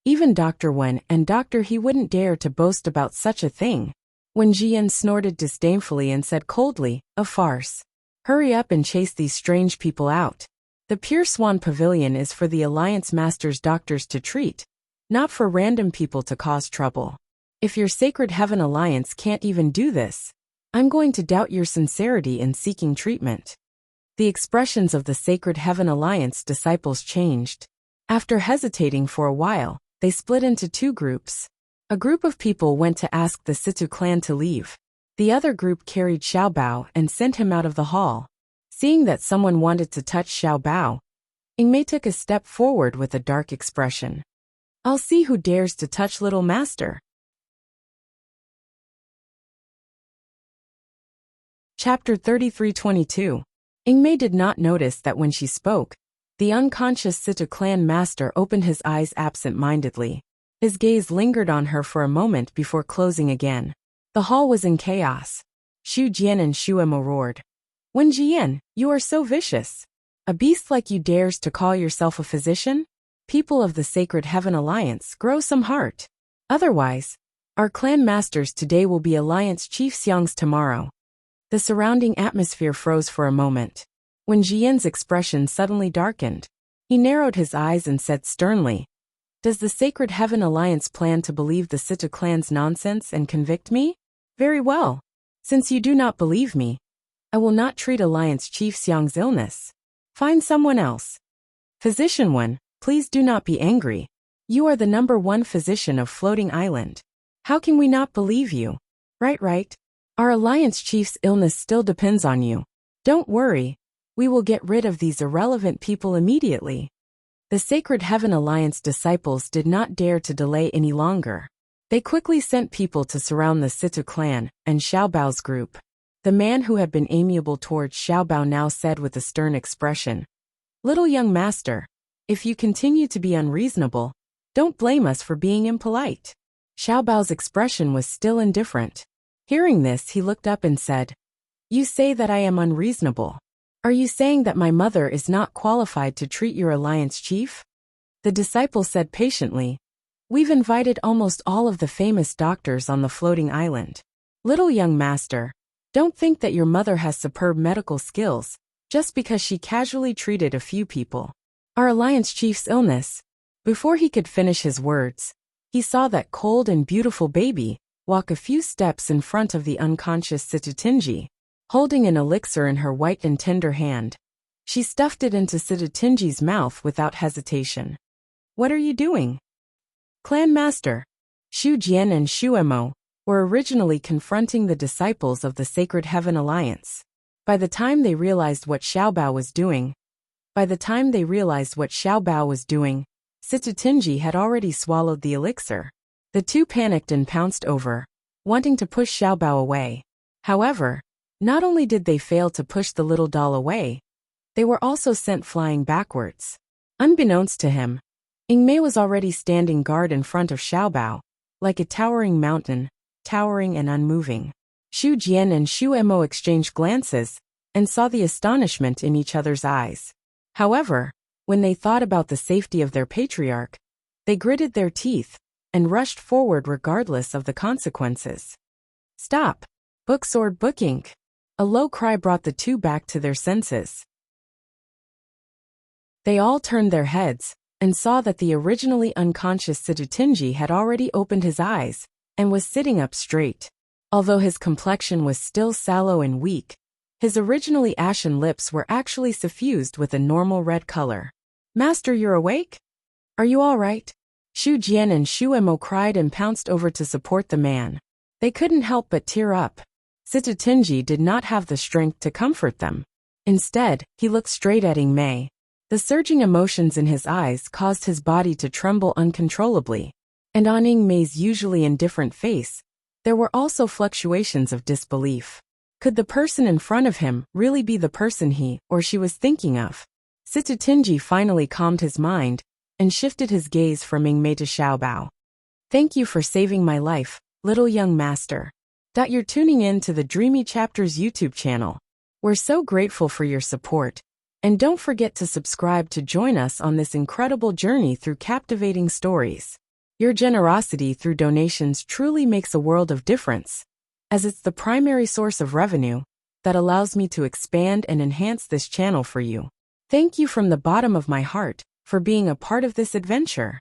Even Dr. Wen and Dr. He wouldn't dare to boast about such a thing. When Jian snorted disdainfully and said coldly, "A farce. Hurry up and chase these strange people out. The Pure Swan Pavilion is for the Alliance Master's doctors to treat, not for random people to cause trouble. If your Sacred Heaven Alliance can't even do this, I'm going to doubt your sincerity in seeking treatment." The expressions of the Sacred Heaven Alliance disciples changed. After hesitating for a while, they split into two groups. A group of people went to ask the Situ clan to leave. The other group carried Xiaobao and sent him out of the hall. Seeing that someone wanted to touch Xiaobao, Ingmei took a step forward with a dark expression. "I'll see who dares to touch little master." Chapter 33:22. Ingmei did not notice that when she spoke, the unconscious Situ clan master opened his eyes absent-mindedly. His gaze lingered on her for a moment before closing again. The hall was in chaos. Xu Jian and Xu Emo roared. "Wen Jian, you are so vicious. A beast like you dares to call yourself a physician? People of the Sacred Heaven Alliance, grow some heart. Otherwise, our clan masters today will be Alliance Chief Xiang's tomorrow." The surrounding atmosphere froze for a moment. When Jian's expression suddenly darkened, he narrowed his eyes and said sternly, "Does the Sacred Heaven Alliance plan to believe the Situ clan's nonsense and convict me? Very well. Since you do not believe me, I will not treat Alliance Chief Xiang's illness. Find someone else. Physician Wen, please do not be angry. You are the #1 physician of Floating Island. How can we not believe you? Right. Our Alliance Chief's illness still depends on you. Don't worry, we will get rid of these irrelevant people immediately." The Sacred Heaven Alliance disciples did not dare to delay any longer. They quickly sent people to surround the Situ clan and Xiaobao's group. The man who had been amiable towards Xiaobao now said with a stern expression, "Little young master, if you continue to be unreasonable, don't blame us for being impolite." Xiaobao's expression was still indifferent. Hearing this, he looked up and said, "You say that I am unreasonable. Are you saying that my mother is not qualified to treat your Alliance Chief?" The disciple said patiently, "We've invited almost all of the famous doctors on the Floating Island. Little young master, don't think that your mother has superb medical skills just because she casually treated a few people. Our Alliance Chief's illness." Before he could finish his words, he saw that cold and beautiful baby walk a few steps in front of the unconscious Situ Tinji, holding an elixir in her white and tender hand. She stuffed it into Situ Tinji's mouth without hesitation. "What are you doing?" Clan Master Xu Jian and Xu Emo were originally confronting the disciples of the Sacred Heaven Alliance. By the time they realized what Xiaobao was doing, Situ Tinji had already swallowed the elixir. The two panicked and pounced over, wanting to push Xiaobao away. However, not only did they fail to push the little doll away, they were also sent flying backwards. Unbeknownst to him, Ingmei was already standing guard in front of Xiaobao, like a towering mountain, towering and unmoving. Xu Jian and Xu Emo exchanged glances and saw the astonishment in each other's eyes. However, when they thought about the safety of their patriarch, they gritted their teeth and rushed forward regardless of the consequences. "Stop! Book sword book ink!" A low cry brought the two back to their senses. They all turned their heads and saw that the originally unconscious Situ Tinji had already opened his eyes and was sitting up straight. Although his complexion was still sallow and weak, his originally ashen lips were actually suffused with a normal red color. "Master, you're awake? Are you all right?" Xu Jian and Xu Emo cried and pounced over to support the man. They couldn't help but tear up. Situ Tinji did not have the strength to comfort them. Instead, he looked straight at Ingmei. The surging emotions in his eyes caused his body to tremble uncontrollably, and on Ingmei's usually indifferent face, there were also fluctuations of disbelief. Could the person in front of him really be the person he or she was thinking of? Situ Tinji finally calmed his mind and shifted his gaze from Ingmei to Xiaobao. "Thank you for saving my life, little young master." You're tuning in to the Dreamy Chapters YouTube channel. We're so grateful for your support, and don't forget to subscribe to join us on this incredible journey through captivating stories. Your generosity through donations truly makes a world of difference, as it's the primary source of revenue that allows me to expand and enhance this channel for you. Thank you from the bottom of my heart for being a part of this adventure.